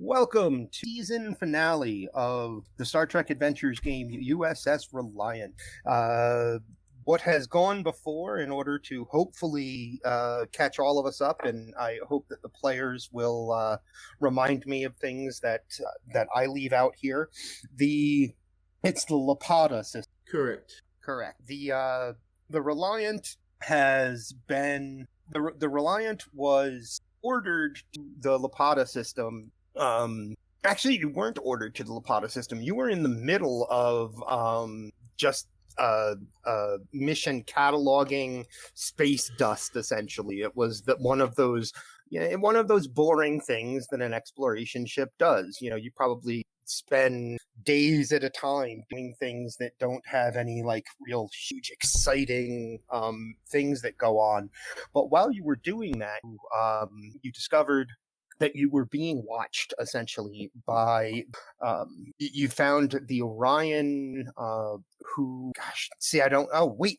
Welcome to season finale of the Star Trek Adventures game USS Reliant. What has gone before in order to hopefully catch all of us up, and I hope that the players will remind me of things that I leave out here. It's the Lepada system. Correct. The Reliant has been the Reliant was ordered to the Lepada system. Actually, you weren't ordered to the Lepada system. You were in the middle of just mission cataloging space dust. Essentially, it was one of those boring things that an exploration ship does. You probably spend days at a time doing things that don't have any real huge exciting things that go on. But while you were doing that, you discovered that you were being watched essentially by you found the Orion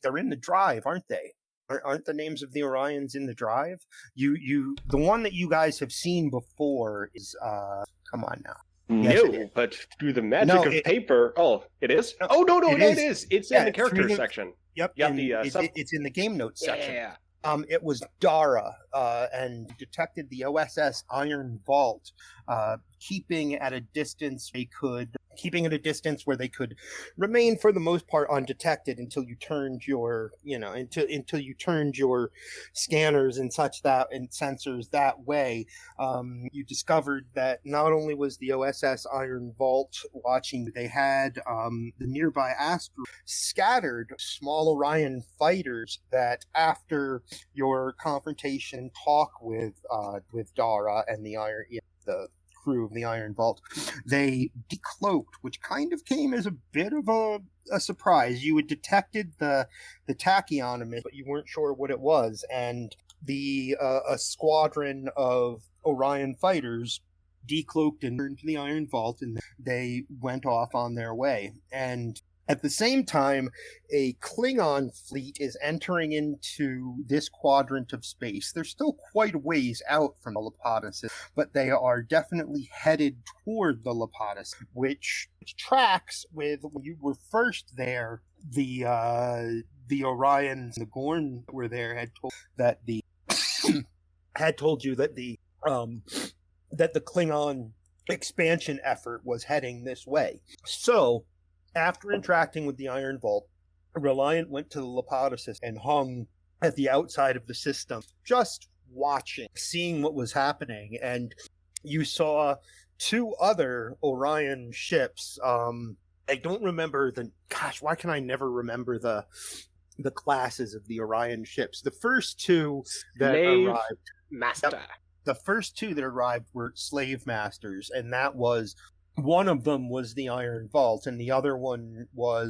they're in the drive, aren't they? Aren't the names of the Orions in the drive? The one that you guys have seen before is come on now. No, but through the magic of paper. Oh, it is? Oh, no, it is. It's in the character section. Yep. It's in the game notes section. Yeah. It was Dara, and detected the OSS Iron Vault, keeping at a distance where they could remain for the most part undetected until you turned your scanners and sensors that way. You discovered that not only was the OSS Iron Vault watching, they had the nearby asteroid scattered small Orion fighters that after your confrontation talk with Dara and the crew of the Iron Vault, they decloaked, which kind of came as a bit of a surprise. You had detected the tachyon emit, but you weren't sure what it was, and a squadron of Orion fighters decloaked and turned to the Iron Vault, and they went off on their way. And at the same time, a Klingon fleet is entering into this quadrant of space. They're still quite a ways out from the Lepadans, but they are definitely headed toward the Lepadans, which tracks with when you were first there. The Orions, the Gorn were there, had told you that the Klingon expansion effort was heading this way. So, after interacting with the Iron Vault, Reliant went to the Lepada system and hung at the outside of the system, just watching, seeing what was happening. And you saw two other Orion ships. I don't remember why can I never remember the classes of the Orion ships? The first two that arrived... Master. The first two that arrived were Slave Masters, and that was... One of them was the Iron Vault, and the other one had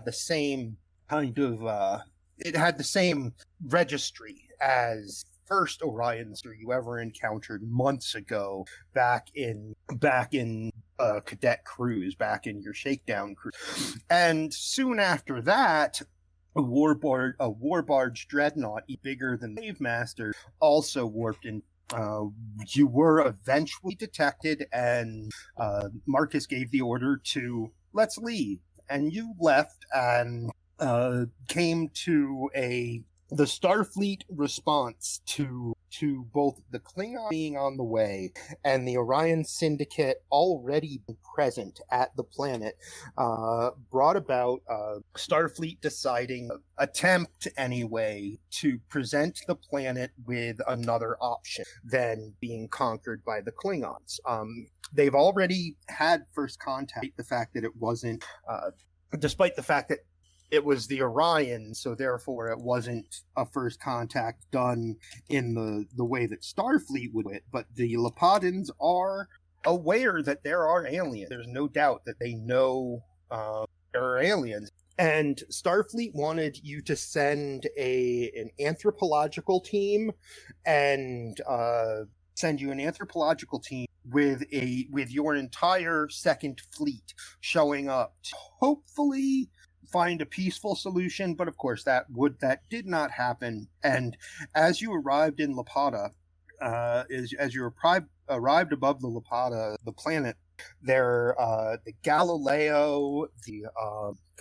the same kind of it had the same registry as first Orion you ever encountered months ago back in cadet cruise, back in your shakedown cruise. And soon after that, a war barge dreadnought bigger than the Slave Master also warped in. You were eventually detected, and Marcus gave the order to let's leave, and you left and came to the Starfleet response to both the Klingon being on the way and the Orion Syndicate already present at the planet, brought about Starfleet deciding, attempt anyway, to present the planet with another option than being conquered by the Klingons. They've already had first contact, despite the fact that it was the Orion, so therefore it wasn't a first contact done in the way that Starfleet would do it, but the Lepadans are aware that there are aliens. There's no doubt that they know there are aliens. And Starfleet wanted you to send an anthropological team and with your entire second fleet showing up to hopefully find a peaceful solution, but of course that did not happen. And as you arrived in Lepada, as you arrived above the Lepada, the planet, there, the Galileo,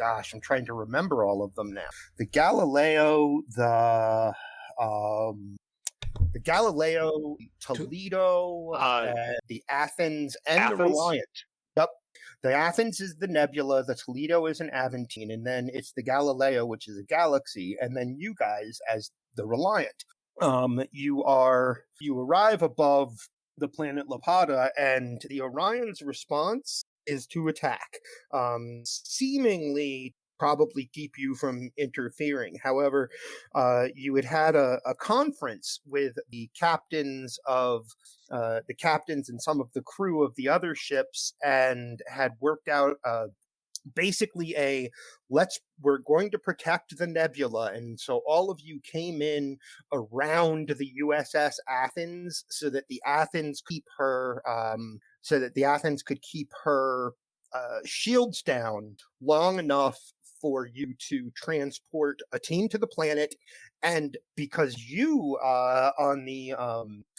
I'm trying to remember all of them now. The Galileo, the Galileo, Toledo, the Athens, and the Reliant. Yep. The Athens is the nebula, the Toledo is an Aventine, and then it's the Galileo, which is a galaxy, and then you guys as the Reliant. You arrive above the planet Lepada, and the Orion's response is to attack, seemingly probably keep you from interfering. However, you had a conference with the captains and some of the crew of the other ships, and had worked out basically we're going to protect the nebula, and so all of you came in around the USS Athens so that the Athens could keep her shields down long enough for you to transport a team to the planet. And because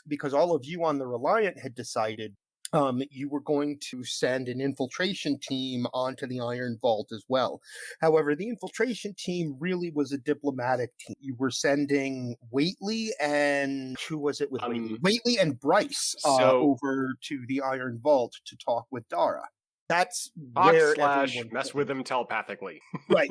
because all of you on the Reliant had decided you were going to send an infiltration team onto the Iron Vault as well. However, the infiltration team really was a diplomatic team. You were sending Whately and who was it with Whately? Whately and Bryce over to the Iron Vault to talk with Dara. That's where / mess with them telepathically. Right.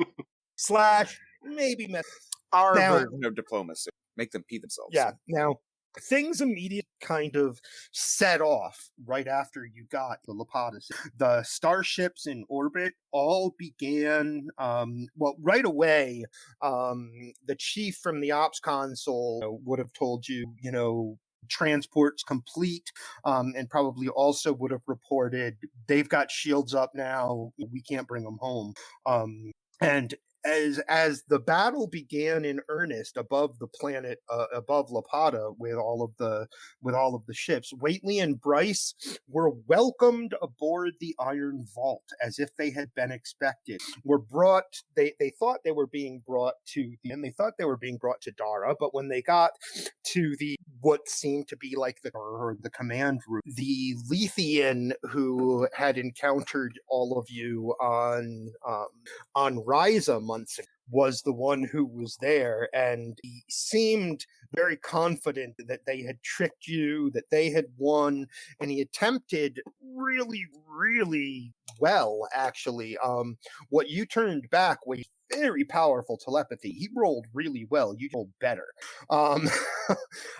/ maybe mess. Our version of diplomacy. Make them pee themselves. Yeah. Now, things immediately kind of set off right after you got the Lepada. The starships in orbit all began, right away, the chief from the ops console would have told you, transport's complete, and probably also would have reported they've got shields up now, we can't bring them home. And as the battle began in earnest above the planet, above Lepada, with all of the ships, Whately and Bryce were welcomed aboard the Iron Vault as if they had been expected. They thought they were being brought to Dara, but when they got to what seemed to be like the command room, the Lethean who had encountered all of you on Risa months ago was the one who was there, and he seemed very confident that they had tricked you, that they had won, and he attempted really, really well, actually. What you turned back was very powerful telepathy. He rolled really well. You rolled better.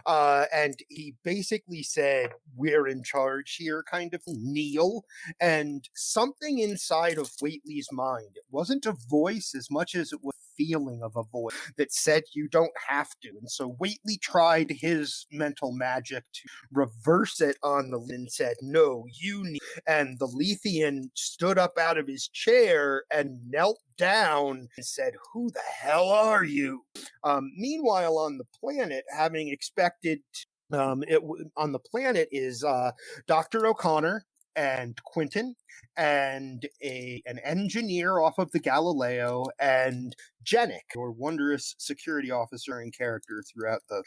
And he basically said, "We're in charge here," kind of kneel. And something inside of Whately's mind, it wasn't a voice as much as it was feeling of a voice that said you don't have to. And so Whately tried his mental magic to reverse it on the and said, "No, you need." And the Lethean stood up out of his chair and knelt down and said, "Who the hell are you?" Meanwhile, on the planet, having expected on the planet is Dr. O'Connor and Quentin and an engineer off of the Galileo, and Jennick, your wondrous security officer in character throughout the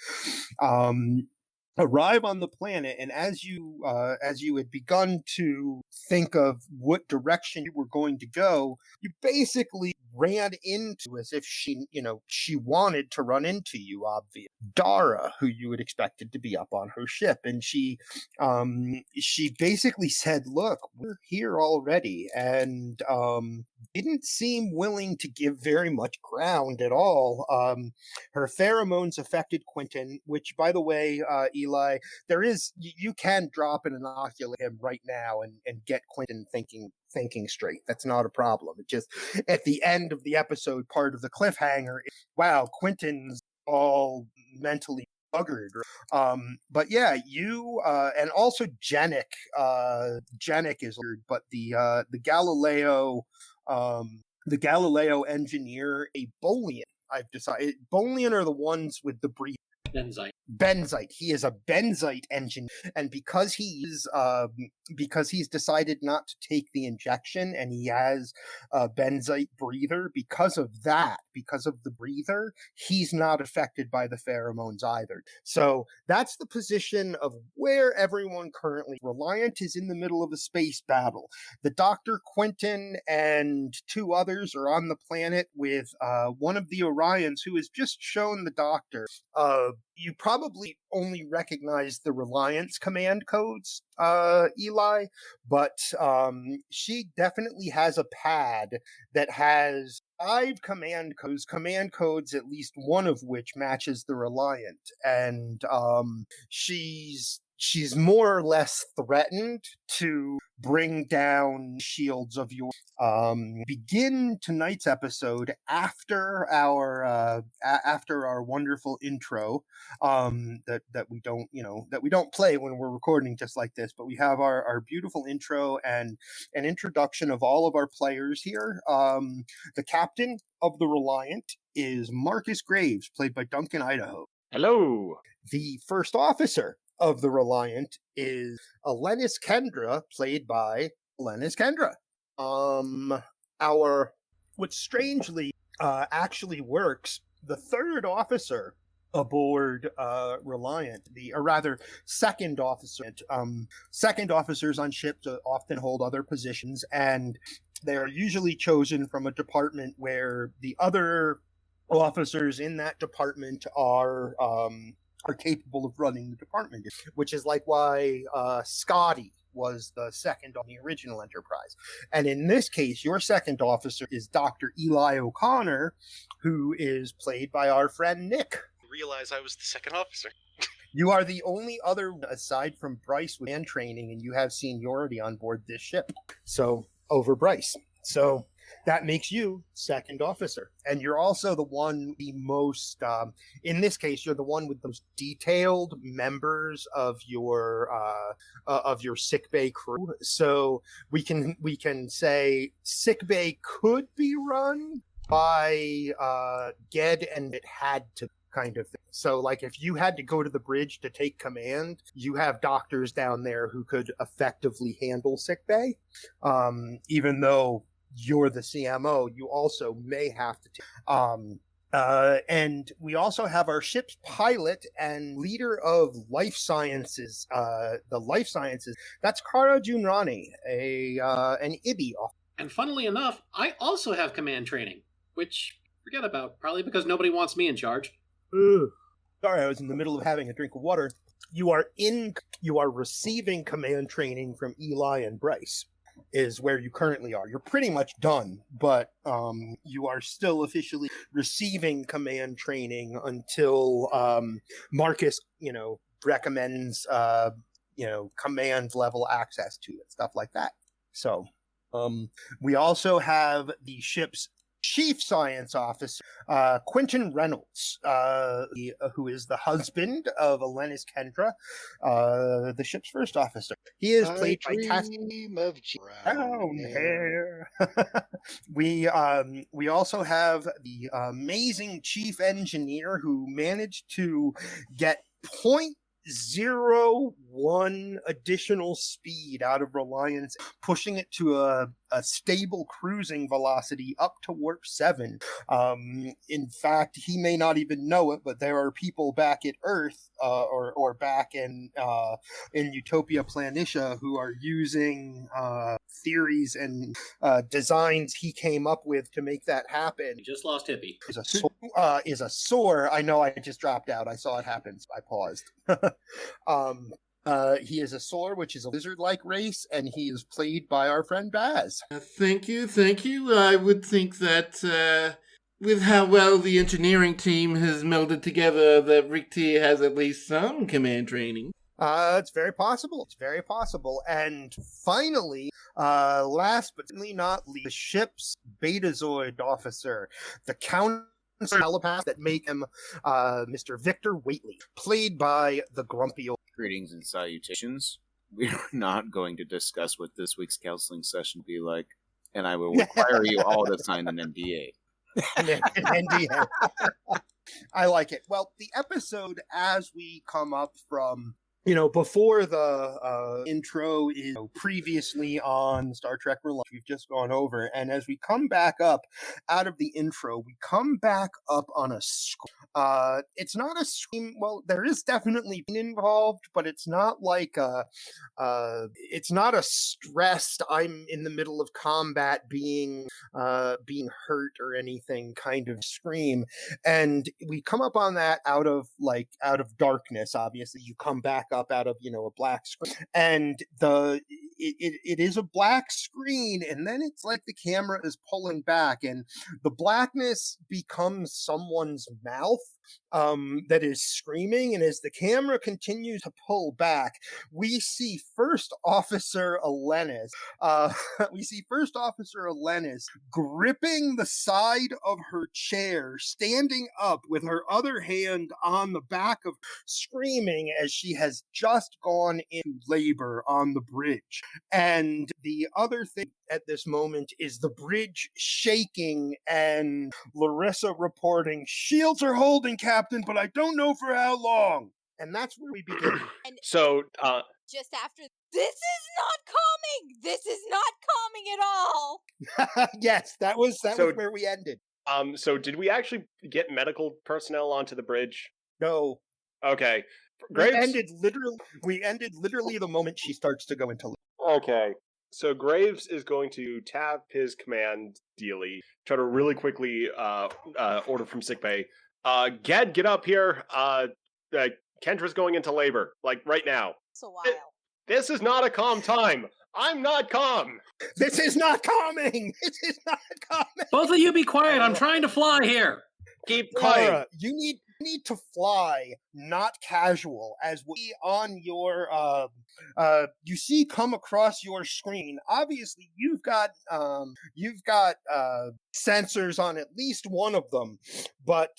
arrive on the planet. And as you had begun to think of what direction you were going to go, you basically ran into, as if she wanted to run into you, obviously, Dara, who you had expected to be up on her ship. And she basically said, "Look, we're here already," and didn't seem willing to give very much ground at all. Her pheromones affected Quentin, which, by the way, Eli, you can drop and inoculate him right now and get Quentin thinking straight. That's not a problem. It just, at the end of the episode, part of the cliffhanger, wow, Quentin's all mentally buggered. But yeah, you and also Jennick is weird, but the Galileo engineer, a Bolian. I've decided Bolian are the ones with the brief. Benzite. He is a Benzite engineer, and because he's decided not to take the injection, and he has a Benzite breather. Because of the breather, he's not affected by the pheromones either. So that's the position of where everyone currently. Reliant is in the middle of a space battle. The Dr. Quentin and two others are on the planet with one of the Orions, who has just shown the Doctor. You probably only recognize the Reliance command codes, Eli, but she definitely has a pad that has 5 command codes, at least one of which matches the Reliant, and she's more or less threatened to bring down shields of your. Begin tonight's episode after our wonderful intro that we don't play when we're recording just like this, but we have our beautiful intro and an introduction of all of our players here. The captain of the Reliant is Marcus Graves, played by Duncan Idaho. Hello. The first officer of the Reliant is Alenis Kendra, played by Alenis Kendra. What strangely actually works, the third officer aboard Reliant, second officer. Second officers on ships often hold other positions, and they are usually chosen from a department where the other officers in that department are capable of running the department, which is like why Scotty was the second on the original Enterprise. And in this case, your second officer is Dr. Eli O'Connor, who is played by our friend Nick. I realize I was the second officer. You are the only other, aside from Bryce, with hand training, and you have seniority on board this ship. So, over Bryce. So, that makes you second officer. And you're also the most, in this case, you're the one with the most detailed members of your sickbay crew. So we can say sickbay could be run by Ged, and it had to kind of thing. So like if you had to go to the bridge to take command, you have doctors down there who could effectively handle sickbay. Even though you're the CMO, you also may have to and we also have our ship's pilot and leader of life sciences, that's Kara Junrani, an IBI officer. And funnily enough, I also have command training, which forget about, probably because nobody wants me in charge. Sorry, I was in the middle of having a drink of water. You are receiving command training from Eli and Bryce. Is where you currently are. You're pretty much done, but you are still officially receiving command training until Marcus, recommends, command level access to it, stuff like that. So, we also have the ship's chief science officer, Quentin Reynolds, who is the husband of Alenis Kendra, the ship's first officer. He is played by brown hair. We also have the amazing chief engineer who managed to get 0.01 additional speed out of Reliance, pushing it to a stable cruising velocity up to warp 7. In fact, he may not even know it, but there are people back at Earth or back in Utopia Planitia who are using theories and designs he came up with to make that happen. You just lost Hippie. Is a sore. I know I just dropped out. I saw it happen, so I paused. He is a Sor, which is a lizard-like race, and he is played by our friend Baz. Thank you. I would think that with how well the engineering team has melded together, that Rick T has at least some command training. It's very possible. And finally, last but certainly not least, the ship's Betazoid officer, the counter telepath that make him Mr. Victor Waitley, played by the grumpy old. Greetings and salutations. We are not going to discuss what this week's counseling session will be like, and I will require you all to sign an NDA. NDA. I like it. Well, the episode, as we come up from, before the intro is previously on Star Trek Reliant, we've just gone over, and as we come back up out of the intro, we come back up on a scream. It's not a scream. Well, there is definitely pain involved, but it's not like it's not a stressed, I'm in the middle of combat being hurt or anything kind of scream. And we come up on that out of darkness. Obviously, you come back up out of a black screen, and it is a black screen, and then it's like the camera is pulling back, and the blackness becomes someone's mouth that is screaming, and as the camera continues to pull back, we see First Officer Elenis. Gripping the side of her chair, standing up with her other hand on the back of, screaming as she has just gone into labor on the bridge. And the other thing at this moment is the bridge shaking, and Larissa reporting, "Shields are holding, Captain, but I don't know for how long." And that's where we begin. So, just after, "This is not calming! This is not calming at all!" Yes, that was where we ended. So did we actually get medical personnel onto the bridge? No. Okay. We ended literally the moment she starts to go into labor. Okay. So Graves is going to tap his command dealie, try to really quickly order from sickbay. Ged, get up here. Kendra's going into labor, like right now. It's a while. This is not a calm time. I'm not calm. This is not calming. This is not calming. Both of you be quiet. I'm trying to fly here. Keep Clara, quiet. you need to fly, not casual, as we on your you see come across your screen. Obviously, you've got sensors on at least one of them, but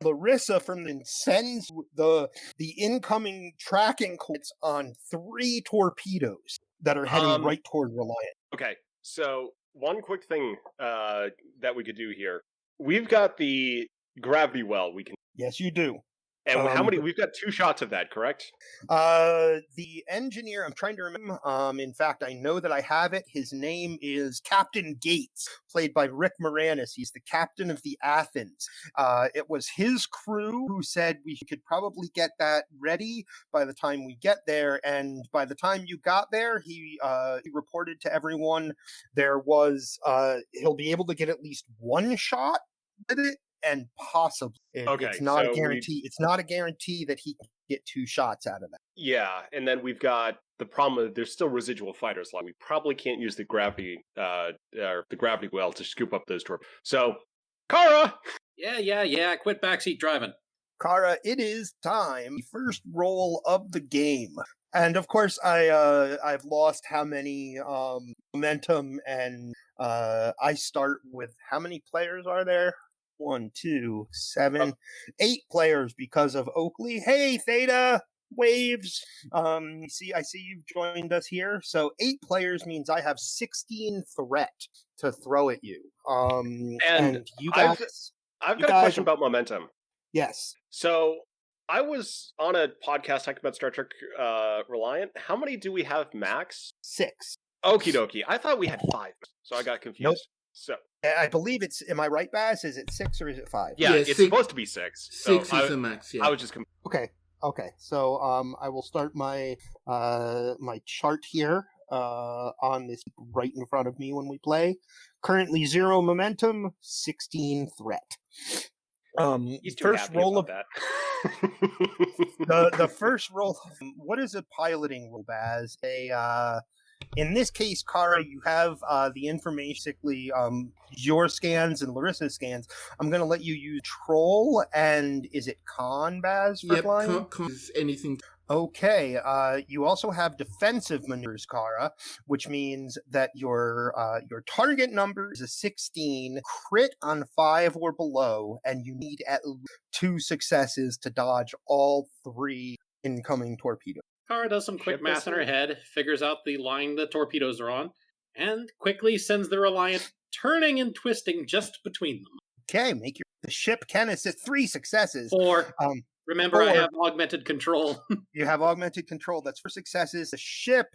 Larissa sends the incoming tracking coordinates on 3 torpedoes that are heading right toward Reliant. Okay, so one quick thing that we could do here. We've got the gravity well. We can. Yes, you do. And how many? We've got 2 shots of that, correct? The engineer, I'm trying to remember. In fact, I know that I have it. His name is Captain Gates, played by Rick Moranis. He's the captain of the Athens. It was his crew who said we could probably get that ready by the time we get there. And by the time you got there, he reported to everyone there was he'll be able to get at least 1 shot with it. And possibly, it's not a guarantee. It's not a guarantee that he can get 2 shots out of that. Yeah, and then we've got the problem. There's still residual fighters. Like we probably can't use the gravity well to scoop up those torpedoes. So, Kara. Yeah. Quit backseat driving. Kara, it is time. The first roll of the game, and of course, I've lost how many momentum, and I start with how many players are there? 1, 2, 7, 8 players because of Oakley. Hey, Theta Waves. I see you've joined us here. So 8 players means I have 16 threat to throw at you. And you guys, I've got a question about momentum. Yes. So I was on a podcast talking about Star Trek Reliant. How many do we have max? 6. Okie dokie. I thought we had 5, so I got confused. Nope. So I believe it's. Am I right, Baz? Is it 6 or is it 5? Yeah, it's supposed to be 6. 6 is the max. Yeah. I was just Okay. So I will start my my chart here on this right in front of me when we play. Currently 0 momentum, 16 threat. He's too first happy roll about that. the first roll. What is a piloting roll, Baz? In this case, Kara, you have the information, basically your scans and Larissa's scans. I'm going to let you use Troll, and is it Con, Baz, for flying? Con is anything. Okay, you also have defensive maneuvers, Kara, which means that your target number is a 16, crit on 5 or below, and you need at least 2 successes to dodge all 3 incoming torpedoes. Kara does some quick math in her head, figures out the line the torpedoes are on, and quickly sends the Reliant turning and twisting just between them. Okay, make your The ship can assist 3 successes. Or remember, I or- have augmented control. You have augmented control. That's 4 successes. The ship,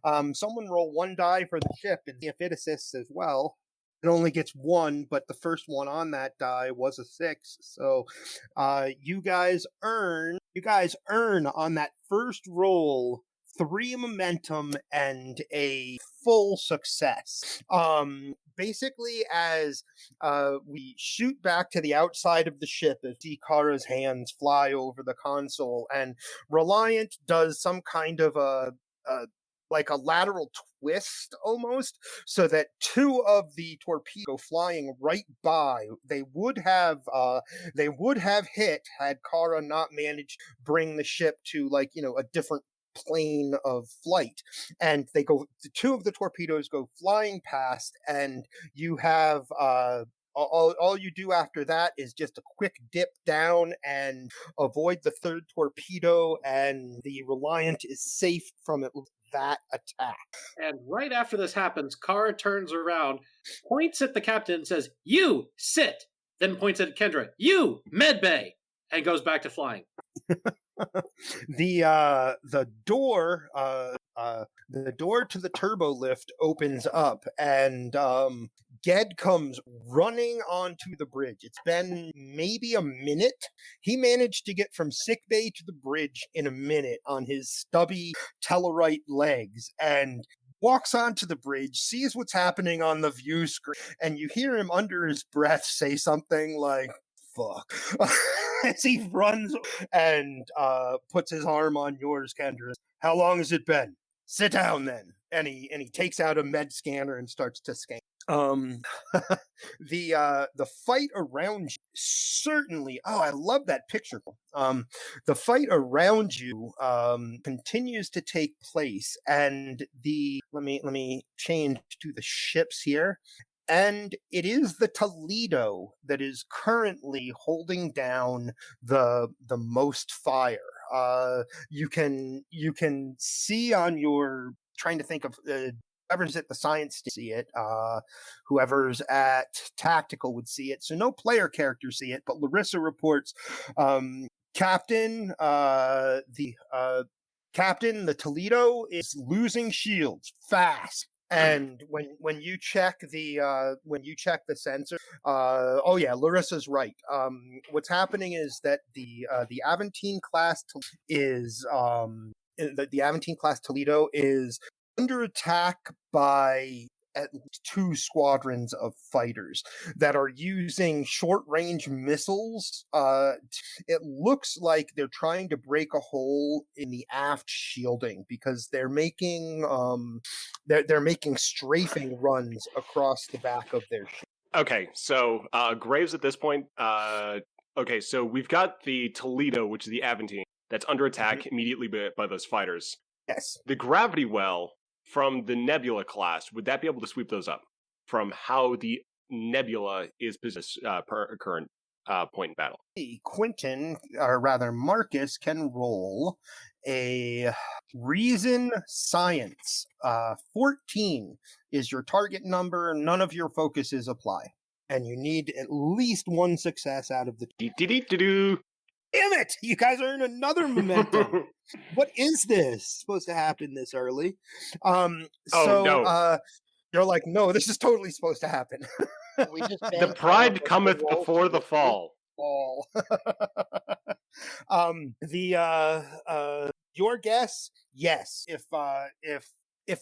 someone roll 1 die for the ship and see if it assists as well. It only gets 1, but the first one on that die was a 6. So you guys earn on that first roll 3 momentum and a full success. Basically, as we shoot back to the outside of the ship, as see Kara's hands fly over the console, and Reliant does some kind of a like a lateral twist almost, so that 2 of the torpedoes go flying right by. They would have hit had Kara not managed to bring the ship to a different plane of flight, and 2 of the torpedoes go flying past, and you have all you do after that is just a quick dip down and avoid the 3rd torpedo, and the Reliant is safe from that attack. And right after this happens, Kara turns around, points at the captain, and says, "You, sit!" Then points at Kendra, "You, medbay!" and goes back to flying. The door to the turbo lift opens up, and Ged comes running onto the bridge. It's been maybe a minute. He managed to get from sickbay to the bridge in a minute on his stubby Tellarite legs, and walks onto the bridge, sees what's happening on the view screen, and you hear him under his breath say something like, "Fuck," as he runs and puts his arm on yours, Kendra. "How long has it been? Sit down then." And he takes out a med scanner and starts to scan. The fight around you certainly. Oh, I love that picture. The fight around you continues to take place, and let me change to the ships here. And it is the Toledo that is currently holding down the most fire. You can see on your trying to think of whoever's at the science to see it. Whoever's at tactical would see it. So no player characters see it, but Larissa reports, Captain, the Toledo is losing shields fast. And when you check the sensor, oh yeah, Larissa's right. What's happening is that the Aventine class Toledo is under attack by at least 2 squadrons of fighters that are using short-range missiles. It looks like they're trying to break a hole in the aft shielding because they're making strafing runs across the back of their ship. Okay, so Graves at this point. Okay, so we've got the Toledo, which is the Aventine, that's under attack immediately by those fighters. Yes. The gravity well from the Nebula class, would that be able to sweep those up from how the Nebula is positioned per current point in battle? Quentin, or rather Marcus, can roll a reason science. 14 is your target number. None of your focuses apply. And you need at least 1 success out of the... Damn it! You guys earn another momentum. What is this? Supposed to happen this early? No. You're like, no, this is totally supposed to happen. The pride cometh before the fall. Your guess, yes. If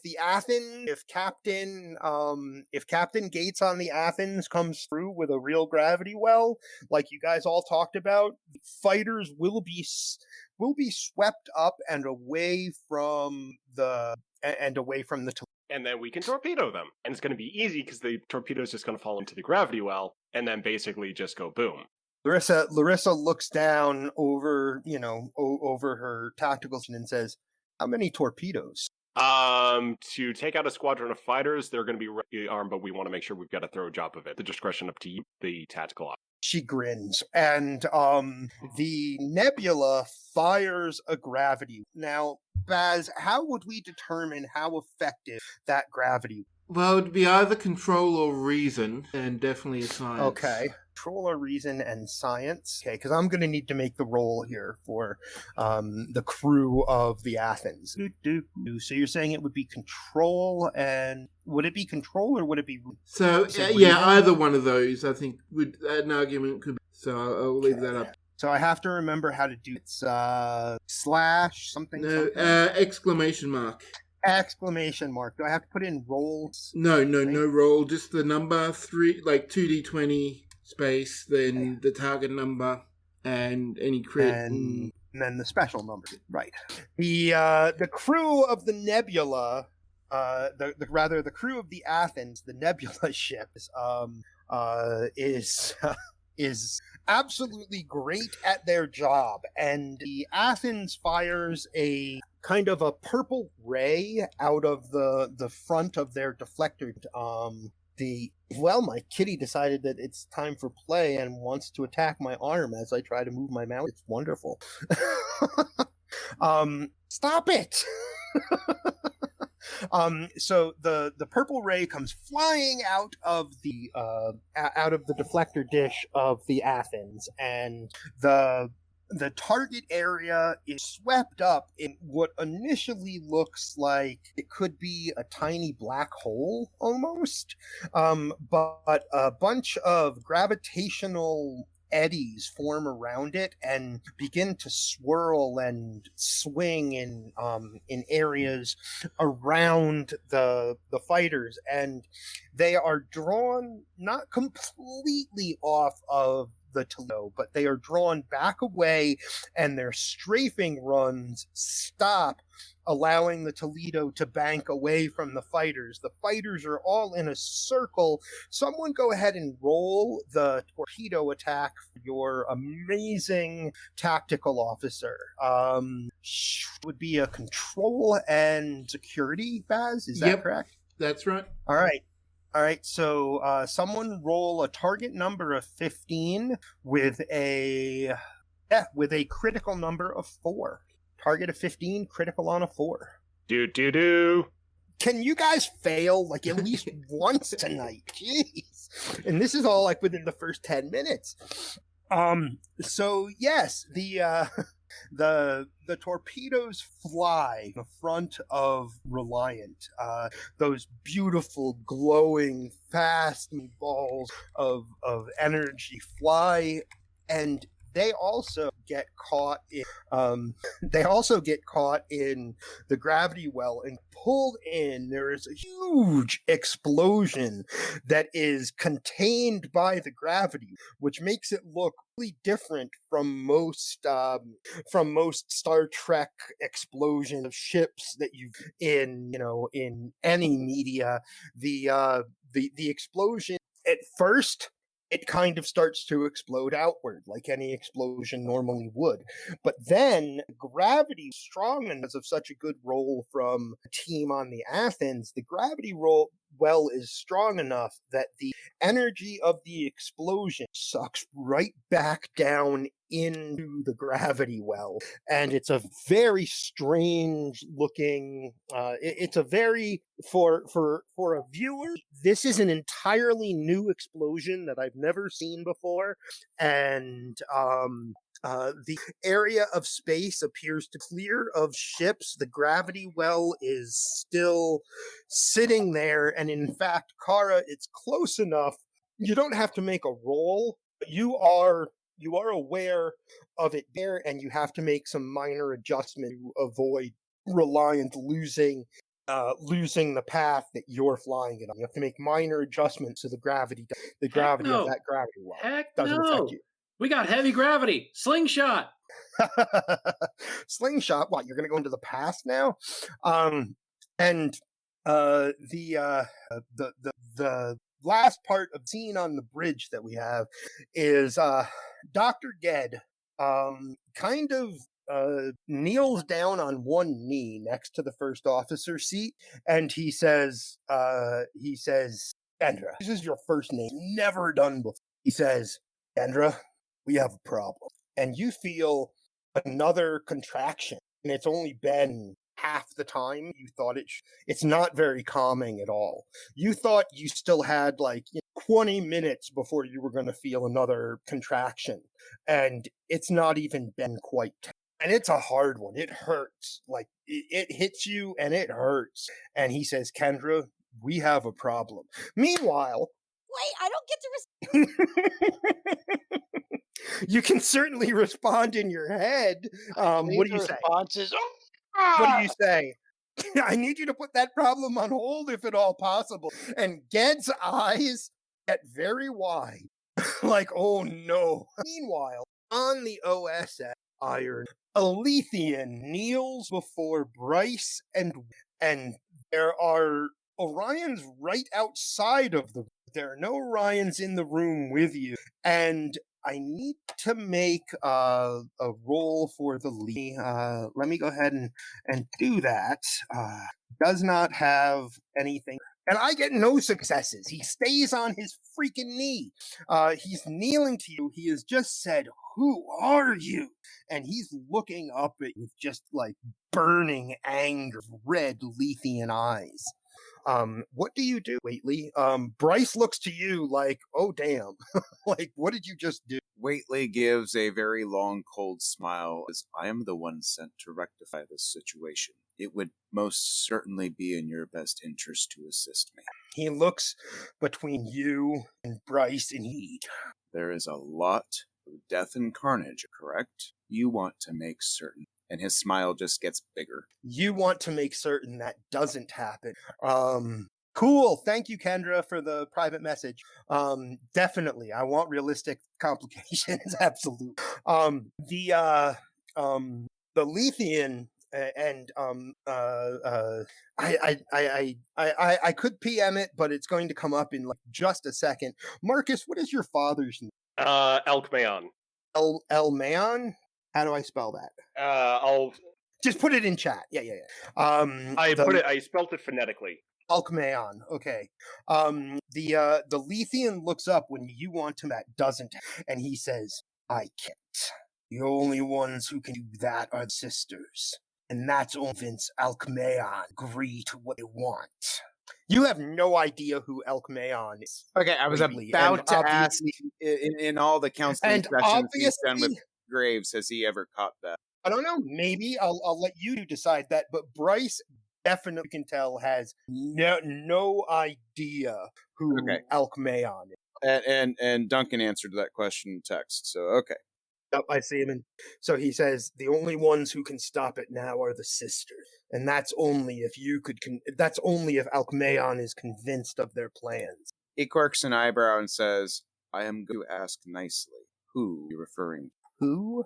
Captain Gates on the Athens comes through with a real gravity well, like you guys all talked about, fighters will be swept up and away from the and then we can torpedo them, and it's going to be easy because the torpedo is just going to fall into the gravity well, and then basically just go boom. Larissa looks down over her tactical and says, "How many torpedoes?" To take out a squadron of fighters, they're going to be armed, but we want to make sure we've got a thorough job of it. The discretion up to you, the tactical option. She grins, and the Nebula fires a gravity. Now, Baz, how would we determine how effective that gravity? Well, it'd be either control or reason, and definitely science. Okay. control or reason and science. Okay, because I'm going to need to make the roll here for the crew of the Athens. So you're saying it would be control, and would it be control or would it be? So, reason? either one of those, I think, would an argument could be. So I'll leave that up. So I have to remember how to do it. Slash something. No, something. exclamation mark. Exclamation mark. Do I have to put in rolls? No roll. Just the number 3, like 2d20 space, then the target number, and any crit. And then the special number. Right. The crew of the Nebula, the crew of the Athens, the Nebula ship, is absolutely great at their job, and the Athens fires a kind of a purple ray out of the front of their deflector. My kitty decided that it's time for play and wants to attack my arm as I try to move my mouse. It's wonderful. Stop it. So the purple ray comes flying out of the deflector dish of the Athens, and the target area is swept up in what initially looks like it could be a tiny black hole almost, but a bunch of gravitational eddies form around it and begin to swirl and swing in areas around the fighters, and they are drawn not completely off of the Toledo, but they are drawn back away, and their strafing runs stop, allowing the Toledo to bank away from the fighters. The fighters are all in a circle. Someone go ahead and roll the torpedo attack for your amazing tactical officer. Would be a control and security, Baz? Is that correct? That's right. All right, so someone roll a target number of 15 with a critical number of 4. Target of 15, critical on a 4. Do. Can you guys fail like at least once tonight? Jeez. And this is all like within the first 10 minutes. So yes, the torpedoes fly in front of Reliant. Those beautiful, glowing, fast balls of energy fly, and they also get caught in the gravity well and pulled in. There is a huge explosion that is contained by the gravity, which makes it look really different from most Star Trek explosion of ships that you've in any media. The explosion at first, it kind of starts to explode outward like any explosion normally would. But then gravity is strong, and because of such a good roll from a team on the Athens, the gravity well is strong enough that the energy of the explosion sucks right back down into the gravity well, and it's a very strange looking it's a very for a viewer, this is an entirely new explosion that I've never seen before, and the area of space appears to clear of ships. The gravity well is still sitting there, and in fact, Kara, it's close enough. You don't have to make a roll. You are aware of it there, and you have to make some minor adjustment to avoid Reliant losing the path that you're flying it on. You have to make minor adjustments to the gravity of that gravity well. Heck doesn't no. affect you. We got heavy gravity. Slingshot. Slingshot? What? You're going to go into the past now? And the last part of the scene on the bridge that we have is Dr. Ged kind of kneels down on one knee next to the first officer's seat, and he says, Kendra, this is your first name, never done before. He says, Kendra, we have a problem. And you feel another contraction, and it's only been half the time you thought it's not very calming at all. You thought you still had like 20 minutes before you were going to feel another contraction, and it's not even been quite 10. And it's a hard one. It hurts. Like it hits you and it hurts. And he says, Kendra, we have a problem. Meanwhile, Wait, I don't get to you can certainly respond in your head. What do you say? Responses. What do you say? I need you to put that problem on hold if at all possible. And Ged's eyes get very wide. Like, oh no. Meanwhile, on the OSS Iron, Alethian kneels before Bryce and there are Orions right outside of the. There are no Orions in the room with you, and I need to make a roll for the lead. Let me go ahead and do that. Does not have anything. And I get no successes. He stays on his freaking knee. He's kneeling to you. He has just said, "Who are you?" And he's looking up at you with just like burning anger, red Lethian eyes. What do you do, Waitley? Bryce looks to you like, oh damn. Like, what did you just do? Waitley gives a very long, cold smile as I am the one sent to rectify this situation. It would most certainly be in your best interest to assist me. He looks between you and Bryce and There is a lot of death and carnage, correct? You want to make certain. And his smile just gets bigger. You want to make certain that doesn't happen. Cool. Thank you, Kendra, for the private message. Definitely. I want realistic complications. Absolutely. The Lethian and I could PM it, but it's going to come up in like just a second. Marcus, what is your father's name? Elkmaon. Elmaon? How do I spell that? I'll just put it in chat. Yeah. I spelled it phonetically. Alkmaon. Okay. The Lethian looks up when you want him that doesn't, and he says, I can't. The only ones who can do that are the sisters. And that's only Vince Alkmaon agree to what they want. You have no idea who Alkmaon is. Okay, I was about to ask in all the counseling sessions he's done with Graves, has he ever caught that? I don't know. Maybe I'll let you decide that. But Bryce definitely can tell has no idea who Alkmaon is. And Duncan answered that question in text. So okay. Yep, I see him. So he says the only ones who can stop it now are the sisters, and that's only if you could. That's only if Alkmaon is convinced of their plans. He quirks an eyebrow and says, "I am going to ask nicely. Who are you referring to?" Who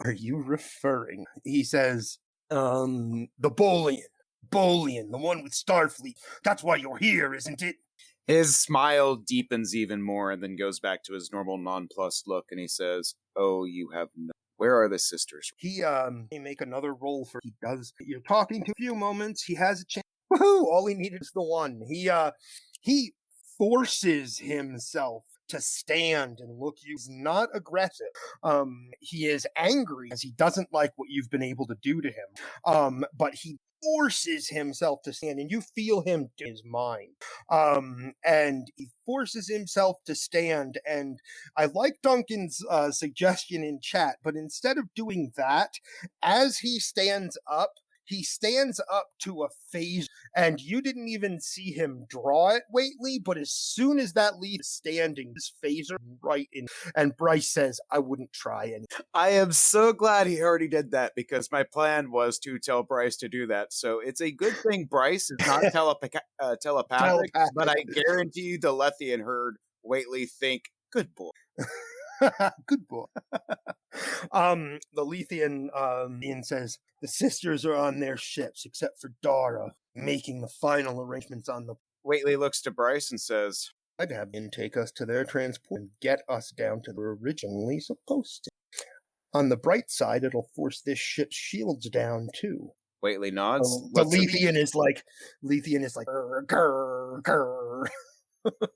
are you referring? He says, the Bolian, the one with Starfleet. That's why you're here, isn't it? His smile deepens even more and then goes back to his normal nonplussed look, and he says, "Oh, you have no. Where are the sisters?" He make another roll for. He does. You're talking to a few moments. He has a chance. Woohoo! All he needed is the one. He forces himself to stand and look you. He's not aggressive. He is angry as he doesn't like what you've been able to do to him. But he forces himself to stand, and you feel him do his mind. And he forces himself to stand, and I like Duncan's suggestion in chat, but instead of doing that, as he stands up to a phase, and you didn't even see him draw it, Waitley, but as soon as that lead is standing, this phaser right in, and Bryce says, I wouldn't try any. I am so glad he already did that, because my plan was to tell Bryce to do that. So it's a good thing Bryce is not telepathic, but I guarantee you the Lethian heard Waitley think, good boy. Good boy. The Lethian says, the sisters are on their ships, except for Dara, making the final arrangements on the... Waitley looks to Bryce and says, I'd have him take us to their transport and get us down to where we're originally supposed to. On the bright side, it'll force this ship's shields down, too. Waitley nods. The Lethian is like, grr, grr, grr.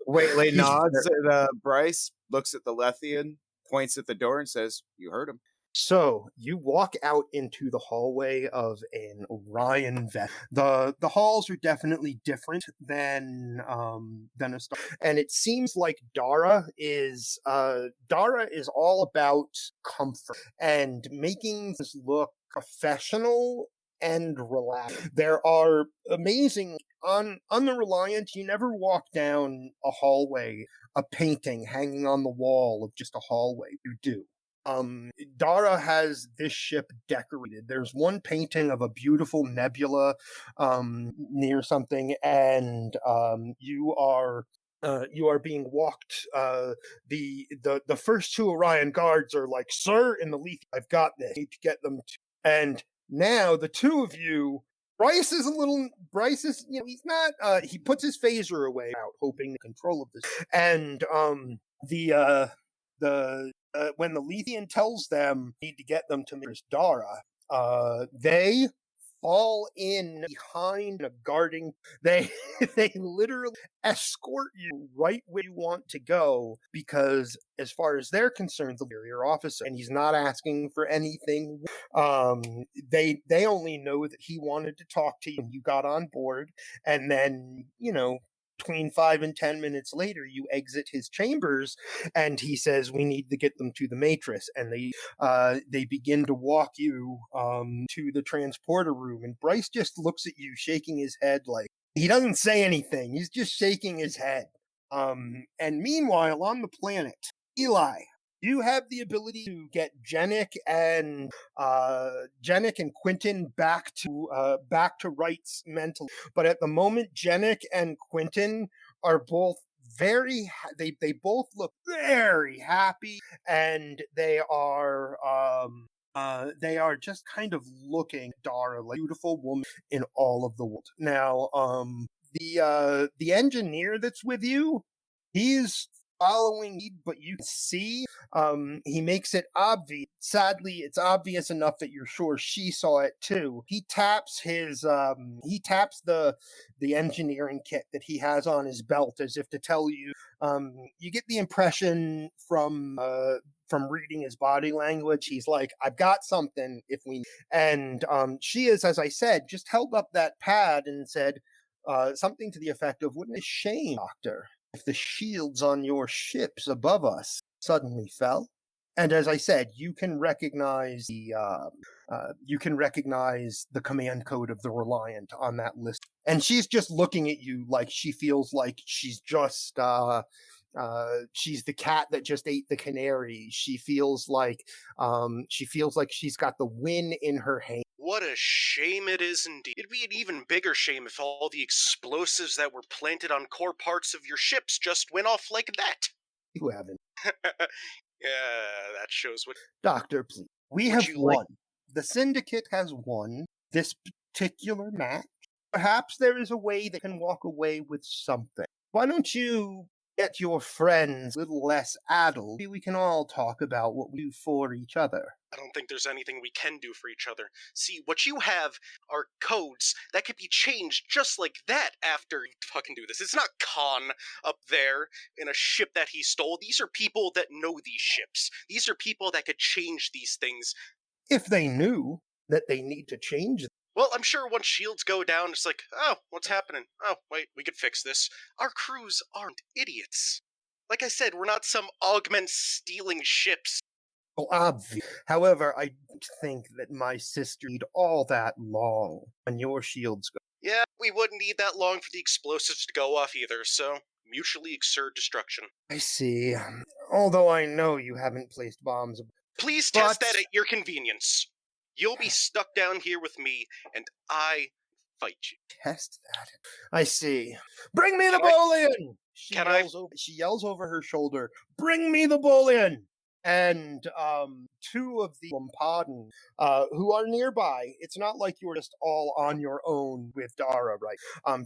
Waitley nods at Bryce, looks at the Lethian, points at the door and says, you heard him. So you walk out into the hallway of an Orion vet. The halls are definitely different than a star, and it seems like Dara is all about comfort and making this look professional and relaxed. There are amazing on the Reliant. You never walk down a hallway, a painting hanging on the wall of just a hallway. You do. Dara has this ship decorated. There's one painting of a beautiful nebula near something, and you are being walked. The first two Orion guards are like, "Sir, in the leaf, I've got this. I need to get them to." And now the two of you. Bryce is, he's not, he puts his phaser away out, hoping to control of this. And, when the Lethian tells them need to get them to Mistress Dara, they fall in behind a guarding. They literally escort you right where you want to go, because as far as they're concerned, the superior officer, and he's not asking for anything. They only know that he wanted to talk to you and you got on board, and then between 5 and 10 minutes later, you exit his chambers, and he says, "We need to get them to the Matrix." And they begin to walk you to the transporter room. And Bryce just looks at you, shaking his head, like he doesn't say anything. He's just shaking his head. And meanwhile, on the planet, Eli, you have the ability to get Jennick and Quentin back to rights mentally. But at the moment, Jennick and Quentin are both they both look very happy, and they are just kind of looking at Dara, like a beautiful woman in all of the world. Now, the engineer that's with you, he's following, but you can see he makes it obvious. Sadly, it's obvious enough that you're sure she saw it too. He taps the engineering kit that he has on his belt, as if to tell you. You get the impression from reading his body language, he's like, "I've got something if we." And she is, as I said, just held up that pad and said something to the effect of, "Wouldn't it shame, Doctor, if the shields on your ships above us suddenly fell?" And as I said, you can recognize the command code of the Reliant on that list. And she's just looking at you like she feels like she's just she's the cat that just ate the canary. She feels like she's got the win in her hand. What a shame it is indeed. It'd be an even bigger shame if all the explosives that were planted on core parts of your ships just went off like that. You haven't. Yeah, that shows what... Doctor, please. We have won. The Syndicate has won this particular match. Perhaps there is a way they can walk away with something. Why don't you get your friends a little less addled? Maybe we can all talk about what we do for each other. I don't think there's anything we can do for each other. See, what you have are codes that could be changed just like that after you fucking do this. It's not Khan up there in a ship that he stole. These are people that know these ships. These are people that could change these things. If they knew that they need to change them. Well, I'm sure once shields go down, it's like, oh, what's happening? Oh, wait, we could fix this. Our crews aren't idiots. Like I said, we're not some augment stealing ships. Well, obvious. However, I don't think that my sister need all that long when your shields go. Yeah, we wouldn't need that long for the explosives to go off either, so mutually exert destruction. I see. Although I know you haven't placed bombs. Please test that at your convenience. You'll be stuck down here with me, and I fight you. Test that. I see. Bring me the bullion! She yells over her shoulder, "Bring me the bullion!" And two of the Lepadans who are nearby, it's not like you're just all on your own with Dara, right?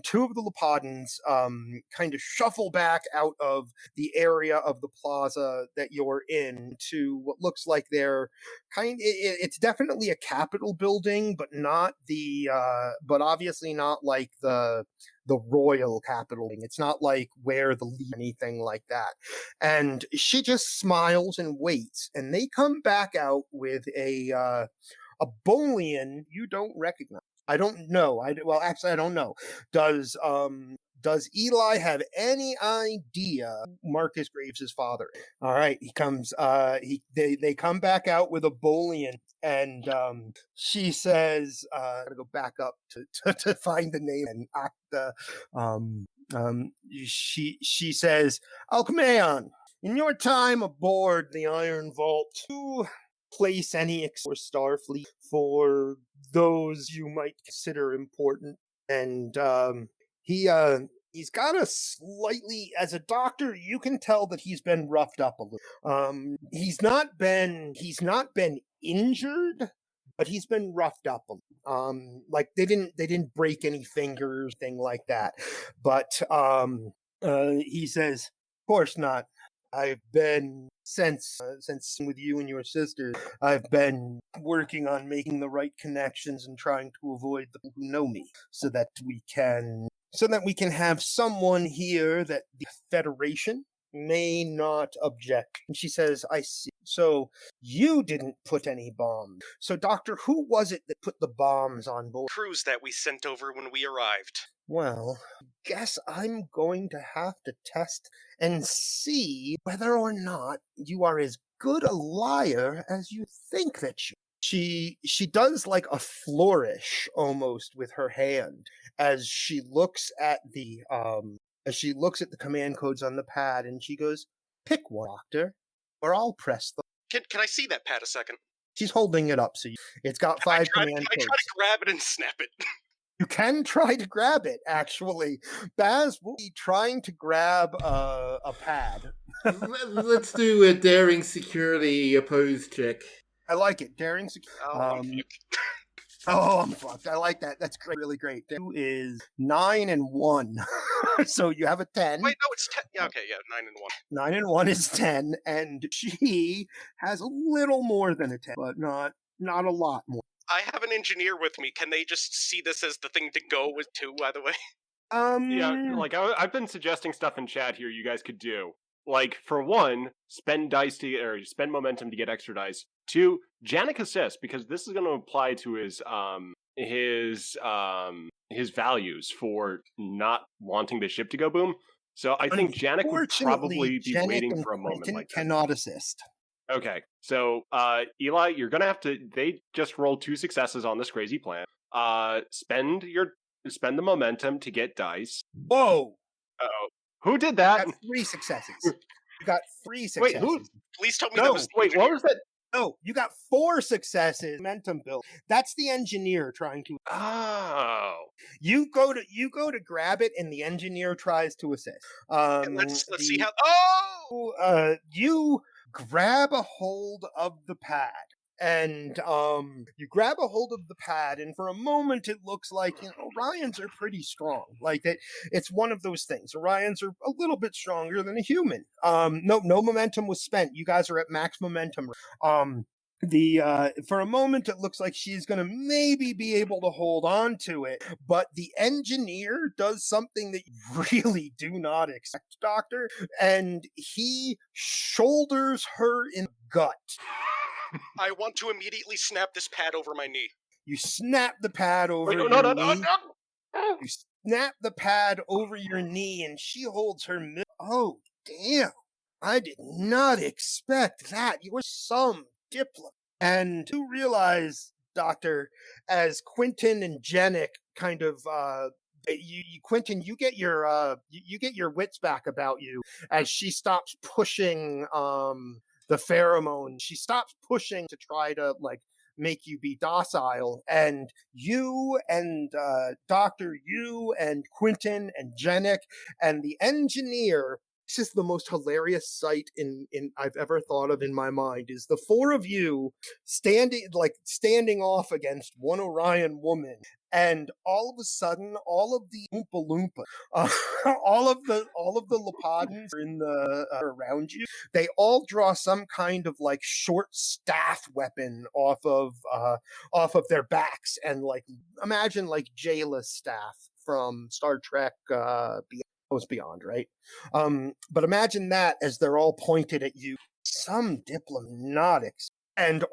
Two of the Lepadans kind of shuffle back out of the area of the plaza that you're in to what looks like they're it's definitely a Capitol building, but not but obviously not like the the royal capital. It's not like where the anything like that. And she just smiles and waits, and they come back out with a Bolian you don't recognize. I don't know. Well, actually, I don't know. Does Eli have any idea who Marcus Graves' father is? All right, he comes. They come back out with a Bolian, and she says, "I gotta go back up to find the name." And she says, Alcmaeon, in your time aboard the Iron Vault, to place any for Starfleet for those you might consider important. And he's got a slightly, as a doctor, you can tell that he's been roughed up a little. He's not been injured, but he's been roughed up a little. Like they didn't break any fingers, thing like that. But he says, of course not. I've been since with you and your sisters, I've been working on making the right connections and trying to avoid the people who know me, so that we can have someone here that the Federation may not object. And she says, I see. So you didn't put any bombs. So, Doctor, who was it that put the bombs on board? Crews that we sent over when we arrived. Well, guess I'm going to have to test and see whether or not you are as good a liar as you think that you. She does like a flourish almost with her hand as she looks at the command codes on the pad, and she goes, "Pick one, Doctor, or I'll press them." Can I see that pad a second? She's holding it up, so it's got five command codes. Can I try to grab it and snap it? You can try to grab it, actually. Baz will be trying to grab a pad. Let's do a daring security opposed check. I like it. Daring security. I'm fucked. I like that. That's great. Really great. 2 is 9 and 1. So you have a 10. Wait, no, it's 10. Yeah, okay, yeah, 9 and 1. 9 and 1 is 10, and she has a little more than a 10, but not a lot more. I have an engineer with me. Can they just see this as the thing to go with too, by the way? Yeah, like I've been suggesting stuff in chat here you guys could do. Like, for one, spend momentum to get extra dice. 2, Janik assist, because this is going to apply to his values for not wanting the ship to go boom. So I think Janik would probably be waiting for a moment like that. Cannot assist. Okay, so Eli, you're gonna have to. They just rolled 2 successes on this crazy plan. Spend the momentum to get dice. Whoa! Uh-oh. Who did that? You got 3 successes. You got 3 successes. Wait, who? Please tell me that was. Wait, what was that? No, you got 4 successes. Momentum build. That's the engineer trying to. Oh. You go to grab it, and the engineer tries to assist. Let's see how. Oh! You grab a hold of the pad, and for a moment it looks like, Orions are pretty strong. Like that, it's one of those things. Orions are a little bit stronger than a human. No momentum was spent. You guys are at max momentum. For a moment it looks like she's gonna maybe be able to hold on to it, but the engineer does something that you really do not expect, Doctor, and he shoulders her in the gut. I want to immediately snap this pad over my knee. You snap the pad over your knee. You snap the pad over your knee, and she holds her Oh, damn. I did not expect that. You were some diplomat. And you realize, Doctor, as Quentin and Janik kind of Quentin, you get your wits back about you as she stops pushing the pheromone. She stops pushing to try to make you be docile, and you and Doctor, you and Quentin and Janik and the engineer. This is the most hilarious sight in I've ever thought of in my mind, is the 4 of you standing off against one Orion woman, and all of a sudden, all of the Oompa Loompa, all of the Lepadans in the around you, they all draw some kind of short staff weapon off of their backs, and imagine Jayla's staff from Star Trek Beyond, right? But imagine that as they're all pointed at you. Some diplomatics. And the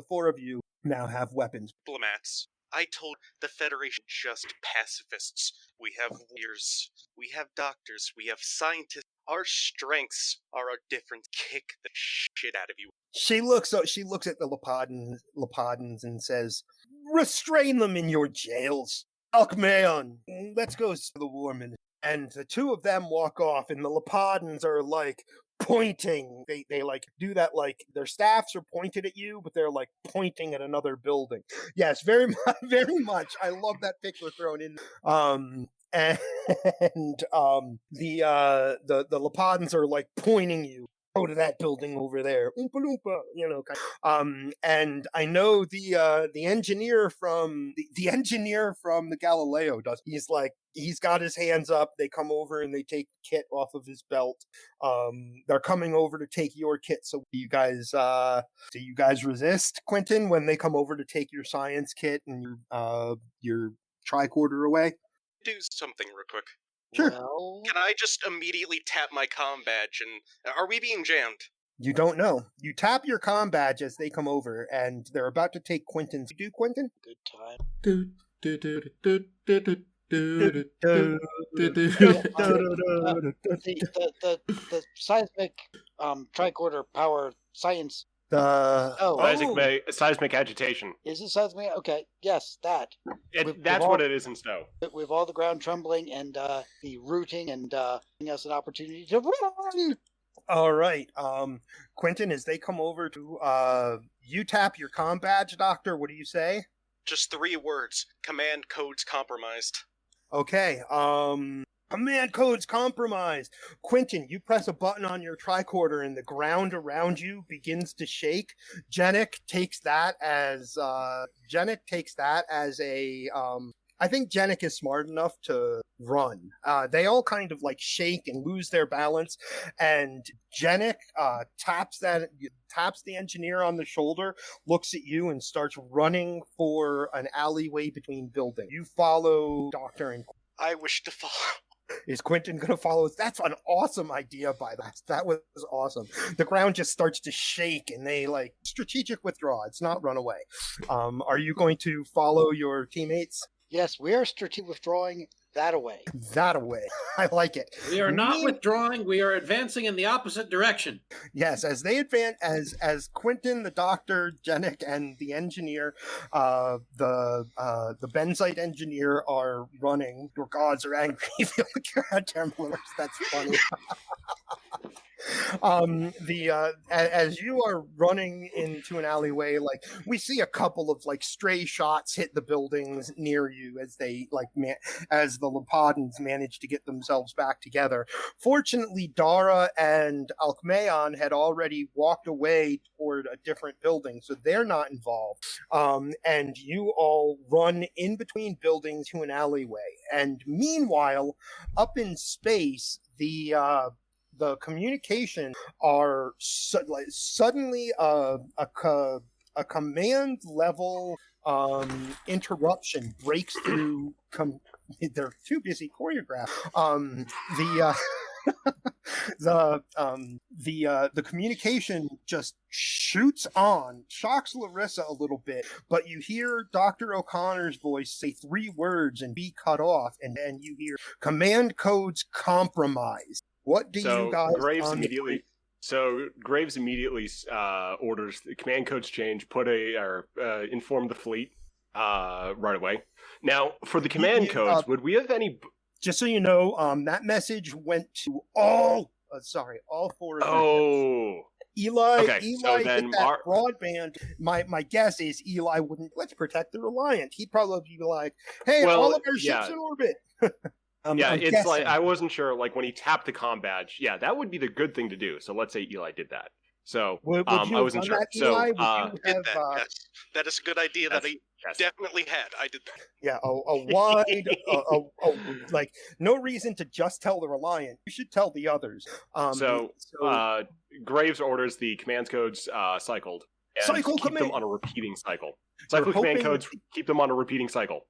four of you now have weapons. Diplomats. I told the Federation just pacifists. We have warriors, we have doctors, we have scientists. Our strengths are our difference. Kick the shit out of you. She looks at the Lepadans and says, "Restrain them in your jails. Alcmaeon, let's go to the war minister." And the two of them walk off, and the Lepadans are like pointing. They like do that, like their staffs are pointed at you, but they're like pointing at another building. Yes, very much, very much. I love that picture thrown in. And the Lepadans are like pointing you. Go to that building over there. Oompa loompa, and I know the engineer from the Galileo does. He's got his hands up. They come over and they take kit off of his belt. They're coming over to take your kit. So do you guys resist, Quentin, when they come over to take your science kit and your tricorder away? Do something real quick. Sure. Well, Can I just immediately tap my comm badge and are we being jammed? You don't know. You tap your comm badge as they come over, and they're about to take Quentin's. You do, Quentin? good time. The seismic tricorder power science. Seismic agitation. Is it seismic? Okay, yes, that. That's what it is in snow. With all the ground trembling and the rooting and giving us an opportunity to run. All right. Quentin, as they come over to you tap your comm badge, Doctor, what do you say? Just 3 words. Command codes compromised. Okay. Command codes compromised. Quentin, you press a button on your tricorder and the ground around you begins to shake. Jennick takes that as a I think Jennick is smart enough to run. They all kind of like shake and lose their balance, and Jennick taps the engineer on the shoulder, looks at you, and starts running for an alleyway between buildings. You follow Doctor and I wish to follow. Is Quentin going to follow us? That's an awesome idea, by the way. That was awesome. The ground just starts to shake, and they, like, strategic withdraw. It's not run away. Are you going to follow your teammates? Yes, we are strategic withdrawing that away. That away. I like it. We are not withdrawing. We are advancing in the opposite direction. Yes, as they advance, as Quentin, the doctor, Jennick, and the engineer, the Benzite engineer are running. Your gods are angry. You feel like you're at Templars. That's funny. As you are running into an alleyway, like we see a couple of like stray shots hit the buildings near you as they as the Lepadans manage to get themselves back together. Fortunately, Dara and Alcmaeon had already walked away toward a different building, so they're not involved. And you all run in between buildings to an alleyway. And meanwhile, up in space, the communication are suddenly a command level interruption breaks through. They're too busy choreograph. The communication just shoots on, shocks Larissa a little bit, but you hear Dr. O'Connor's voice say 3 words and be cut off, and then you hear command codes compromised. What do you guys? Graves immediately orders the command codes change. Inform the fleet right away. Now, for the command codes, would we have any? Just so you know, that message went to all 4 of them. Oh. Eli so hit that broadband. My guess is Eli wouldn't. Let's protect the Reliant. He'd probably be like, "Hey, all of our ships in orbit." I'm guessing. like I wasn't sure. Like when he tapped the comm badge, that would be the good thing to do. So let's say Eli did that. So I wasn't sure. Eli? That is a good idea that he definitely had. I did that. Yeah, a wide, like no reason to just tell the Reliant. You should tell the others. Graves orders the command codes cycled. And keep them on a repeating cycle. Cycle command codes, keep them on a repeating cycle.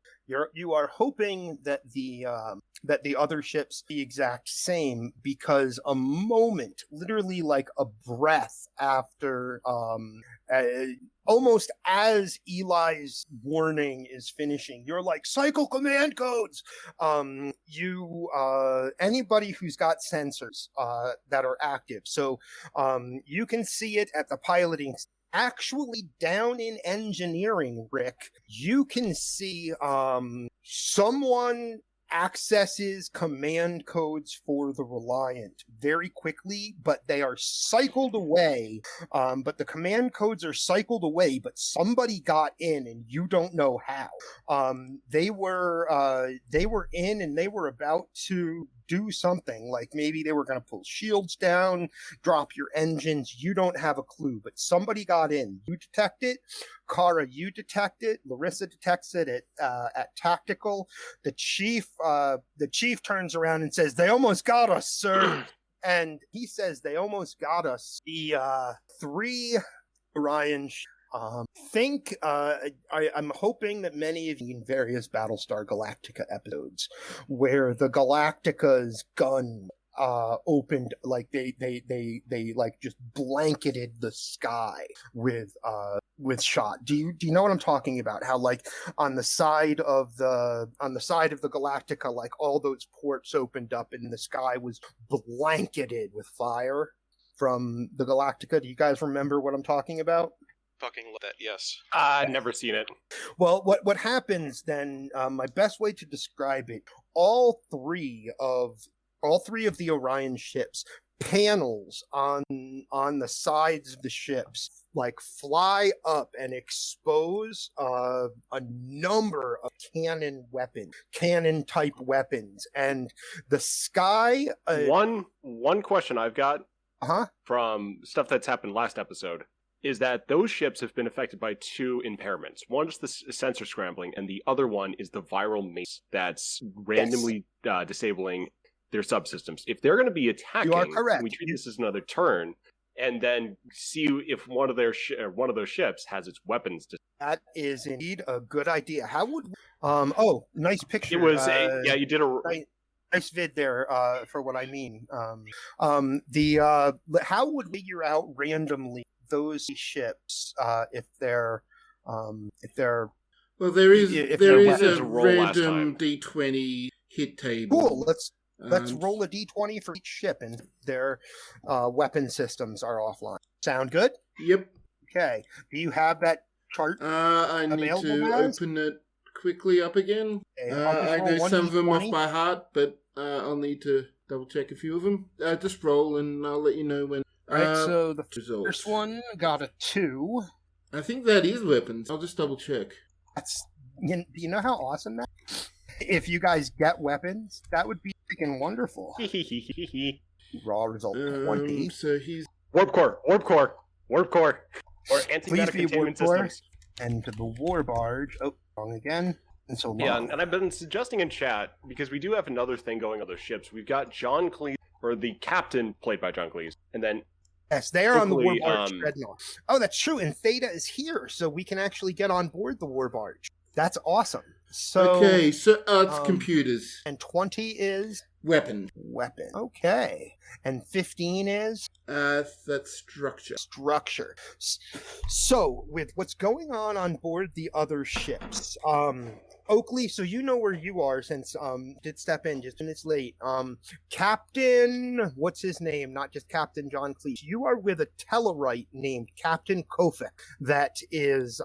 You are hoping that the other ships the exact same, because a moment, literally like a breath after, almost as Eli's warning is finishing, you're like, cycle command codes. Anybody who's got sensors that are active, so you can see it at the piloting. Actually, down in engineering, Rick, you can see someone accesses command codes for the Reliant very quickly, but they are cycled away. But the command codes are cycled away, but somebody got in and you don't know how. They were in and they were about to do something, like maybe they were going to pull shields down, drop your engines. You don't have a clue, but somebody got in. You detect it. Kara, you detect it. Larissa detects it at tactical. The chief turns around and says, "They almost got us, sir." And he says, "They almost got us." The 3 Orion I'm hoping that many of you in various Battlestar Galactica episodes where the Galactica's gun opened, like they like just blanketed the sky with shot. Do you know what I'm talking about? How like on the side of the Galactica, like all those ports opened up and the sky was blanketed with fire from the Galactica. Do you guys remember what I'm talking about? Fucking love that, yes. Never seen it. Well, what happens then, my best way to describe it, all three of the Orion ships, panels on the sides of the ships, like fly up and expose a number of cannon type weapons, and the sky. One question I've got from stuff that's happened last episode is that those ships have been affected by 2 impairments. One is the sensor scrambling, and the other one is the viral mace that's randomly disabling their subsystems. If they're going to be attacking, you are correct. We treat this as another turn, and then see if one of those ships has its weapons. That is indeed a good idea. How would? Nice picture. It was you did a nice vid there for what I mean. How would we figure out randomly those ships if they're well, there is a random D20 hit table. Cool. Let's roll a D20 for each ship, and their weapon systems are offline. Sound good? Yep. Okay. Do you have that chart? I need to open it quickly up again. Okay, I know some of them off by heart, but I'll need to double check a few of them. Just roll, and I'll let you know when. Right, so the results. First one got a 2. I think that is weapons. I'll just double check. Do you know how awesome that is? If you guys get weapons, that would be freaking wonderful. Raw result 20. So he's warp core, or anti-matter containment systems. And the war barge. Oh, wrong again. And so long. Yeah, and I've been suggesting in chat, because we do have another thing going on those ships. We've got John Cleese, or the captain played by John Cleese, and then yes, they are on the war barge Dreadnought. Oh, that's true. And Theta is here, so we can actually get on board the war barge. That's awesome. So okay, so it's computers. And 20 is weapon. Okay. And 15 is that's structure. So with what's going on board the other ships, Oakley, so you know where you are since did step in just minutes late. Captain, what's his name? Not just Captain John Cleese. You are with a Tellarite named Captain Kofik. That is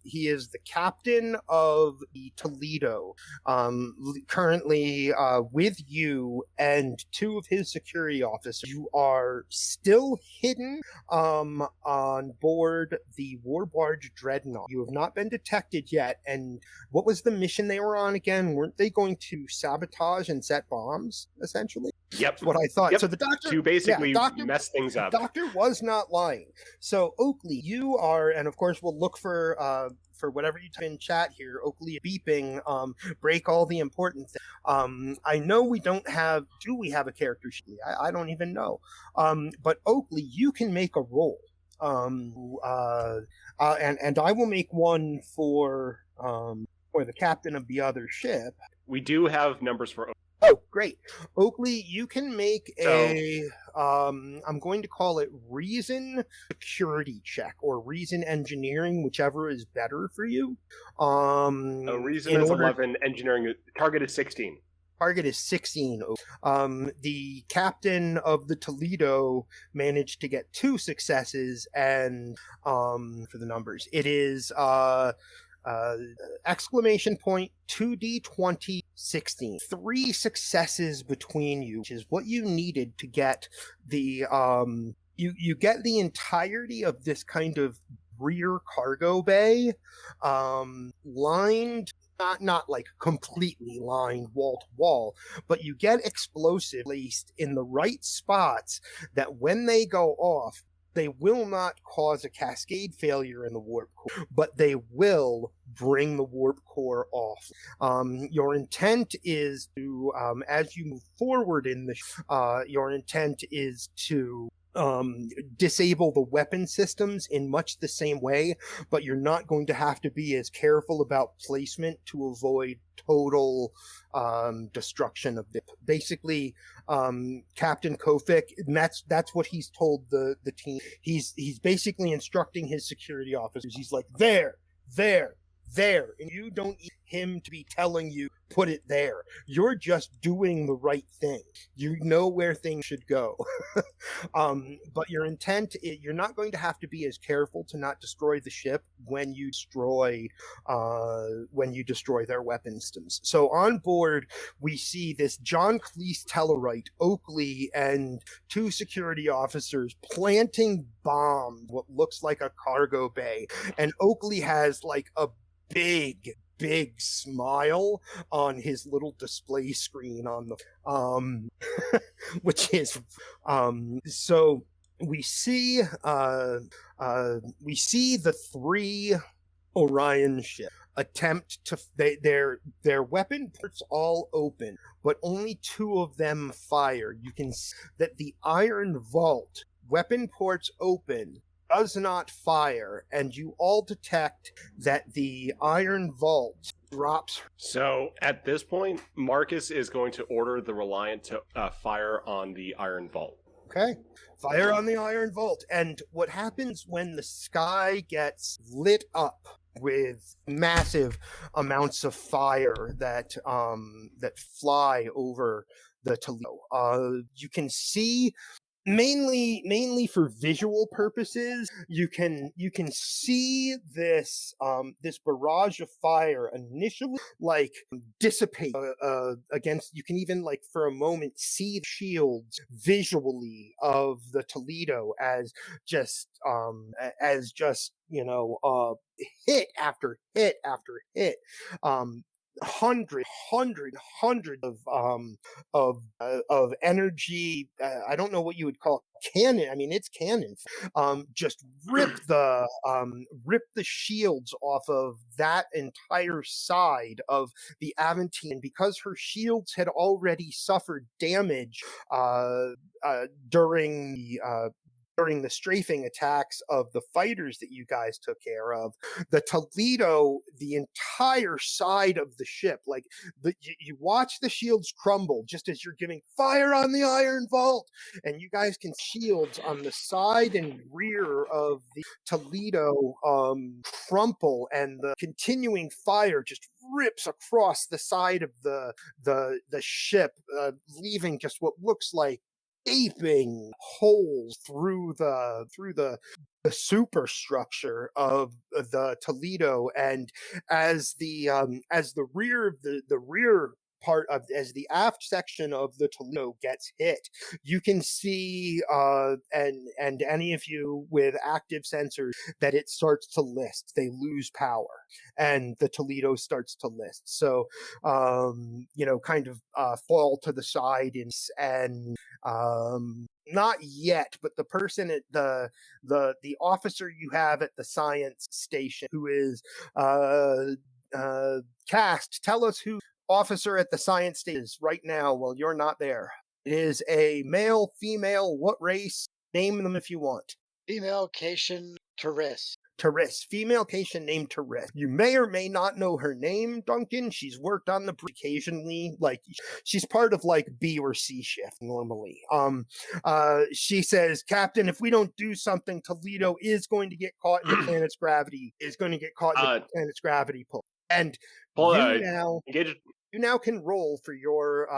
he is the captain of the Toledo. Currently with you and 2 of his security officers. You are still hidden on board the war barge Dreadnought. You have not been detected yet, and what was the mission they were on again? Weren't they going to sabotage and set bombs, essentially? Yep. That's what I thought. Yep. So the doctor... To basically mess things up. The doctor was not lying. So, Oakley, you are... And, of course, we'll look for whatever you type in chat here. Oakley beeping, break all the important things. I know we don't have... Do we have a character sheet? I don't even know. But, Oakley, you can make a roll. And I will make one for... or the captain of the other ship. We do have numbers for. Oh, great. Oakley, you can make So- I'm going to call it reason security check or reason engineering, whichever is better for you. Reason is 11, engineering, target is 16. Target is 16. The captain of the Toledo managed to get 2 successes, and for the numbers, it is exclamation point 2d20 16. 3 successes between you, which is what you needed to get the you get the entirety of this kind of rear cargo bay lined, not like completely lined wall to wall, but you get explosive placed in the right spots that when they go off, they will not cause a cascade failure in the warp core, but they will bring the warp core off. Your intent is to, as you move forward in the, your intent is to disable the weapon systems in much the same way, but you're not going to have to be as careful about placement to avoid total destruction of the basically Captain Kofik, and that's what he's told the team. He's basically instructing his security officers. He's like, there, and you don't need him to be telling you put it there. You're just doing the right thing. You know where things should go. But your intent, you're not going to have to be as careful to not destroy the ship when you destroy their weapon systems. So on board, we see this John Cleese Tellarite, Oakley, and 2 security officers planting bombs, what looks like a cargo bay. And Oakley has like a big smile on his little display screen on the which is so we see the 3 Orion ships attempt to their weapon ports all open, but only 2 of them fire. You can see that the Iron Vault weapon ports open does not fire, and you all detect that the Iron Vault drops. So at this point, Marcus is going to order the Reliant to fire on the Iron Vault. Okay. Fire on the Iron Vault. And what happens when the sky gets lit up with massive amounts of fire that fly over the Toledo? You can see mainly for visual purposes, you can see this this barrage of fire initially like dissipate against. You can even like for a moment see the shields visually of the Toledo as just hit after hit after hit. Hundred of energy. I don't know what you would call cannon. I mean, it's cannon. Just rip the shields off of that entire side of the Aventine, because her shields had already suffered damage during the strafing attacks of the fighters that you guys took care of. The Toledo, the entire side of the ship, like you watch the shields crumble just as you're giving fire on the Iron Vault, and you guys can shields on the side and rear of the Toledo crumple, and the continuing fire just rips across the side of the ship, leaving just what looks like gaping holes through the superstructure of the Toledo. And as the rear part of, as the aft section of the Toledo gets hit, you can see and any of you with active sensors that it starts to list. They lose power, and the Toledo starts to list. So kind of fall to the side, and not yet, but the person at the officer you have at the science station, who is Cast, tell us who officer at the science station is right now while you're not there. It is a male, female, what race? Name them if you want. Female Cation Teris. Therese, female patient named Therese. You may or may not know her name, Duncan. She's worked on the occasionally, like she's part of like B or C shift normally. She says, Captain, if we don't do something, Toledo is going to get caught in the planet's gravity. Is going to get caught in the planet's gravity pull. And you now can roll for your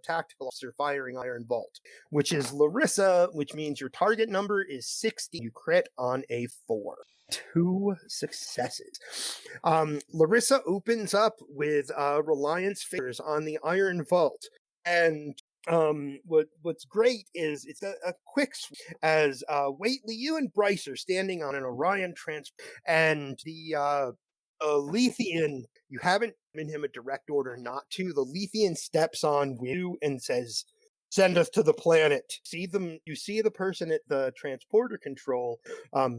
tactical officer firing Iron Vault, which is Larissa, which means your target number is 60. You crit on a 4. 2 successes. Larissa opens up with Reliance figures on the Iron Vault. And what's great is it's a quick as Waitley, you and Bryce are standing on an Orion transport, and the Lethian, you haven't given him a direct order not to. The Lethian steps on with you and says, send us to the planet. You see the person at the transporter control,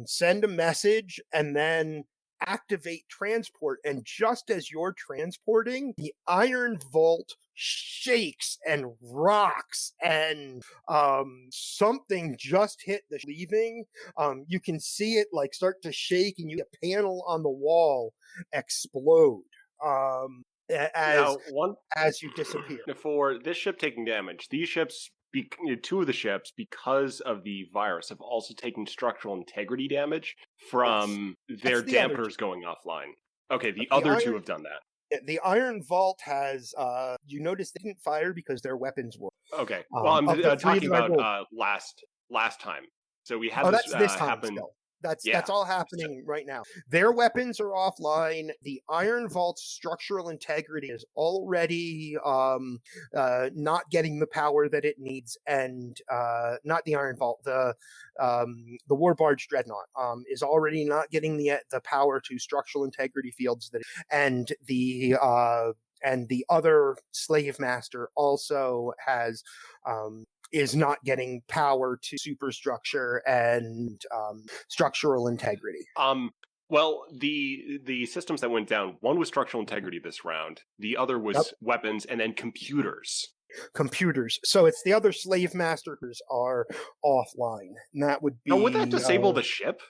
send a message and then activate transport. And just as you're transporting, the Iron Vault shakes and rocks, and something just hit the leaving. You can see it like start to shake, and you get a panel on the wall explode as you disappear. For this ship taking damage, these ships, 2 of the ships, because of the virus, have also taken structural integrity damage from their dampers going offline. Okay, the other 2 have done that. The Iron Vault has, you notice they didn't fire because their weapons were. Okay, well, I'm talking about last time. So we had this happen. Still. That's all happening right now. Their weapons are offline. The Iron Vault's structural integrity is already not getting the power that it needs, and not the Iron Vault. The War Barge Dreadnought is already not getting the power to structural integrity fields and the other Slave Master also has is not getting power to superstructure and structural integrity. Well, the systems that went down, one was structural integrity this round, the other was weapons, and then computers. So it's the other Slave Masters are offline, and that would be. Now, would that disable the ship?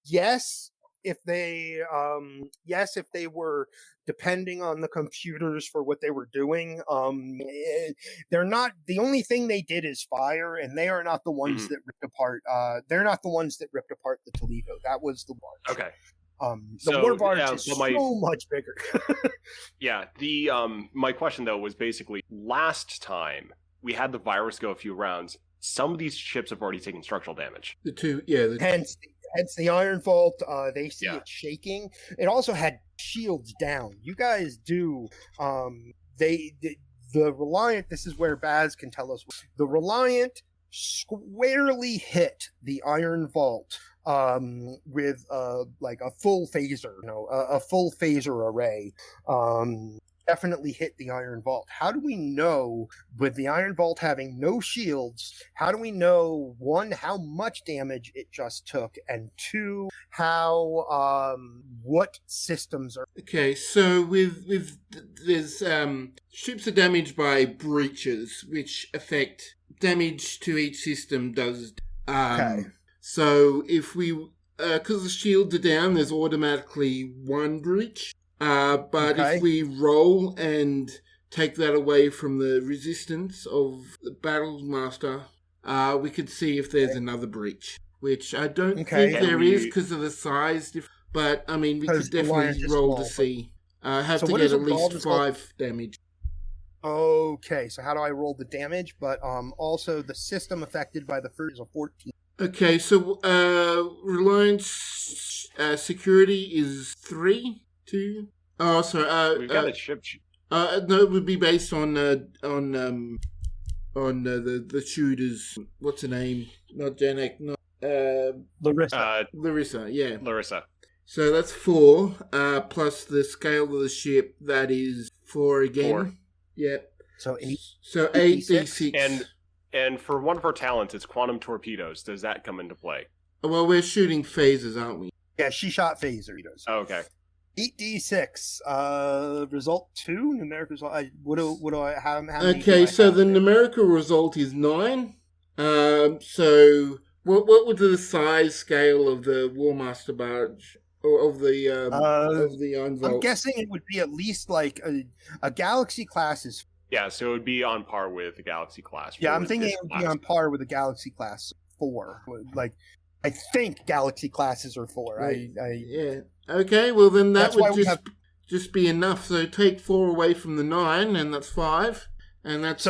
Yes. If they were depending on the computers for what they were doing, they're not. The only thing they did is fire, and they are not the ones that ripped apart. They're not the ones that ripped apart the Toledo. That was the barge. Okay. The War Barge is so much bigger. Yeah. The my question though was basically last time we had the virus go a few rounds. Some of these ships have already taken structural damage. Hence the Iron Vault, they see it shaking. It also had shields down. You guys do. The Reliant. This is where Baz can tell us. The Reliant squarely hit the Iron Vault with like a full phaser, a full phaser array. Definitely hit the Iron Vault. How do we know, with the Iron Vault having no shields, how do we know, 1, how much damage it just took, and 2, how, what systems are... Okay, so there's, ships are damaged by breaches, which affect damage to each system does... okay. So if we, because the shields are down, there's automatically 1 breach. But if we roll and take that away from the resistance of the Battle Master, we could see if there's another breach, which I don't think there is because of the size. But, I mean, we could definitely roll to see. Have to get at least 5 damage. Okay, so how do I roll the damage? But also the system affected by the first is a 14. Okay, so Reliance security is 3. 2? Oh, sorry. We've got a ship. No, it would be based on the shooters. What's her name? Not Janek. Not Larissa. Larissa. Yeah. Larissa. So that's 4. Plus the scale of the ship. That is 4 again. 4. Yep. So 8. So 8d6. And for one of our talents, it's quantum torpedoes. Does that come into play? Well, we're shooting phasers, aren't we? Yeah, she shot phasers. Oh, okay. 8d6. Result 2. Numeric result. What do I have? Okay, so the numerical result is 9. So What was the size scale of the Warmaster barge or of the Iron Vault? I'm guessing it would be at least like a Galaxy class is. Yeah, so it would be on par with the Galaxy class. Yeah, I'm thinking it would be on par with the Galaxy class 4. Like, I think Galaxy classes are 4. Right. Yeah. Okay. Well, then that would just be enough. So take 4 away from the 9, and that's 5. And that's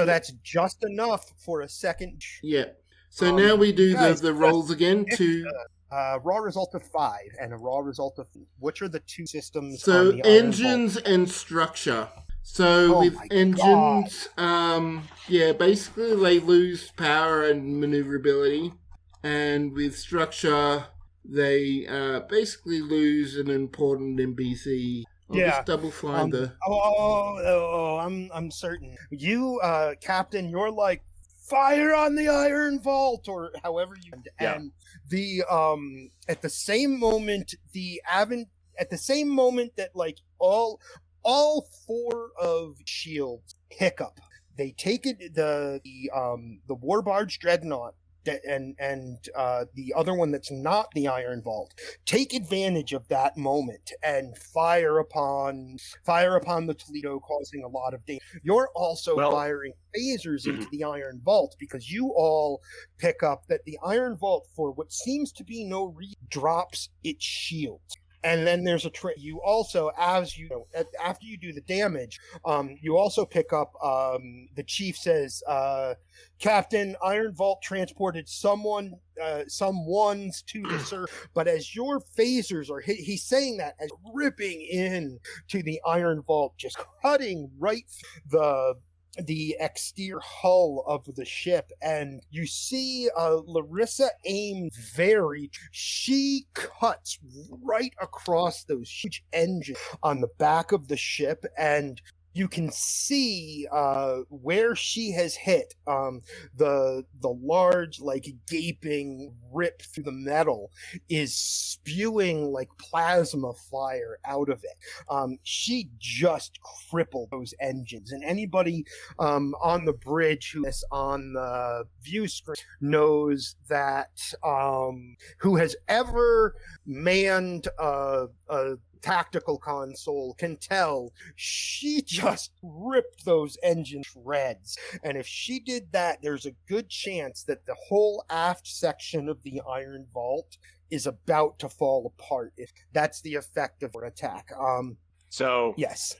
just enough for a second. Yeah. So now we do guys, the rolls again to raw result of 5 and a raw result of. Which are the 2 systems? So on the engines and structure. So with engines, basically they lose power and maneuverability, and with structure they basically lose an important NPC. I'll just double find the. I'm certain. You, Captain, you're like fire on the Iron Vault, or however you. And the at the same moment that like all 4 of shields pick up, they take it the war barge dreadnought and the other one that's not the Iron Vault take advantage of that moment and fire upon the Toledo, causing a lot of damage. You're also firing phasers into the Iron Vault because you all pick up that the Iron Vault, for what seems to be no reason, drops its shields. And then there's you also, after you do the damage, you also pick up, the chief says, Captain, Iron Vault transported someones to the surface, but as your phasers are hit, he's saying that as ripping in to the Iron Vault, just cutting right the exterior hull of the ship, and you see Larissa aim she cuts right across those huge engines on the back of the ship, and you can see where she has hit the large, like, gaping rip through the metal is spewing like plasma fire out of it. She just crippled those engines, and anybody on the bridge who is on the view screen knows that who has ever manned a tactical console can tell she just ripped those engine shreds. And if she did that, there's a good chance that the whole aft section of the Iron Vault is about to fall apart. If that's the effect of her attack. So yes,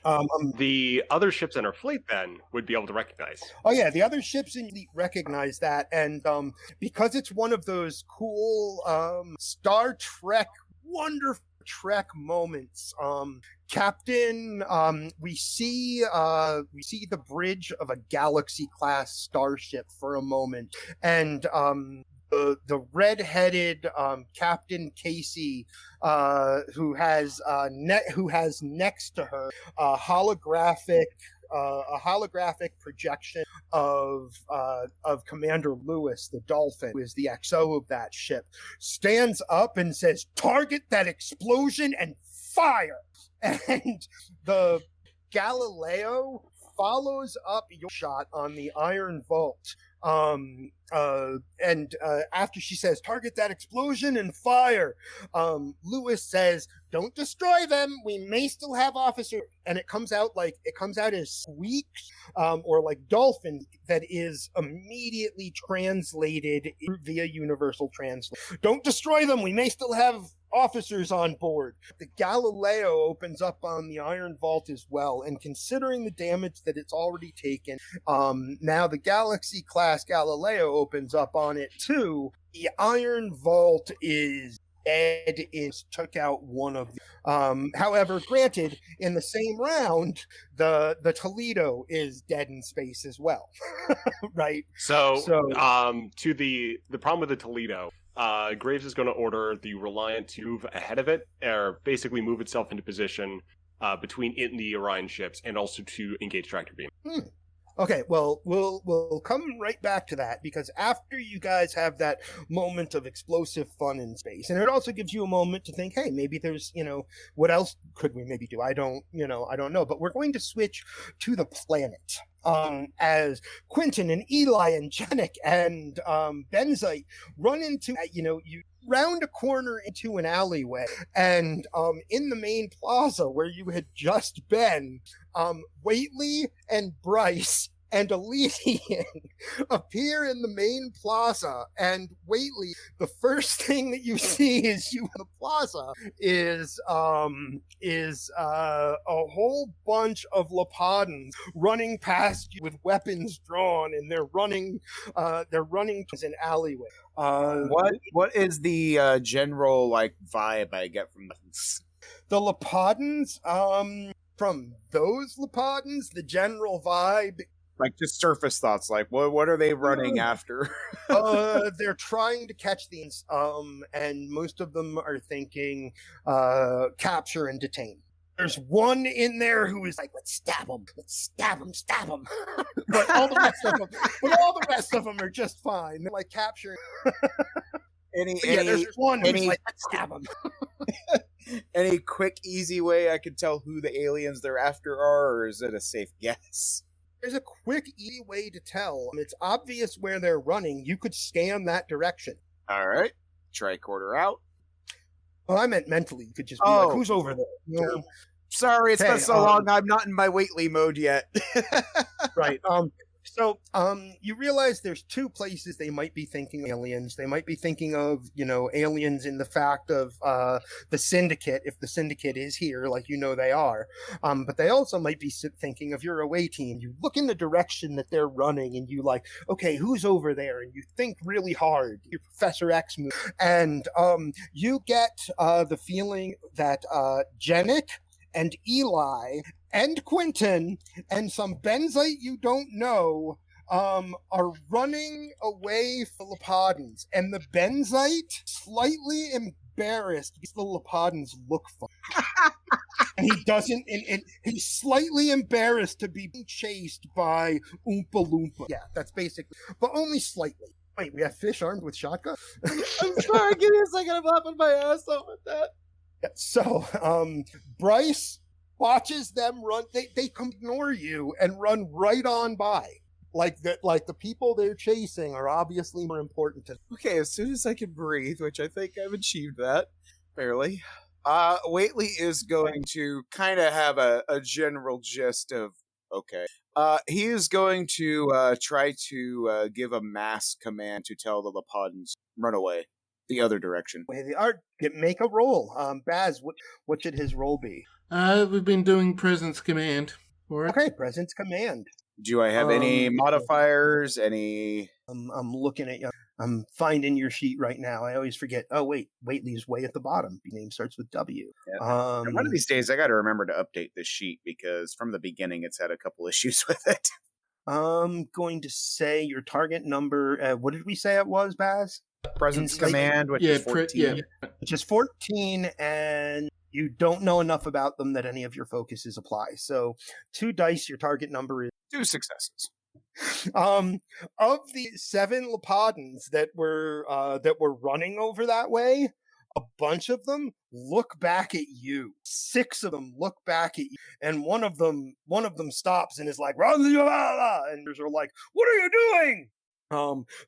the other ships in our fleet then would be able to recognize. Oh yeah, the other ships in fleet recognize that, and because it's one of those cool Star Trek wonderful Trek moments. Captain, we see the bridge of a Galaxy class starship for a moment, and the red-headed Captain Casey, who has next to her a holographic projection of Commander Lewis, the Dolphin, who is the XO of that ship, stands up and says, "Target that explosion and fire!" And the Galileo follows up your shot on the Iron Vault. And after she says, "Target that explosion and fire," Lewis says, "Don't destroy them. We may still have officers." And it comes out as squeaks, or like dolphin, that is immediately translated via Universal Translate. "Don't destroy them. We may still have officers on board." The Galileo opens up on the Iron Vault as well, and considering the damage that it's already taken, now the Galaxy class Galileo opens up on it too. The Iron Vault is dead. It took out one of them. However, granted, in the same round, the Toledo is dead in space as well. Right? So to the problem with the Toledo, Graves is going to order the Reliant to move ahead of it, or basically move itself into position between it and the Orion ships, and also to engage tractor beam. Okay, well, we'll come right back to that, because after you guys have that moment of explosive fun in space, and it also gives you a moment to think, hey, maybe there's, what else could we maybe do? I don't know, but we're going to switch to the planet. as Quentin and Eli and Janik and Benzite run into, you round a corner into an alleyway, and in the main plaza where you had just been, Waitley and Bryce and Elysian appear in the main plaza, and Waitley, the first thing that you see is you in the plaza is a whole bunch of Lepadans running past you with weapons drawn, and they're running towards an alleyway. What is the general vibe I get from this? The Lepadans, from those Lepadans, the general vibe, just surface thoughts, what are they running after? They're trying to catch these, and most of them are thinking capture and detain. There's one in there who is like, let's stab him, stab him. but all the rest of them are just fine. They're like capturing. There's one who's like, let's stab him. Any quick, easy way I could tell who the aliens they're after are, or is it a safe guess? There's a quick, easy way to tell. It's obvious where they're running. You could scan that direction. All right. Tricorder out. Well, I meant mentally. You could just be like, who's over there? Sorry, it's been so long. I'm not in my Waitley mode yet. Right. So, you realize there's two places they might be thinking aliens. They might be thinking of, aliens in the fact of the Syndicate, if the Syndicate is here, like they are. But they also might be thinking of your away team. You look in the direction that they're running, and you like, okay, who's over there? And you think really hard. Your Professor X move, and you get the feeling that Janik and Eli and Quentin and some Benzite you don't know are running away from the Lepadans, and the Benzite slightly embarrassed because the Lepadans look funny. And he doesn't, and he's slightly embarrassed to be chased by Oompa Loompa. Yeah, that's basically, but only slightly. Wait, we have fish armed with shotgun? I'm sorry, give me a second, I'm laughing my ass off at that. Yeah, so, Bryce watches them run. They ignore you and run right on by. Like the people they're chasing are obviously more important to them. Okay, as soon as I can breathe, which I think I've achieved that fairly, Waitley is going to kind of have a general gist of he is going to try to give a mass command to tell the Lepadans run away the other direction. They are. Make a roll. Baz, what should his roll be? We've been doing presence command for it. Okay, presence command. Do I have any modifiers? Any? I'm looking at you. I'm finding your sheet right now. I always forget. Oh wait, Waitley's way at the bottom. Your name starts with W. Yeah. One of these days, I got to remember to update this sheet because from the beginning, it's had a couple issues with it. I'm going to say your target number. What did we say it was, Baz? Presence command, which is 14. Which is 14, and you don't know enough about them that any of your focuses apply. So 2 dice, your target number is 2 successes. Of the 7 Lepadans that were running over that way, a bunch of them look back at you. 6 of them look back at you, and one of them stops and is like, "Run!" And they're like, "What are you doing?"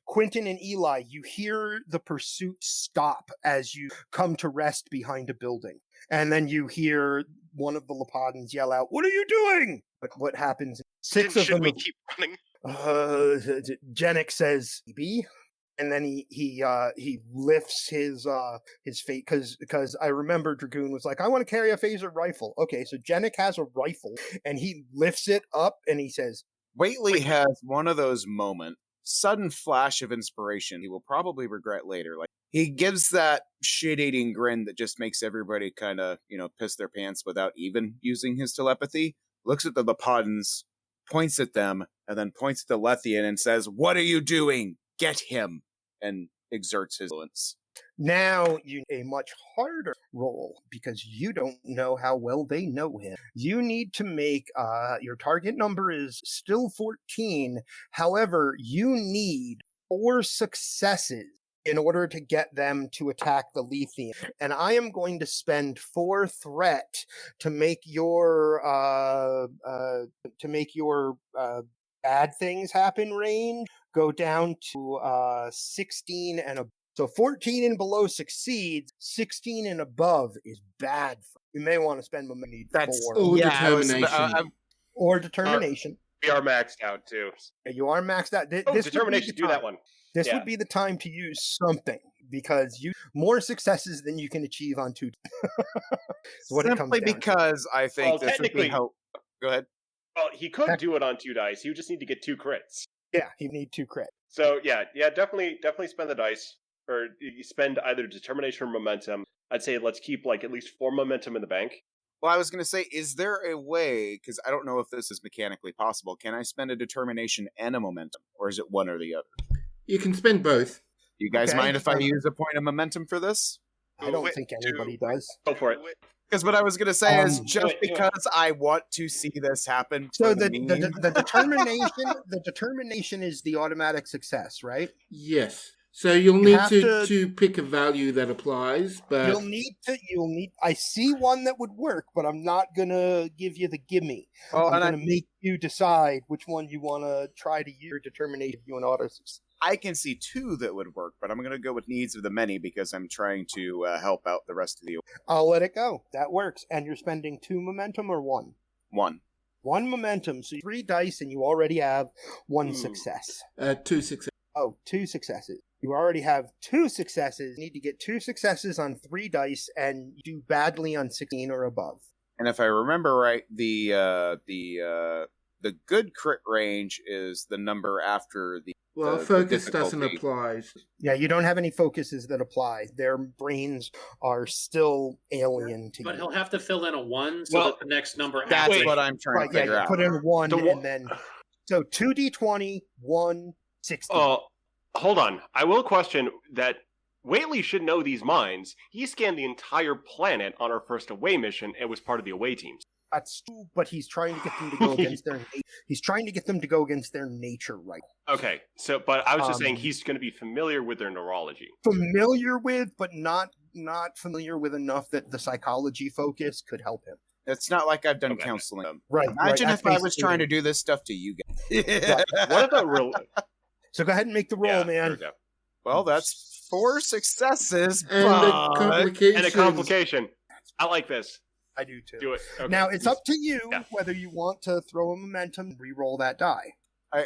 Quentin and Eli, you hear the pursuit stop as you come to rest behind a building. And then you hear one of the Lepadans yell out, "What are you doing?" But what happens? 6 of them. Should we keep running? Janik says, "B," and then he lifts his fate because I remember Dragoon was like, "I want to carry a phaser rifle." Okay, so Janik has a rifle and he lifts it up and he says, Waitley has one of those moments. Sudden flash of inspiration he will probably regret later. Like, he gives that shit-eating grin that just makes everybody kind of, piss their pants without even using his telepathy. Looks at the Lepadans, points at them, and then points at the Lethian and says, "What are you doing? Get him!" and exerts his influence. Now you a much harder roll because you don't know how well they know him. You need to make your target number is still 14. However, you need 4 successes in order to get them to attack the Lethian. And I am going to spend 4 threat to make your bad things happen range go down to 16 and above. So 14 and below succeeds, 16 and above is bad. You may want to spend momentum. That's 4 Or yeah. determination. or determination. We are maxed out too. You are maxed out. Determination. Do that one. This Yeah. would be the time to use something because you more successes than you can achieve on 2. What it comes simply down to. because I think this would be technically- help. Go ahead. Well, he could do it on 2 dice. You just need to get 2 crits. Yeah, you need 2 crit. So yeah, definitely spend the dice, or you spend either determination or momentum. I'd say let's keep like at least 4 momentum in the bank. Well, I was going to say, is there a way, because I don't know if this is mechanically possible, can I spend a determination and a momentum, or is it one or the other? You can spend both. You guys Okay. mind if I use a point of momentum for this? I don't think anybody does. Go for it. Because what I was going to say is Um, just wait. because I want to see this happen. So for the meme- determination is the automatic success, right? Yes. So you'll You need have to pick a value that applies, but You'll need I see one that would work, but I'm not gonna give you the gimme. Oh, I'm and gonna make you decide which one you wanna try to use your determination you an auto success. I can see 2 that would work, but I'm going to go with needs of the many because I'm trying to help out the rest of the I'll let it go. That works. And you're spending 2 momentum or 1? one. 1 momentum, so 3 dice and you already have 1 Ooh. success. 2 success. Oh, 2 successes. You already have 2 successes. You need to get 2 successes on 3 dice and you do badly on 16 or above. And if I remember right, the good crit range is the number after the. Well, the focus doesn't difficulty. apply. Yeah, you don't have any focuses that apply. Their brains are still alien to But you. he'll have to fill in a 1 so Well, that the next number That's after what I'm trying Right, to yeah, figure you out. put in 1 The and then so 2d20, 1, 16. Oh, hold on. I will question that Whately should know these mines. He scanned the entire planet on our first away mission and was part of the away teams. That's true, but he's trying to get them to go against their he's trying to get them to go against their nature, right? Okay, so but I was just saying Um, he's going to be familiar with their neurology. Familiar with, but not familiar with enough that the psychology focus could help him. It's not like I've done Okay. counseling them. Right. Imagine right, if I was trying to do this stuff to you guys. What about real? So go ahead and make the roll, Yeah, man. there we go. Well, that's 4 successes, And but a complication. And a complication. I like this. I do too. Do it. Okay. Now it's up to you Yeah. whether you want to throw a momentum, re-roll that die.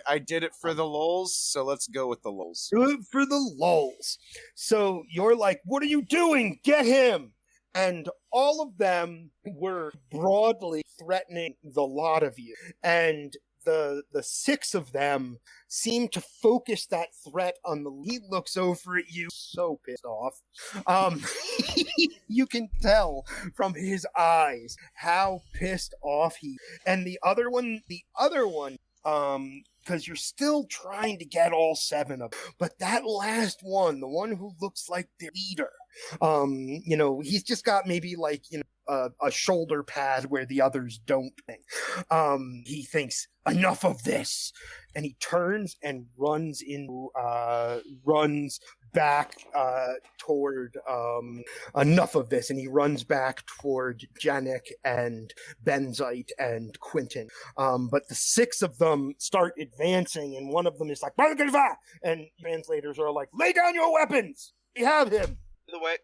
I did it for the lulz, so let's go with the lulz. Do it for the lulz. So you're like, what are you doing? Get him! And all of them were broadly threatening the lot of you. And the 6 of them seem to focus that threat on the lead. Looks over at you, so pissed off. You can tell from his eyes how pissed off he. And the other one, because you're still trying to get all 7 of them. But that last one, the one who looks like the leader, he's just got maybe like, a shoulder pad where the others don't think. He thinks, enough of this. And he turns and runs back toward enough of this, and he runs back toward Janek and Benzite and Quentin. But the 6 of them start advancing, and one of them is like, "Bargava!" And translators are like, "Lay down your weapons! We have him!" By the way,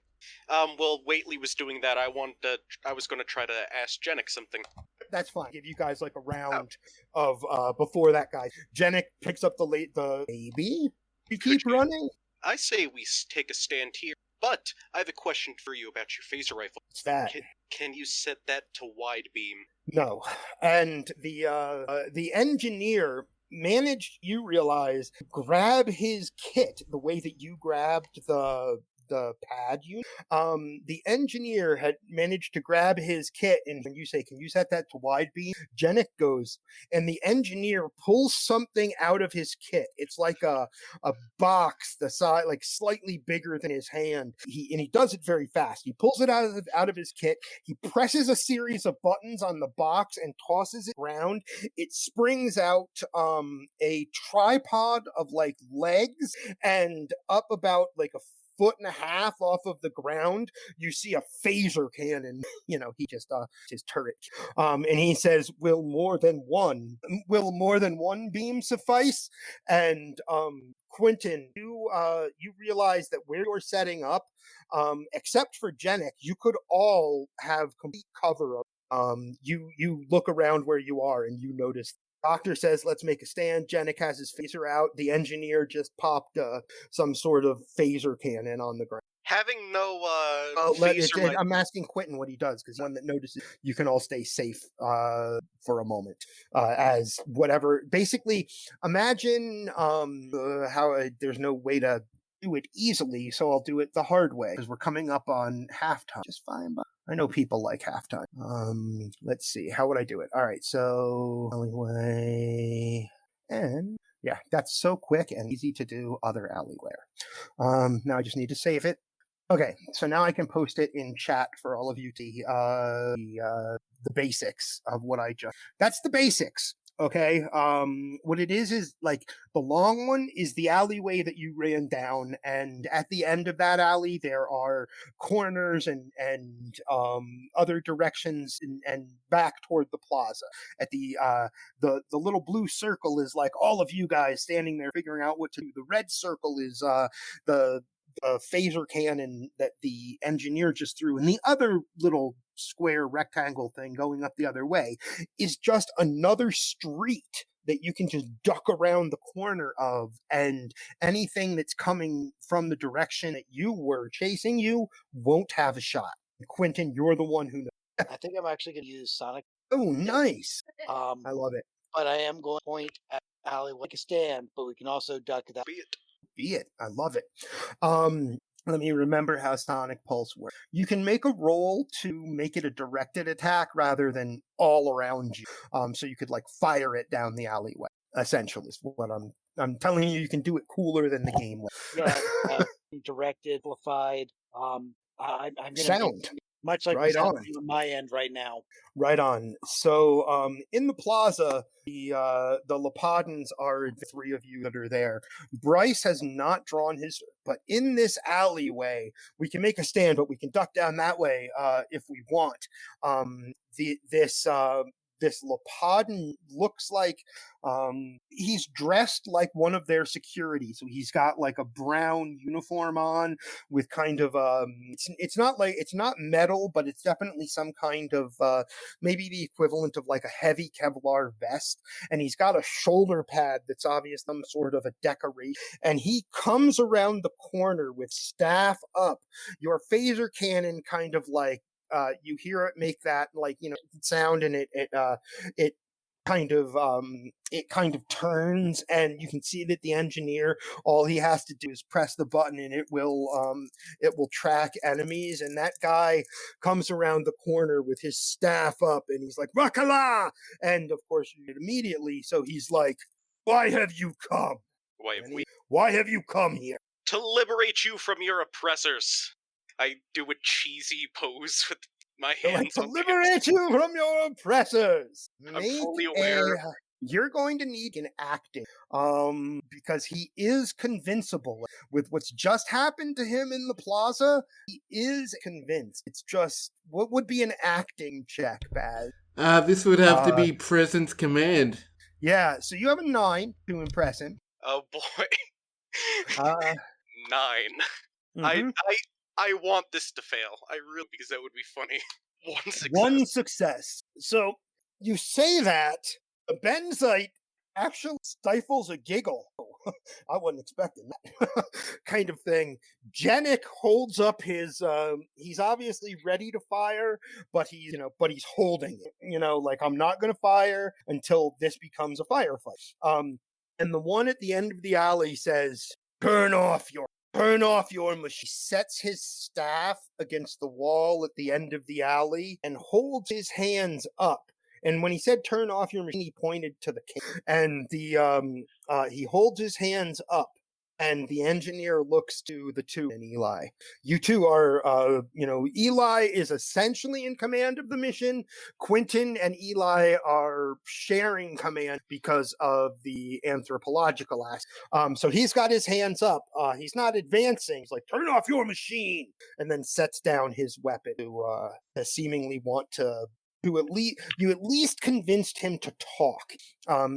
while Whately was doing that, I was going to try to ask Jenik something. That's fine. Give you guys like a round of before that guy. Janek picks up the baby. You keep you- running. I say we take a stand here, but I have a question for you about your phaser rifle. What's that? Can you set that to wide beam? No. And the engineer managed, you realize, grab his kit the way that you grabbed the pad unit. The engineer had managed to grab his kit, and when you say, "Can you set that to wide beam?" Janek goes, and the engineer pulls something out of his kit. It's like a box, the size, like slightly bigger than his hand. He does it very fast. He pulls it out of his kit. He presses a series of buttons on the box and tosses it around. It springs out a tripod of like legs and up about like a foot and a half off of the ground, you see a phaser cannon. He just his turret. And he says, "Will more than one beam suffice?" And Quentin, you realize that where you're setting up, except for Genic, you could all have complete cover. You look around where you are and you notice. Doctor says, "Let's make a stand." Genic has his phaser out. The engineer just popped some sort of phaser cannon on the ground. Having no phaser, I'm asking Quentin what he does, because one that notices you can all stay safe for a moment. As whatever, basically, imagine how there's no way to do it easily, so I'll do it the hard way, because we're coming up on halftime. Just fine, but I know people like halftime. Let's see, how would I do it? All right, so alleyway, and yeah, that's so quick and easy to do. Other alleyway. Now I just need to save it. Okay, so now I can post it in chat for all of you to see the basics of what I just. That's the basics. Okay, what it is like the long one is the alleyway that you ran down, and at the end of that alley there are corners and other directions and back toward the plaza. At the little blue circle is like all of you guys standing there figuring out what to do. The red circle is the phaser cannon that the engineer just threw, and the other little square rectangle thing going up the other way is just another street that you can just duck around the corner of, and anything that's coming from the direction that you were chasing you won't have a shot. Quentin, you're the one who knows. I think I'm actually going to use Sonic. Oh, nice. I love it. But I am going to point at alleyway like a stand, but we can also duck that. Be it. I love it. Let me remember how Sonic Pulse works. You can make a roll to make it a directed attack rather than all around you. So you could like fire it down the alleyway. Essentially, is what I'm telling you. You can do it cooler than the game. Yeah, directed, amplified. I'm going to sound. Much like right on my end right now. Right on. So, in the plaza, the Lepadans are the three of you that are there. Bryce has not drawn his, but in this alleyway, we can make a stand, but we can duck down that way if we want. This Lepadan looks like he's dressed like one of their security. So he's got like a brown uniform on with kind of it's not metal, but it's definitely some kind of maybe the equivalent of like a heavy Kevlar vest. And he's got a shoulder pad that's obvious some sort of a decoration. And he comes around the corner with staff up. Your phaser cannon kind of like you hear it make that like sound, and it kind of turns, and you can see that the engineer, all he has to do is press the button and it will track enemies. And that guy comes around the corner with his staff up and he's like, "Rakala!" And of course you get immediately, so he's like, "Why have you come? Why have you come here?" To liberate you from your oppressors. I do a cheesy pose with my hands. To liberate you from your oppressors. I'm fully aware. You're going to need an acting, because he is convincible. With what's just happened to him in the plaza, he is convinced. It's just, what would be an acting check, Baz? This would have to be presence command. Yeah, so you have a 9 to impress him. Oh boy. 9. Mm-hmm. I want this to fail. I really, because that would be funny. One success. So you say that, the Benzite actually stifles a giggle. I wasn't expecting that kind of thing. Genic holds up his, he's obviously ready to fire, but he's holding it. Like, I'm not going to fire until this becomes a firefight. And the one at the end of the alley says, Turn off your machine. He sets his staff against the wall at the end of the alley and holds his hands up. And when he said turn off your machine, he pointed to the king. And he holds his hands up. And the engineer looks to the two and Eli. You two are, Eli is essentially in command of the mission. Quentin and Eli are sharing command because of the anthropological aspect. So he's got his hands up. He's not advancing. He's like, turn off your machine, and then sets down his weapon to seemingly want to at least convinced him to talk.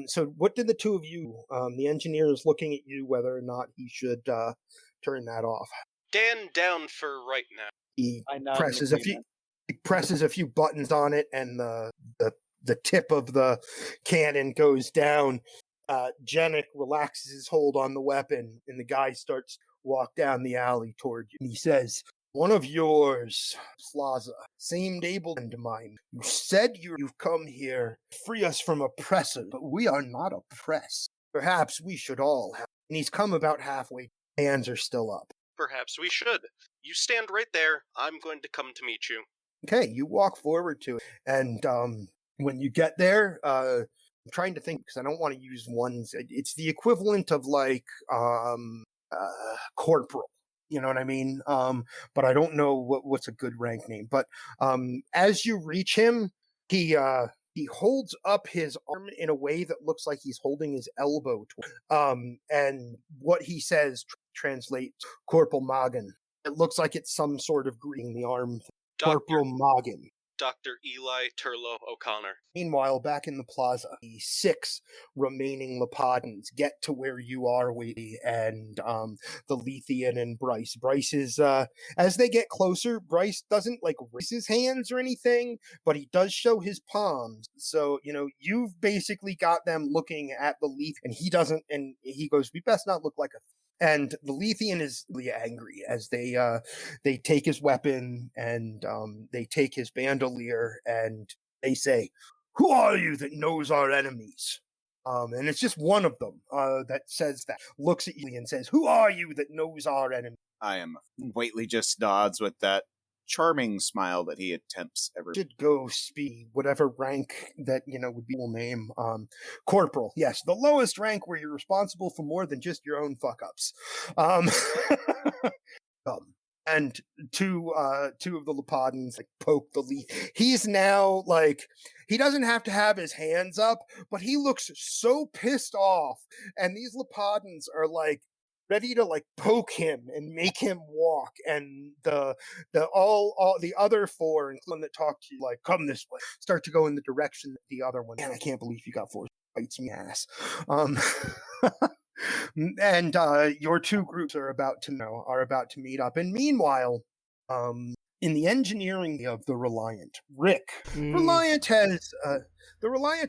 So what did the two of you, the engineer is looking at you whether or not he should turn that off. Dan down for right now. He presses a few buttons on it, and the tip of the cannon goes down. Janik relaxes his hold on the weapon, and the guy starts to walk down the alley toward you. And he says, one of yours, Plaza, seemed able to mine. You said you've come here to free us from oppressors, but we are not oppressed. Perhaps we should all have. And he's come about halfway. Hands are still up. Perhaps we should. You stand right there. I'm going to come to meet you. Okay, you walk forward to it. And when you get there, I'm trying to think, because I don't want to use ones. It's the equivalent of like corporal. You know what I mean? But I don't know what's a good rank name. But as you reach him, he holds up his arm in a way that looks like he's holding his elbow. And what he says translates Corporal Magen. It looks like it's some sort of greeting, the arm. Corporal Magen. Dr. Eli Turlo O'Connor. Meanwhile, back in the plaza, the 6 remaining Lepadans get to where you are waiting, and the Lethean and Bryce. Bryce is, as they get closer, Bryce doesn't, raise his hands or anything, but he does show his palms. So, you've basically got them looking at the Lethean, and he doesn't, and he goes, we best not look like a... And the Lethean is really angry as they take his weapon and they take his bandolier and they say, who are you that knows our enemies? And it's just one of them that says that, looks at you and says, who are you that knows our enemies? I am. Whately just nods with that charming smile that he attempts every... Should go speed, whatever rank that, would be full name. Corporal, yes, the lowest rank where you're responsible for more than just your own fuck-ups. And two of the Lepadans poke the leaf. He's now he doesn't have to have his hands up, but he looks so pissed off. And these Lepadans are ready to poke him and make him walk, and the other 4, including that talk to you, come this way, start to go in the direction that the other one. Man, I can't believe you got 4 bites me ass. And your 2 groups are about to meet up. And meanwhile, in the engineering of the Reliant, Rick, Reliant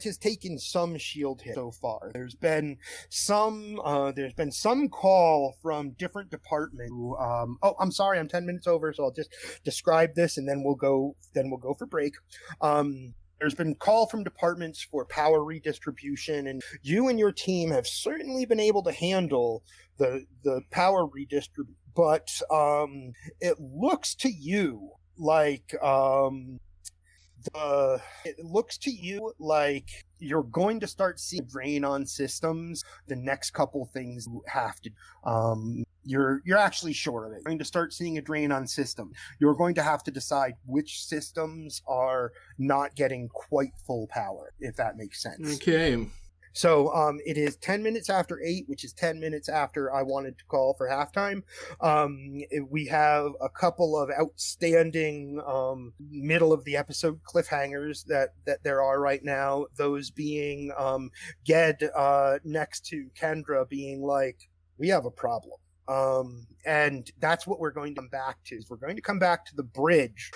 has taken some shield hit so far. There's been some call from different departments. I'm sorry, I'm 10 minutes over, so I'll just describe this and then we'll go for break. There's been call from departments for power redistribution, and you and your team have certainly been able to handle the power redistribution. But it looks to you like you're going to start seeing drain on systems. The next couple things you have to. You're actually sure of it. You're going to start seeing a drain on system. You're going to have to decide which systems are not getting quite full power, if that makes sense. Okay. So it is 10 minutes after 8, which is 10 minutes after I wanted to call for halftime. We have a couple of outstanding middle of the episode cliffhangers that there are right now. Those being Ged next to Kendra being like, we have a problem. And that's what we're going to come back to. We're going to come back to the bridge.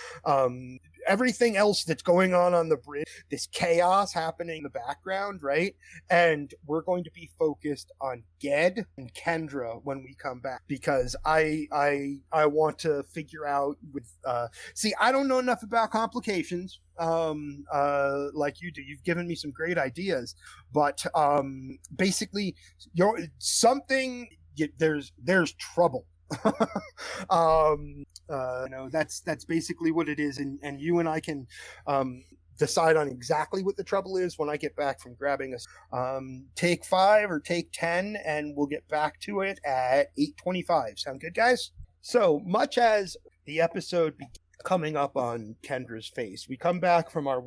Everything else that's going on the bridge, this chaos happening in the background, right? And we're going to be focused on Ged and Kendra when we come back, because I want to figure out with see, I don't know enough about complications like you do. You've given me some great ideas, but basically there's trouble. That's basically what it is, and you and I can decide on exactly what the trouble is when I get back from grabbing us. Take 5 or take 10, and we'll get back to it at 8:25. Sound good, guys? So much as the episode coming up on Kendra's face, we come back from our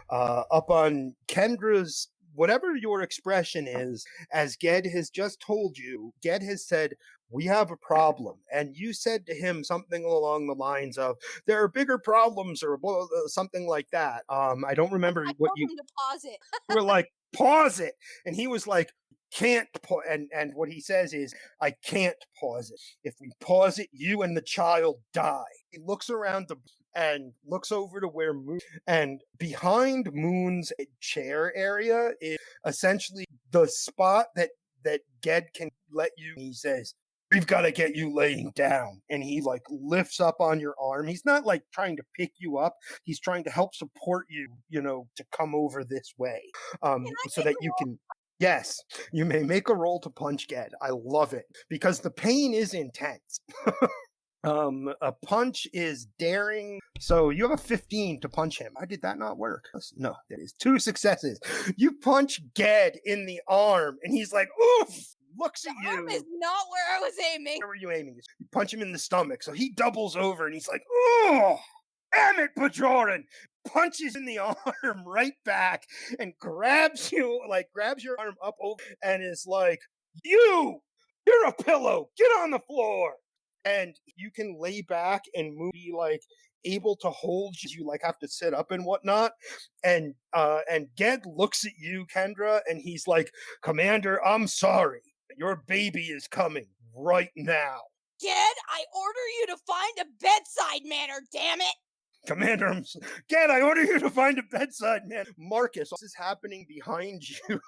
up on Kendra's, whatever your expression is, as Ged has just told you. Ged has said, we have a problem. And you said to him something along the lines of, there are bigger problems, or something like that. I don't remember what you... I told him to pause it. We're like, pause it. And he was like, can't pause. And what he says is, I can't pause it. If we pause it, you and the child die. He looks around and looks over to where Moon, and behind Moon's chair area is essentially the spot that Ged can let you. He says, we've got to get you laying down. And he like lifts up on your arm. He's not like trying to pick you up. He's trying to help support you, to come over this way. So that you can... Yes, you may make a roll to punch Ged. I love it because the pain is intense. A punch is daring. So you have a 15 to punch him. Why did that not work? No, that is 2 successes. You punch Ged in the arm and he's like, oof, looks at you. Arm is not where I was aiming. Where were you aiming? You punch him in the stomach. So he doubles over and he's like, oh, damn it, Bajoran. Punches in the arm right back and grabs your arm up over and is like, you're a pillow. Get on the floor. And you can lay back and move, be like able to hold you, like have to sit up and whatnot. And Ged looks at you, Kendra, and he's like, Commander, I'm sorry. Your baby is coming right now. Ged, I order you to find a bedside manner, damn it. Commander, Ged, I order you to find a bedside man. Marcus, this is happening behind you.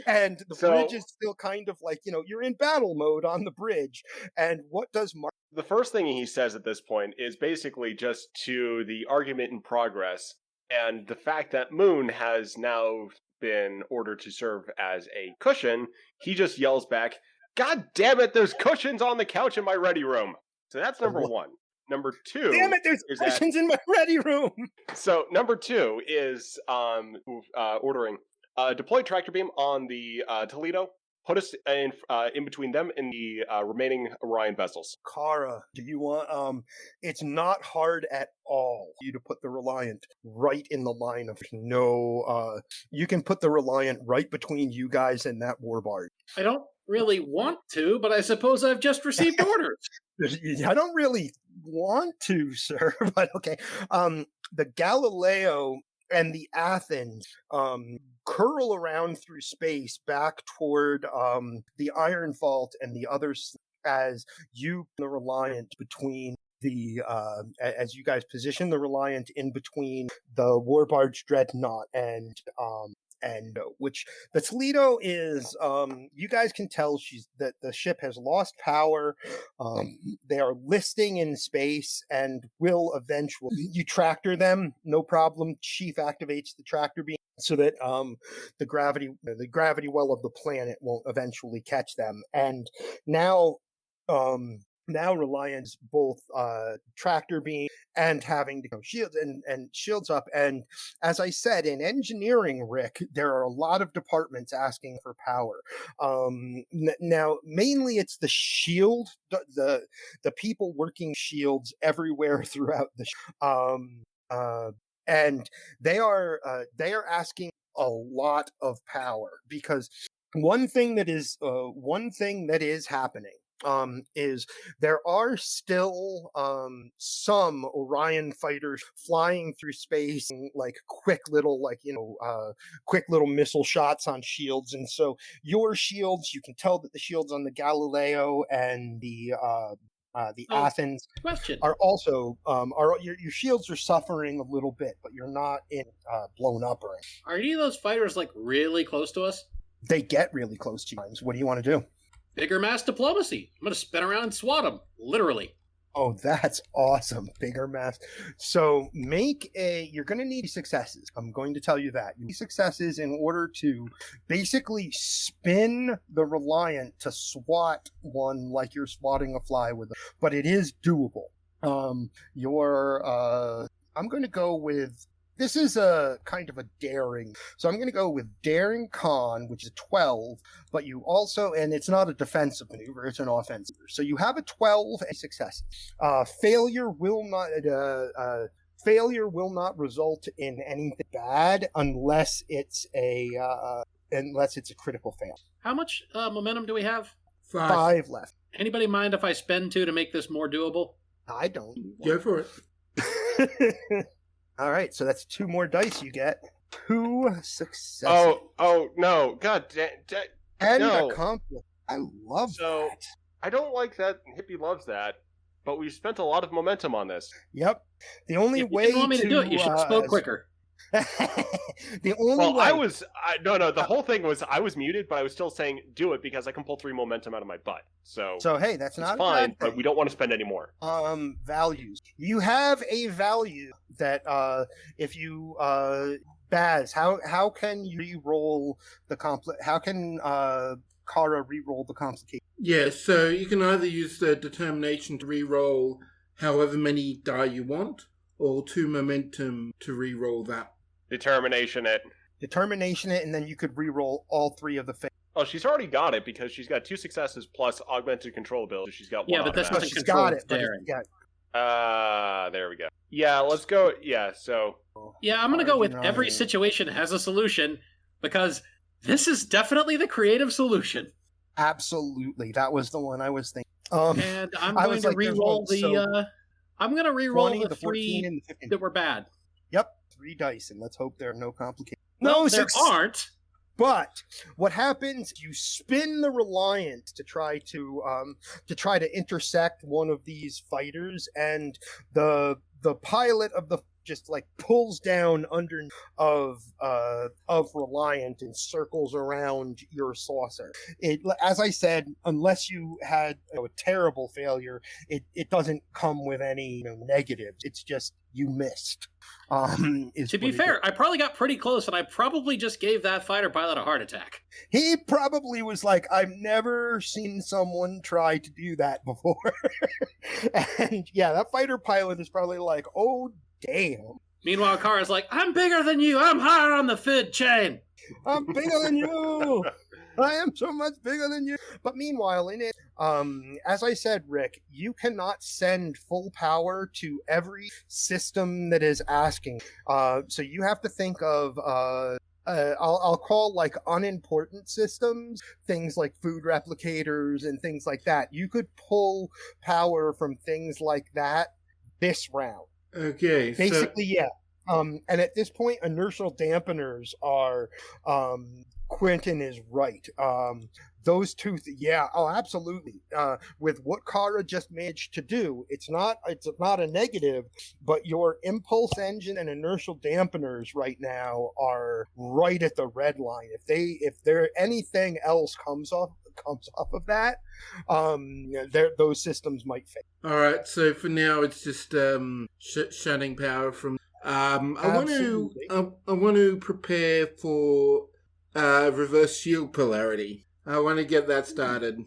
And the bridge is still kind of like, you're in battle mode on the bridge. And what does Marcus... The first thing he says at this point is basically just to the argument in progress and the fact that Moon has now been ordered to serve as a cushion. He just yells back, God damn it, there's cushions on the couch in my ready room. So that's number 1. Number 2... Damn it, there's cushions in my ready room! So, number 2 is ordering deploy tractor beam on the Toledo. Put us in between them and the remaining Orion vessels. Kara, do you want... it's not hard at all for you to put the Reliant right in the line of you can put the Reliant right between you guys and that warbard. I don't really want to, but I suppose I've just received orders. I don't really want to, sir, but okay. The Galileo and the Athens curl around through space back toward the Iron Vault and the others as you, the Reliant, between the as you guys position the Reliant in between the Warbard's Dreadnought and which the Toledo is, you guys can tell that the ship has lost power. They are listing in space and will eventually, you tractor them, no problem. Chief activates the tractor beam so that the gravity well of the planet won't eventually catch them. And now Reliant's both tractor beam and having to go shields and shields up. And as I said, in engineering, Rick, there are a lot of departments asking for power. Now, mainly it's the shield, the people working shields everywhere throughout the and they are asking a lot of power because one thing that is happening is there are still some Orion fighters flying through space, like quick little missile shots on shields. And so your shields, you can tell that the shields on the Galileo and the Athens are also your shields are suffering a little bit, but you're not blown up or anything. Are any of those fighters like really close to us? They get really close to you. What do you want to do? Bigger mass diplomacy. I'm going to spin around and swat them, literally. Oh, that's awesome. Bigger mass. So you're going to need successes. I'm going to tell you that. You need successes in order to basically spin the Reliant to swat one like you're swatting a fly with them. But it is doable. I'm going to go with this is a kind of a daring. So I'm going to go with daring con, which is 12, but you also, and it's not a defensive maneuver, it's an offensive. So you have a 12 and success. Failure will not result in anything bad unless it's a critical fail. How much momentum do we have? 5 left. Anybody mind if I spend 2 to make this more doable? I don't. Go for it. All right, so that's 2 more dice you get. 2 successes. Oh no! God And no. a compliment. I love So that. I don't like that. Hippie loves that, but we've spent a lot of momentum on this. Yep. The only If you way didn't want me to do it, you should spoke quicker. The only Well, way. The whole thing was I was muted, but I was still saying do it because I can pull 3 momentum out of my butt. So Hey, that's it's not fine, a bad but thing. we don't want to spend any more. Values. You have a value that if you Baz, how can you re-roll the how can Kara re-roll the complication? Yeah, so you can either use the determination to re-roll however many die you want, or 2 momentum to re-roll that. Determination it. And then you could re-roll all 3 of the fails. Oh, she's already got it because she's got 2 successes plus augmented control ability. She's got 1 Yeah, but that's automatic. not She's got it. But daring. There we go. Yeah, let's go. Yeah, so Yeah, I'm going to go with Orion. every situation has a solution because this is definitely the creative solution. Absolutely, that was the one I was thinking. And I'm I going was to like, there's re-roll one the. so- I'm going to re-roll 20, the 14, 3 and the 15. that were bad. Yep, 3 dice, and let's hope there are no complications. Well, there success. aren't. But what happens? You spin the Reliant to try to intersect one of these fighters, and the pilot of the just like pulls down under of Reliant and circles around your saucer. It, as I said, unless you had a terrible failure, it doesn't come with any negatives. It's just you missed. To be fair, I probably got pretty close, and I probably just gave that fighter pilot a heart attack. He probably was like, I've never seen someone try to do that before. And yeah, that fighter pilot is probably like, oh, damn. Meanwhile, Kara's like, I'm bigger than you. I'm higher on the food chain. I'm bigger than you. I am so much bigger than you. But meanwhile, in it, as I said, Rick, you cannot send full power to every system that is asking. So you have to think of I'll call like unimportant systems, things like food replicators and things like that. You could pull power from things like that this round. Okay, Basically, yeah. And at this point, inertial dampeners are, Quentin is right. Those 2, absolutely. With what Kara just managed to do, it's not a negative, but your impulse engine and inertial dampeners right now are right at the red line. If there anything else comes off of that, those systems might fail. All right, so for now it's just shutting power from. I want to prepare for reverse shield polarity. I want to get that started.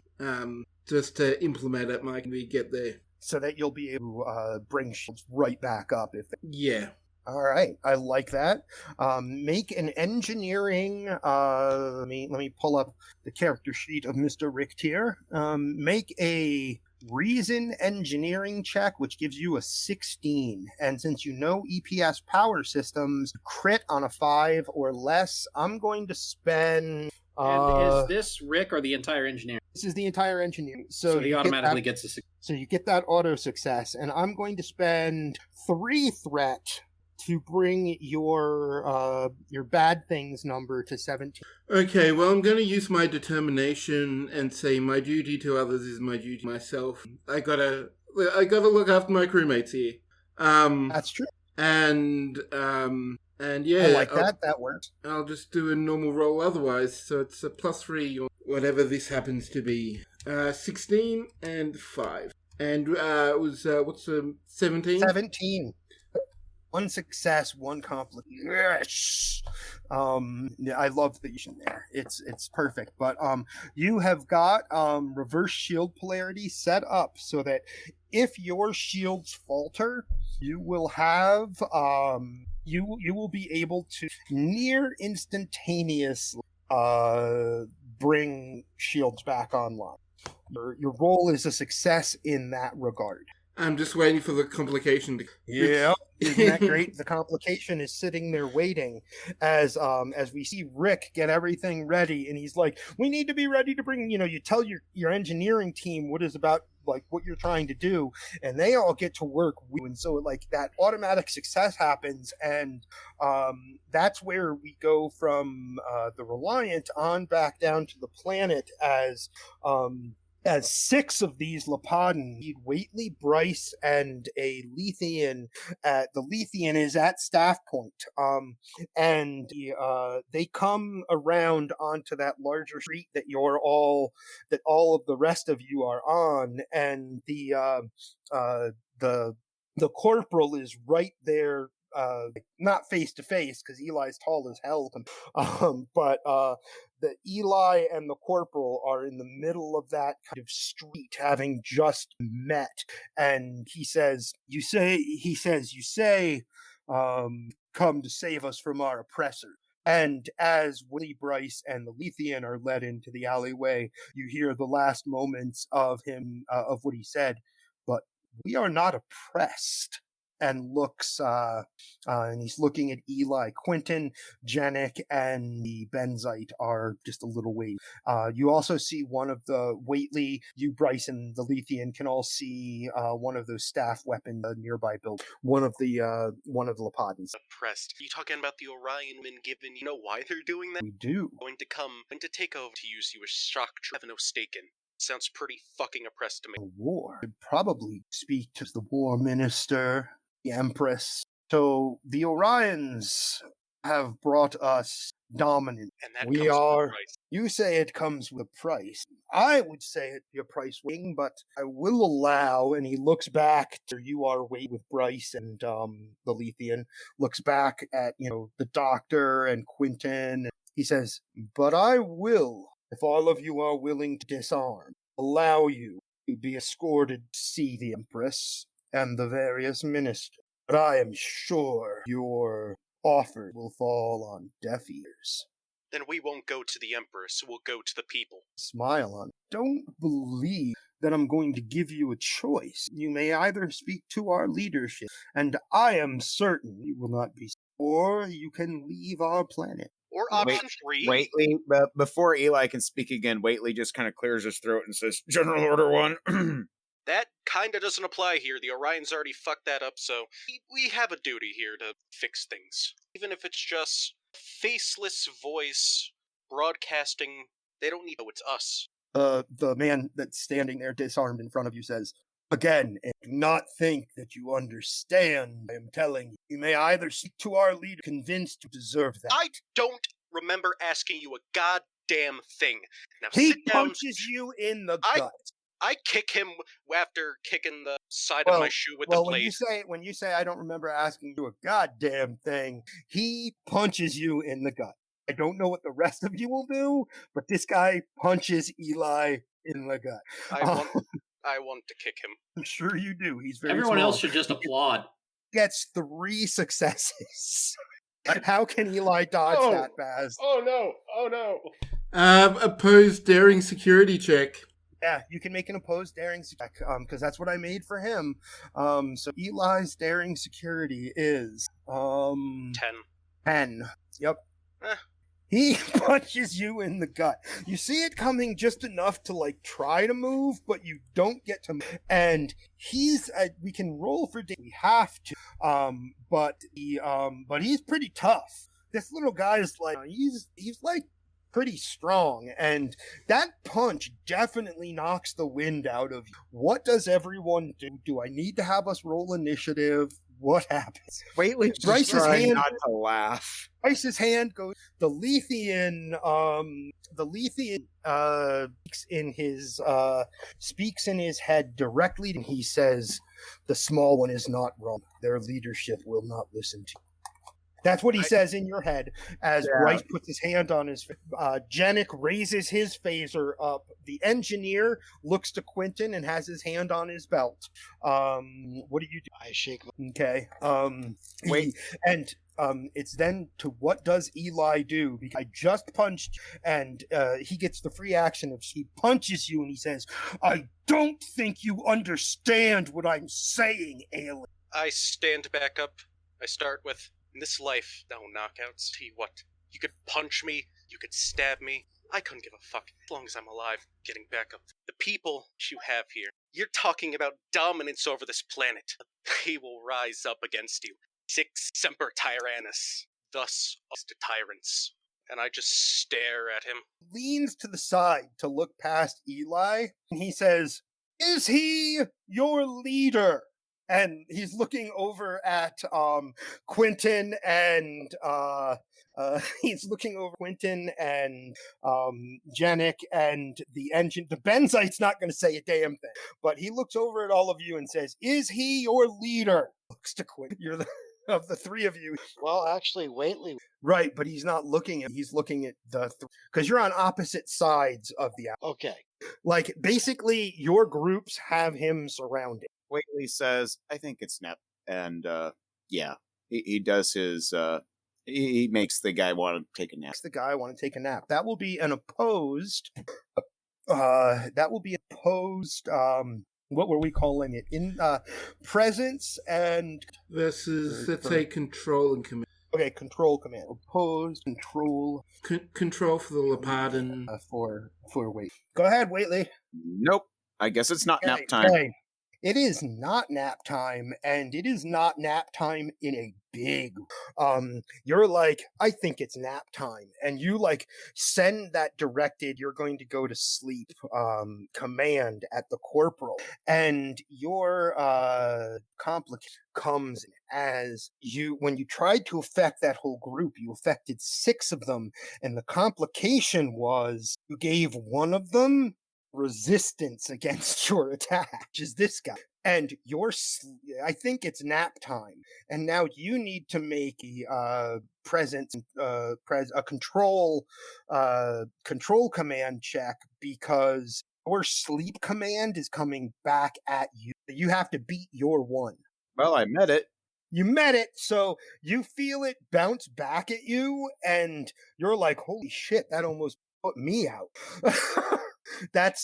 Just to implement it, Mike, we get there. So that you'll be able to bring shields right back up. Yeah. All right, I like that. Make an engineering. Let me pull up the character sheet of Mr. Richt here. Make a reason engineering check, which gives you a 16. And since you know EPS power systems, crit on a 5 or less, I'm going to spend. And is this Rick or the entire engineer? This is the entire engineering. So he automatically gets a 16. So you get that auto success, and I'm going to spend 3 threat to bring your bad things number to 17. Okay, well, I'm going to use my determination and say my duty to others is my duty to myself. I gotta look after my crewmates here. That's true. And yeah, I like that. That works. I'll just do a normal roll otherwise. So it's a +3 or whatever this happens to be. 16 and 5. And it was what's 17? 17. 1 success, 1 complication. Yes. I love the use there. It's perfect. But you have got reverse shield polarity set up so that if your shields falter, you will have you will be able to near instantaneously bring shields back online. Your roll is a success in that regard. I'm just waiting for the complication to... Yeah, isn't that great? The complication is sitting there waiting as we see Rick get everything ready, and he's like, "We need to be ready to bring." You tell your engineering team what is about, like, what you're trying to do, and they all get to work. And so, like, that automatic success happens, and that's where we go from the Reliant on back down to the planet as 6 of these Lepadans, Whately, Bryce, and a Lethian. The Lethian is at staff point, and they come around onto that larger street that all of the rest of you are on, and the corporal is right there. Not face to face because Eli's tall as hell, but the Eli and the corporal are in the middle of that kind of street, having just met, and he says, "You say, come to save us from our oppressor." And as Willie, Bryce, and the Lethian are led into the alleyway, you hear the last moments of him, of what he said, "But we are not oppressed." And looks, and he's looking at Eli. Quentin, Janik, and the Benzite are just a little way. You also see one of the Whately, you, Bryce, and the Lethian can all see one of those staff weapons nearby built. One of the Lepadans. Oppressed. You talking about the Orion men given? You know why they're doing that? We do. Going to take over, to use you as shock. I have no stake in. Sounds pretty fucking oppressed to me. The war. I'd probably speak to the war minister, the Empress. So the Orions have brought us dominance. And that We comes are. with a price. You say it comes with a price. I would say it'd be a price wing, but I will allow. And he looks back to you are wait with Bryce and the Lethian. Looks back at the doctor and Quentin. He says, "But I will, if all of you are willing to disarm, allow you to be escorted to see the Empress and the various ministers. But I am sure your offer will fall on deaf ears." Then we won't go to the Empress, we'll go to the people. Smile on. Don't believe that I'm going to give you a choice. You may either speak to our leadership, and I am certain you will not be, or you can leave our planet. Or option 3. Whately, before Eli can speak again, Whately just kind of clears his throat and says, "General Order 1. That kinda doesn't apply here. The Orions already fucked that up, so we have a duty here to fix things. Even if it's just faceless voice broadcasting, they don't need to know it's us." The man that's standing there disarmed in front of you says, "Again, and do not think that you understand. I am telling you, you may either speak to our leader, convinced to deserve that." I don't remember asking you a goddamn thing. Now He sit down. punches you in the gut. I kick him after kicking the side of my shoe with the blade. When you say I don't remember asking you a goddamn thing, he punches you in the gut. I don't know what the rest of you will do, but this guy punches Eli in the gut. I want to kick him. I'm sure you do. He's very Everyone small. else should just applaud. Gets 3 successes. How can Eli dodge that, Baz? Oh no! Opposed daring security check. Yeah, you can make an opposed daring check, because that's what I made for him. So Eli's daring security is 10. 10. Yep. He punches you in the gut. You see it coming just enough to try to move, but you don't get to move. And he's we can roll for we have to. But he's pretty tough. This little guy is he's pretty strong, and that punch definitely knocks the wind out of you. What does everyone do? Do I need to have us roll initiative? What happens? Whately's Bryce's trying hand not to laugh. Bryce's hand goes. The Lethian speaks in his head directly, and he says, "The small one is not wrong. Their leadership will not listen to you." That's what he says in your head as Bryce puts his hand on his Janik raises his phaser up. The engineer looks to Quentin and has his hand on his belt. What do you do? I shake. Okay. It's then to what does Eli do? Because I just punched, and he gets the free action of he punches you, and he says, "I don't think you understand what I'm saying, alien." I stand back up. I start with, in this life, no knockouts. Tell you what, you could punch me, you could stab me. I couldn't give a fuck as long as I'm alive, getting back up. The people you have here, you're talking about dominance over this planet. They will rise up against you. Six Semper Tyrannus, thus to tyrants. And I just stare at him. Leans to the side to look past Eli, and he says, "Is he your leader?" And he's looking over at Quentin and he's looking over Quentin and Janik and the engine. The Benzite's not going to say a damn thing, but he looks over at all of you and says, "Is he your leader?" Looks to Quentin. You're the of the three of you. Well, actually, Waitley. Right, but he's not looking at. He's looking at the because you're on opposite sides of the. Okay. Like basically, your groups have him surrounded. Waitley says, I think it's Nep. And yeah, he does his he makes the guy want to take a nap. Makes the guy want to take a nap. That will be an opposed that will be opposed what were we calling it? In presence and versus let's say control and command. Okay, control command. Opposed control Control for the Lepadan. For Wait. Go ahead, Waitley. Nope. I guess it's not nap time. Okay. It is not nap time, and it is not nap time in a big. You're like, I think it's nap time, and you like send that directed. You're going to go to sleep. Command at the corporal, and your complication comes as when you tried to affect that whole group. You affected 6 of them, and the complication was you gave one of them resistance against your attack, which is this guy. And I think it's nap time, and now you need to make a control command check because your sleep command is coming back at you. You have to beat your one. Well, I met it. You met it, so you feel it bounce back at you, and you're like, "Holy shit! That almost put me out." That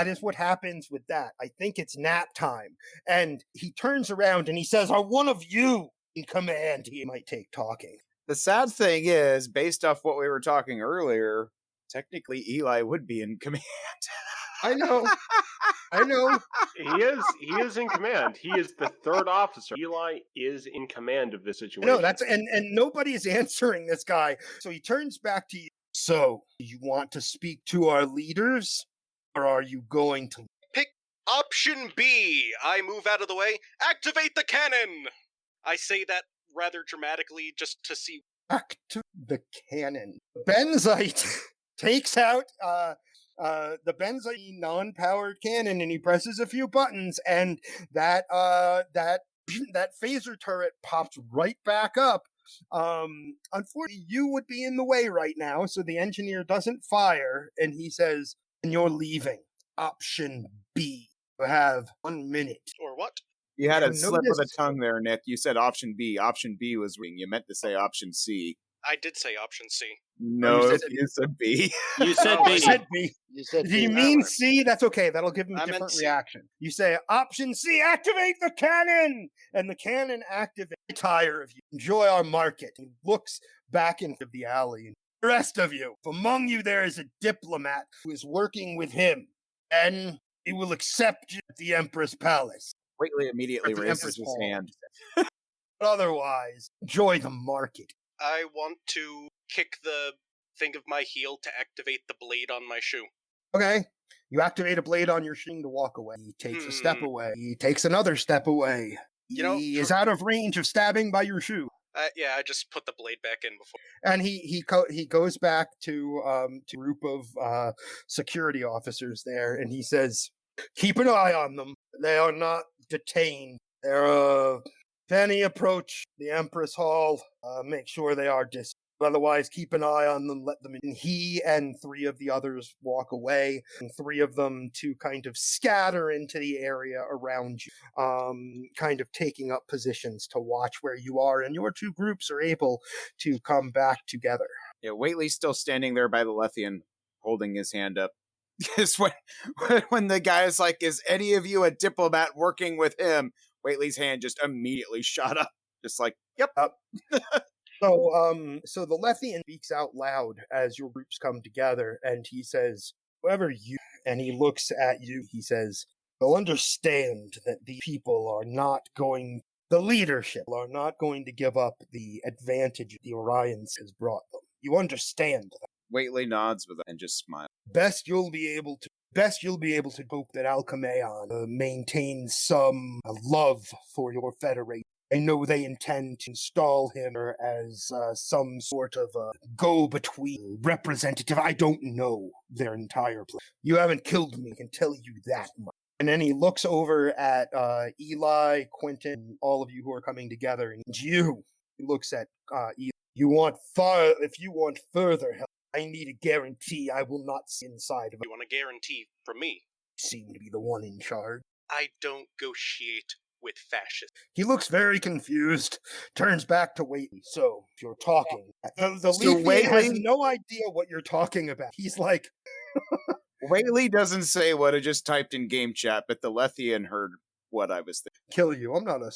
is what happens with that. I think it's nap time. And he turns around and he says, "Are one of you in command?" He might take talking. The sad thing is, based off what we were talking earlier, technically Eli would be in command. I know. He is in command. He is the third officer. Eli is in command of the situation. No, and nobody's answering this guy. So he turns back to you. "So, do you want to speak to our leaders, or are you going to..." Pick option B. I move out of the way. Activate the cannon. I say that rather dramatically just to see. Activate the cannon. Benzite takes out the Benzite non-powered cannon, and he presses a few buttons, and that phaser turret pops right back up. Unfortunately, you would be in the way right now, so the engineer doesn't fire, and he says, "And you're leaving. Option B. You have 1 minute." Or what? You had a You slip of the noticed- tongue there, Nick. You said option B. Option B was wing. You meant to say option C. I did say option C. No, you said- you said B. You said Oh, B. You said B. You said Do you B. mean C? That's okay. That'll give him a I meant different C. reaction. You say, "Option C, activate the cannon!" And the cannon activates. "Tire of you. Enjoy our market." He looks back into the alley. "The rest of you, if among you there is a diplomat who is working with him, then he will accept you at the Empress Palace. Waitley immediately Or the raises Empress his Hall. hand. But otherwise, enjoy the market." I want to kick the thing of my heel to activate the blade on my shoe. Okay. You activate a blade on your shoe to walk away. He takes a step away. He takes another step away. You know, He is out of range of stabbing by your shoe. Yeah, I just put the blade back in before. And he goes back to a group of security officers there, and he says, "Keep an eye on them. They are not detained. They're if any approach the Empress Hall, make sure they are Otherwise, keep an eye on them, let them in. He and 3 of the others walk away, and 3 of them to kind of scatter into the area around you, kind of taking up positions to watch where you are, and your 2 groups are able to come back together. Yeah, Whately's still standing there by the Lethian, holding his hand up. Because when the guy is like, is any of you a diplomat working with him? Whately's hand just immediately shot up. Just like, yep. So the Lethian speaks out loud as your groups come together, and he says, whoever you, and he looks at you, he says, they'll understand that the people are not going, the leadership are not going to give up the advantage the Orions has brought them. You understand that. Whately nods with and just smiles. Best you'll be able to hope that Alchemaeon maintains some love for your Federation. I know they intend to install him as some sort of go-between representative. I don't know their entire plan. You haven't killed me, I can tell you that much. And then he looks over at Eli, Quentin, all of you who are coming together, and you. He looks at Eli. If you want further help, I need a guarantee I will not see inside of it. You want a guarantee from me? You seem to be the one in charge. I don't negotiate with fascists. He looks very confused, turns back to Whately. So, if you're talking, the So Lethian has no idea what you're talking about. He's like... Whately doesn't say what I just typed in game chat, but the Lethian heard what I was thinking. Kill you. I'm not a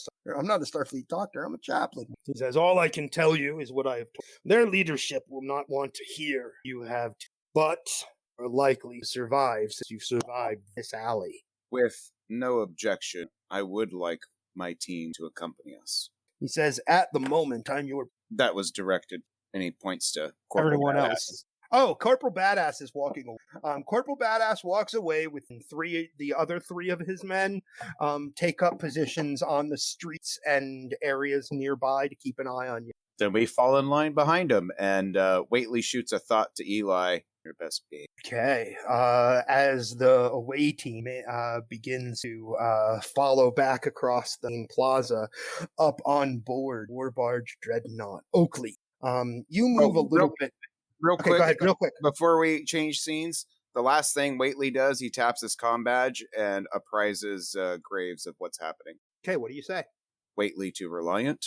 Starfleet doctor. I'm a chaplain. He says, all I can tell you is what I have told. Their leadership will not want to hear you have to, but are likely to survive since you've survived this alley. With no objection, I would like my team to accompany us. He says, at the moment, I'm your... That was directed, and he points to Corporal Everyone Badass. else. Oh, Corporal Badass is walking away. Corporal Badass walks away with the other 3 of his men take up positions on the streets and areas nearby to keep an eye on you. Then we fall in line behind him, and Whately shoots a thought to Eli. Your best behavior. Okay. As the away team begins to follow back across the main plaza, up on board War Barge Dreadnought Oakley. You move a little bit. Real quick, go ahead, real quick. Before we change scenes, the last thing Whately does, he taps his comm badge and apprises Graves of what's happening. Okay, what do you say? Whately to Reliant.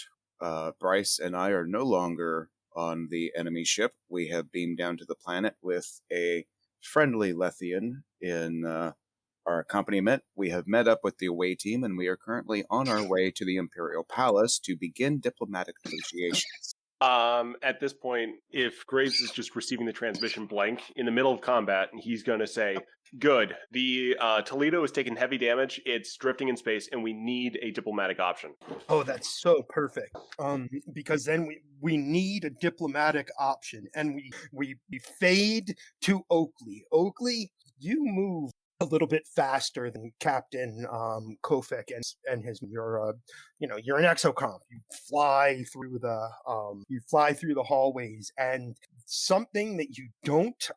Bryce and I are no longer on the enemy ship. We have beamed down to the planet with a friendly Lethian in our accompaniment. We have met up with the away team, and we are currently on our way to the Imperial Palace to begin diplomatic negotiations. At this point, if Graves is just receiving the transmission blank in the middle of combat, he's going to say, good, the Toledo has taken heavy damage, it's drifting in space, and we need a diplomatic option. Oh, that's so perfect. Because then we need a diplomatic option, and we fade to Oakley. Oakley, you move a little bit faster than Captain Kofik and his you're an exocomp. You fly through the hallways, and something that you don't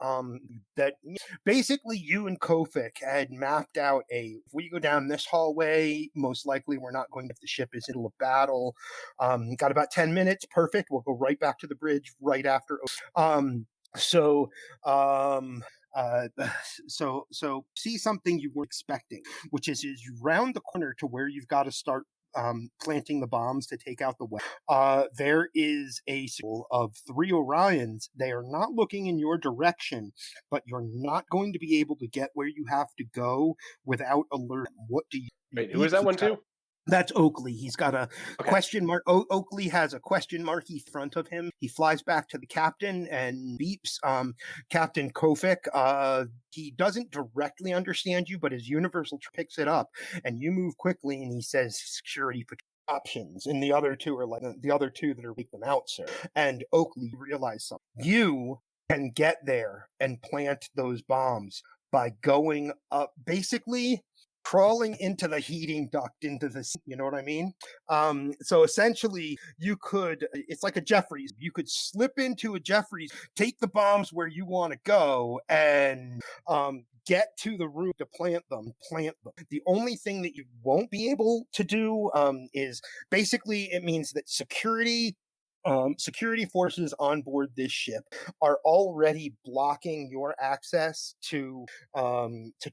that basically you and Kofik had mapped out if we go down this hallway, most likely we're not going, if the ship is in a battle. Got about 10 minutes, perfect. We'll go right back to the bridge right after. So see something you weren't expecting, which is you round the corner to where you've got to start planting the bombs to take out the weapon. There is a circle of 3 Orions. They are not looking in your direction, but you're not going to be able to get where you have to go without alert. What do you? Wait, who is that one too? That's Oakley. He's got a question mark. Oakley has a question mark in front of him. He flies back to the captain and beeps. Captain Kofik, he doesn't directly understand you, but his universal picks it up, and you move quickly, and he says, security options. And the other 2 are like the other 2 that are make them out, sir. And Oakley realized something. You can get there and plant those bombs by going up, basically crawling into the heating duct into the, you know what I mean? So essentially you could, it's like a Jeffries. You could slip into a Jeffries, take the bombs where you want to go, and get to the room to plant them. The only thing that you won't be able to do is basically it means that security security forces on board this ship are already blocking your access to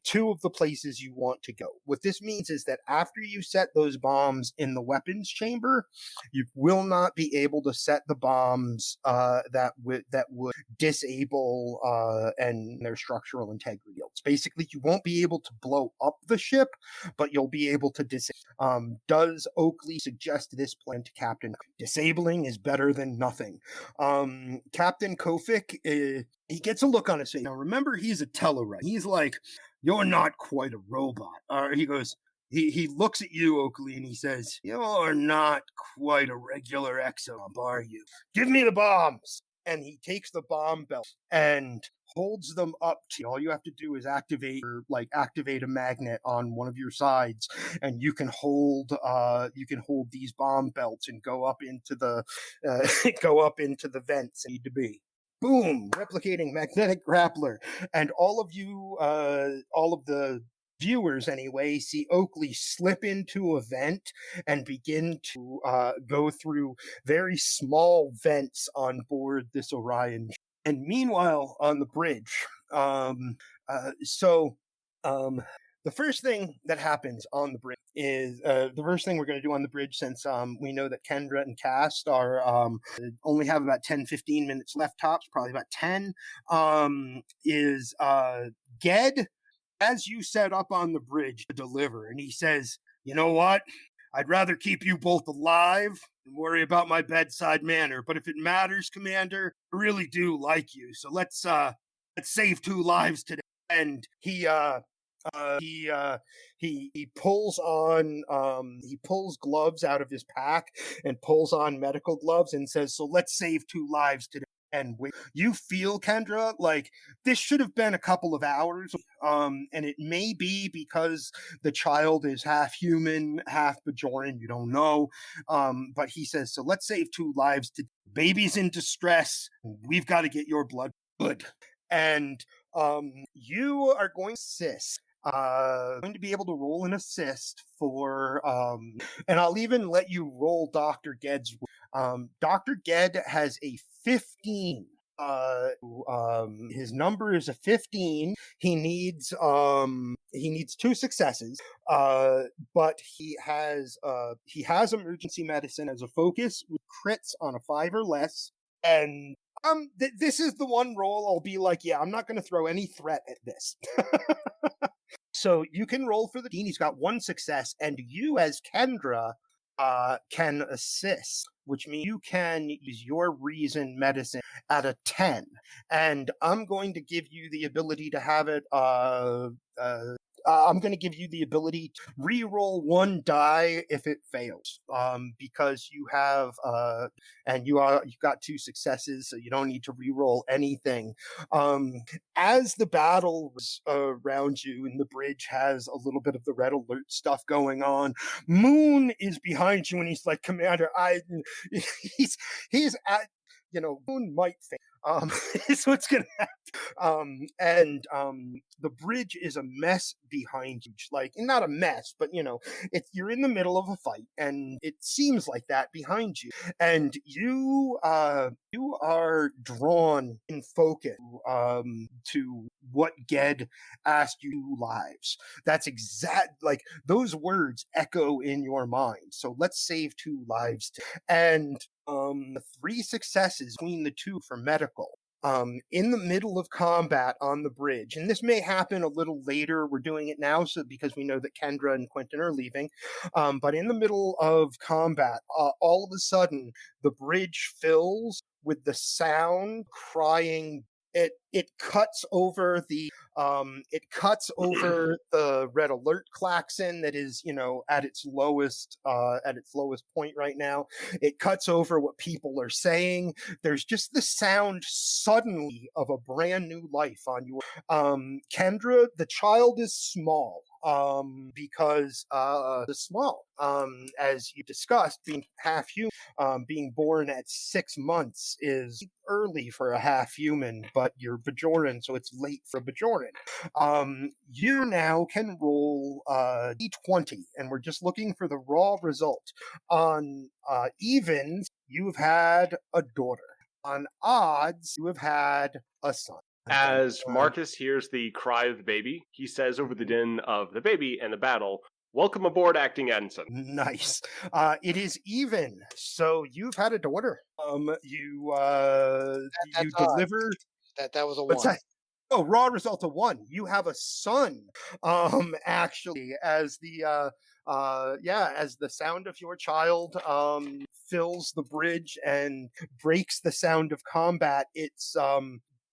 two of the places you want to go. What this means is that after you set those bombs in the weapons chamber, you will not be able to set the bombs that would disable and their structural integrity. Basically, you won't be able to blow up the ship, but you'll be able to disable. Does Oakley suggest this plan to Captain? Disabling is better than nothing. Captain Kofik, he gets a look on his face. Now, remember, he's a Tellarite. He's like, you're not quite a robot. He goes, he looks at you, Oakley, and he says, you're not quite a regular exo, are you? Give me the bombs. And he takes the bomb belt and holds them up to you. All you have to do is activate a magnet on one of your sides, and you can hold these bomb belts and go up into the vents that need to be. Boom! Replicating magnetic grappler, and all of the viewers anyway see Oakley slip into a vent and begin to go through very small vents on board this Orion. And meanwhile, on the bridge, the first thing that happens on the bridge is the first thing we're going to do on the bridge, since we know that Kendra and Cast are only have about 10-15 minutes left tops, probably about 10, is Ged, as you set up on the bridge to deliver. And he says, you know what? I'd rather keep you both alive than worry about my bedside manner. But if it matters, Commander, I really do like you. So let's save 2 lives today. And he pulls gloves out of his pack and pulls on medical gloves and says, so let's save 2 lives today. And you feel, Kendra, like this should have been a couple of hours, and it may be because the child is half human, half Bajoran, you don't know, but he says, so let's save 2 lives today. Baby's in distress, we've got to get your blood good. And you are going to be able to roll an assist for, and I'll even let you roll Dr. Ged's. Dr. Ged has a 15. His number is a 15. He needs 2 successes. But he has emergency medicine as a focus with crits on a 5 or less. And this is the one roll I'll be like, yeah, I'm not going to throw any threat at this. So you can roll for the dean. He's got 1 success, and you as Kendra can assist, which means you can use your reason medicine at a 10. And I'm going to give you the ability to have it I'm going to give you the ability to re-roll 1 die if it fails, because you have you've got 2 successes, so you don't need to re-roll anything. As the battle around you and the bridge has a little bit of the red alert stuff going on, Moon is behind you and he's like, Commander, he's at, Moon might fail. Is what's gonna happen. The bridge is a mess behind you. Like, not a mess, but you're in the middle of a fight, and it seems like that behind you. And you are drawn in focus to what Ged asked you, lives. That's like those words echo in your mind. So let's save 2 lives. And 3 successes between the 2 for medical. In the middle of combat on the bridge, and this may happen a little later. We're doing it now because we know that Kendra and Quentin are leaving. But in the middle of combat, all of a sudden, the bridge fills with the sound crying. It cuts over the red alert klaxon that is at its lowest point right now. It cuts over what people are saying. There's just the sound suddenly of a brand new life on your Kendra. The child is small. Because the small, as you discussed, being half human, being born at 6 months is early for a half human, but you're Bajoran, so it's late for a Bajoran. You now can roll D20, and we're just looking for the raw result. On evens, you have had a daughter. On odds, you have had a son. As Marcus hears the cry of the baby, he says over the din of the baby and the battle, "Welcome aboard, acting ensign." Nice. It is even. So you've had a daughter. You That's deliver. That was a What's one. that? Oh, raw result of 1. You have a son. Actually, as the sound of your child fills the bridge and breaks the sound of combat, it's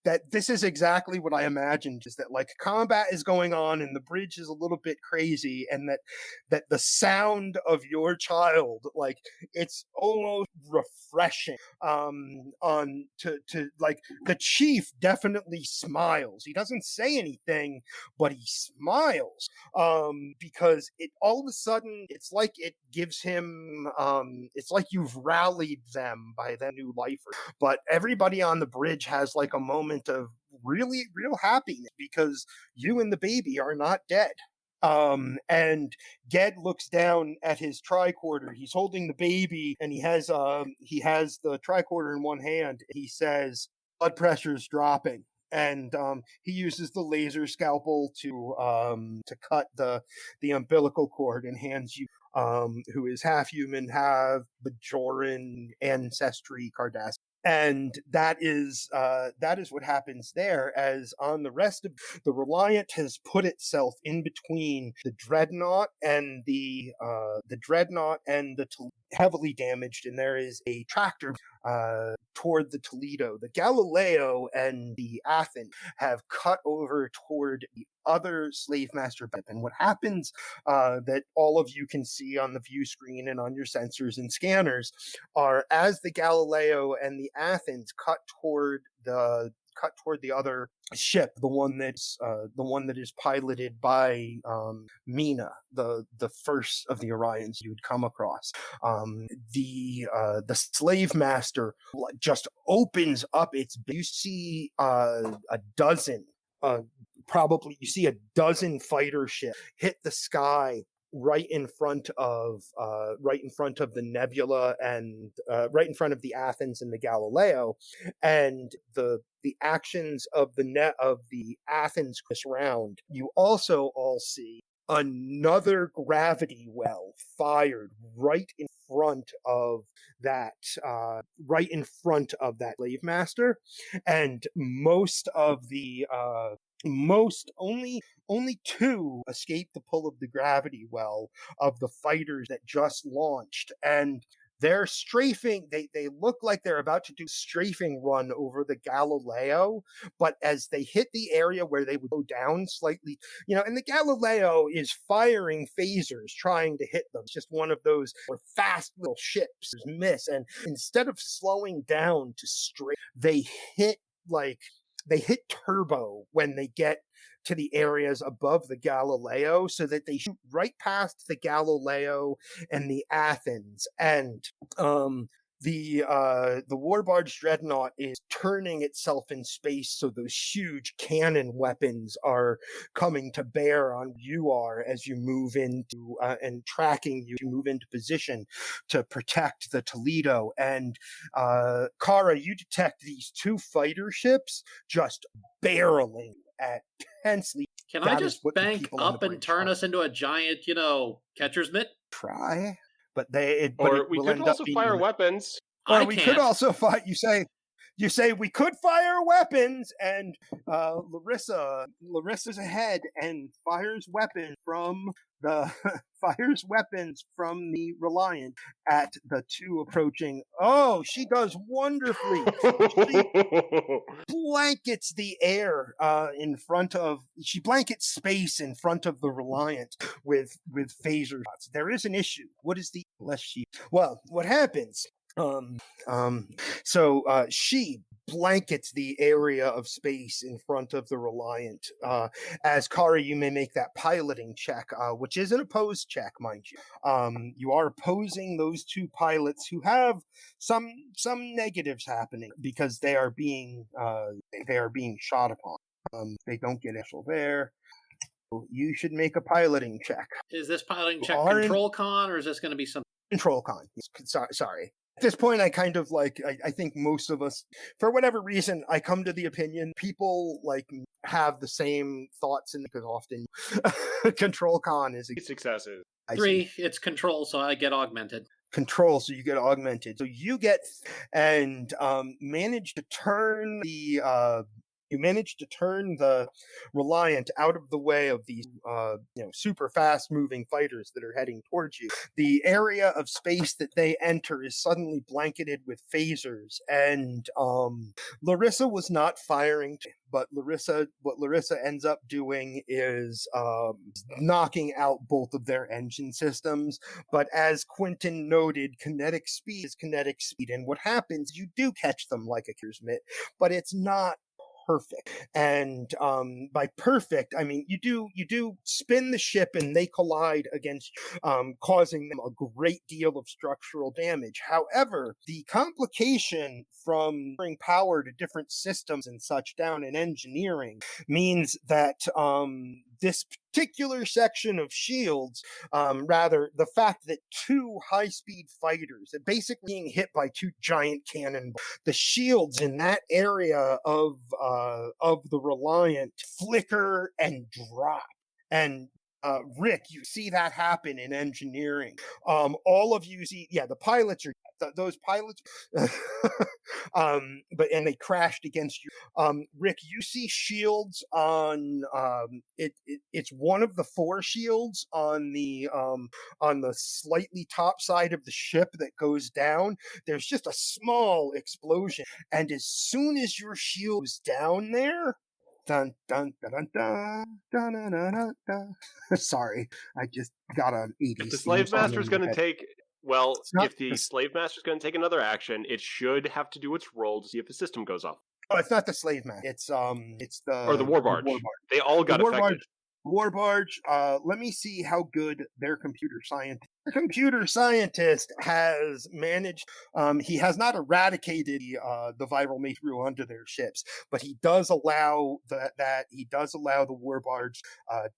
that this is exactly what I imagined, is that like combat is going on and the bridge is a little bit crazy, and that the sound of your child, like, it's almost refreshing. On to like, the chief definitely smiles. He doesn't say anything, but he smiles. Because it all of a sudden, it's like it gives him it's like you've rallied them by the new lifer. But everybody on the bridge has like a moment of really real happiness because you and the baby are not dead. And Ged looks down at his tricorder. He's holding the baby, and he has the tricorder in one hand. He says, "Blood pressure's dropping." And he uses the laser scalpel to cut the umbilical cord, and hands you, who is half human, half Bajoran ancestry, Cardassian. And that is what happens there, as on the rest of the Reliant has put itself in between the dreadnought and the heavily damaged, and there is a tractor toward the Toledo. The Galileo and the Athens have cut over toward the other slave master ship. And what happens, that all of you can see on the view screen and on your sensors and scanners, are as the Galileo and the Athens cut toward the other ship, the one that is piloted by Mina, the first of the Orions you would come across. The slave master just opens up its. You see a dozen. You see a dozen fighter ships hit the sky right in front of the Nebula, and right in front of the Athens and the Galileo, and the actions of the Athens this round. You also all see another gravity well fired right in front of that slave master, and only 2 escaped the pull of the gravity well of the fighters that just launched, and they're strafing. They look like they're about to do a strafing run over the Galileo, but as they hit the area where they would go down slightly, and the Galileo is firing phasers trying to hit them. It's just one of those fast little ships. Miss, and instead of slowing down to strafe, they hit turbo when they get to the areas above the Galileo, so that they shoot right past the Galileo and the Athens. And the war barge dreadnought is turning itself in space, so those huge cannon weapons are coming to bear on you are as you move into and tracking you move into position to protect the Toledo. And Kara, you detect these 2 fighter ships just barreling at tensely. Can I just bank up and turn us into a giant, catcher's mitt? Try, but we could also fire weapons. Or we could also fight. You say we could fire weapons, and Larissa's ahead and fires weapons from the Reliant at the 2 approaching. Oh, she does wonderfully. She blankets the air she blankets space in front of the Reliant with phaser shots. There is an issue. What is the what happens? She blankets the area of space in front of the Reliant. As Kara, you may make that piloting check, which is an opposed check, mind you. You are opposing those 2 pilots who have some negatives happening because they are being shot upon. They don't get initial there. You should make a piloting check. Is this piloting check control con, or is this going to be some control con? Sorry. this point, I kind of I think most of us, for whatever reason, I come to the opinion people have the same thoughts, and because often control con is Successes. 3, it's control, so I get augmented. Control, so you get augmented. So you get and manage to turn the Reliant out of the way of these super fast moving fighters that are heading towards you. The area of space that they enter is suddenly blanketed with phasers, and Larissa was not firing, but what Larissa ends up doing is knocking out both of their engine systems. But as Quentin noted, kinetic speed is kinetic speed, and what happens, you do catch them like a killer's mitt, but it's not perfect. And by perfect, I mean you do spin the ship and they collide against causing them a great deal of structural damage. However, the complication from bringing power to different systems and such down in engineering means that this particular section of shields, rather the fact that 2 high-speed fighters are basically being hit by 2 giant cannonballs, the shields in that area of the Reliant flicker and drop. And Rick, you see that happen in engineering. All of you see, the pilots are those pilots, and they crashed against you. Rick, you see shields on it's one of the 4 shields on the slightly top side of the ship that goes down. There's just a small explosion, and as soon as your shield is down there. Dun, dun, dun, dun, dun, dun, dun, dun, dun, dun. Sorry, I just got an 80s. If the Slave Master's going to take... Well, if the Slave Master's going to take another action, it should have to do its roll to see if the system goes off. Oh, it's not the Slave Master. It's the... Or the War Barge. They all got affected. War Barge, let me see how good their computer scientist... The computer scientist has managed... he has not eradicated the viral matrix onto their ships, but he does allow he does allow the War Barge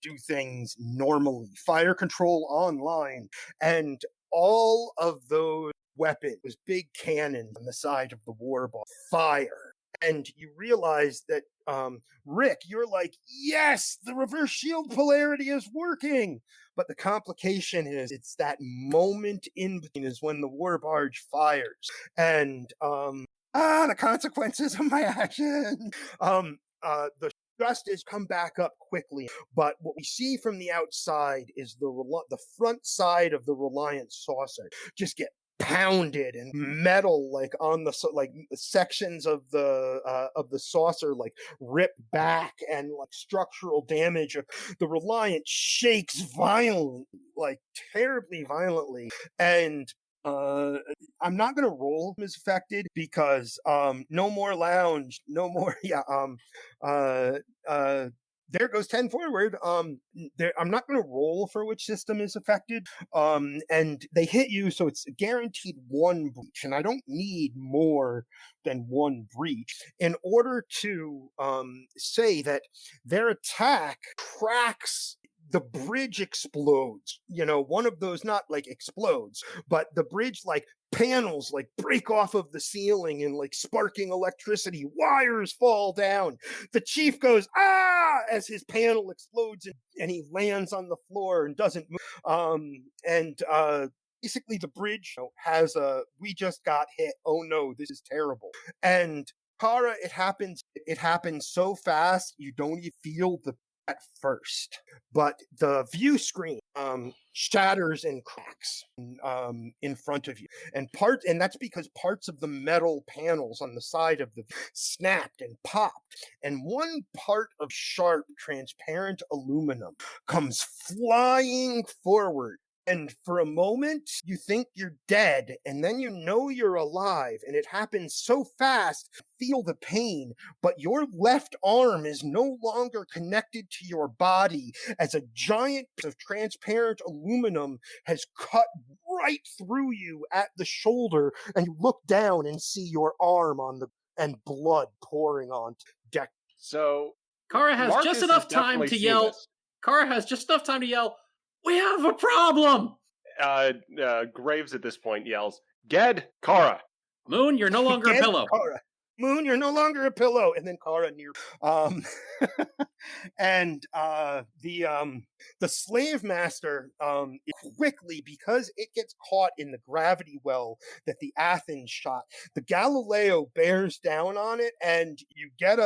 do things normally. Fire control online, and all of those weapons, those big cannons on the side of the War Barge, fire. And you realize that, Rick, you're like, yes, the reverse shield polarity is working. But the complication is it's that moment in between is when the War Barge fires. And, the consequences of my action. The dust has come back up quickly, but what we see from the outside is the front side of the Reliant saucer just get pounded, and metal on the sections of the saucer rip back, and structural damage. The Reliant shakes violently, terribly violently, and I'm not going to roll as affected because no more lounge, no more there goes 10 forward. I'm not going to roll for which system is affected. And they hit you, so it's guaranteed 1 breach. And I don't need more than 1 breach in order to say that their attack cracks. The bridge explodes. One of those not explodes, but the bridge panels break off of the ceiling and sparking electricity. Wires fall down. The chief goes, ah, as his panel explodes, and he lands on the floor and doesn't move. Basically the bridge has we just got hit. Oh no, this is terrible. And Kara, it happens so fast you don't even feel the at first, but the view screen shatters and cracks in front of you, and that's because parts of the metal panels on the side of the snapped and popped, and one part of sharp transparent aluminum comes flying forward. And for a moment, you think you're dead, and then you know you're alive, and it happens so fast, you feel the pain, but your left arm is no longer connected to your body, as a giant piece of transparent aluminum has cut right through you at the shoulder, and you look down and see your arm and blood pouring on deck. So, Kara has Marcus just enough time to yell. Kara has just enough time to yell, "We have a problem!" Graves at this point yells, Ged, Kara. Moon, you're no longer a Again, pillow. Kara. Moon, you're no longer a pillow. And then Kara near and the slave master quickly, because it gets caught in the gravity well that the Athens shot, the Galileo bears down on it, and you get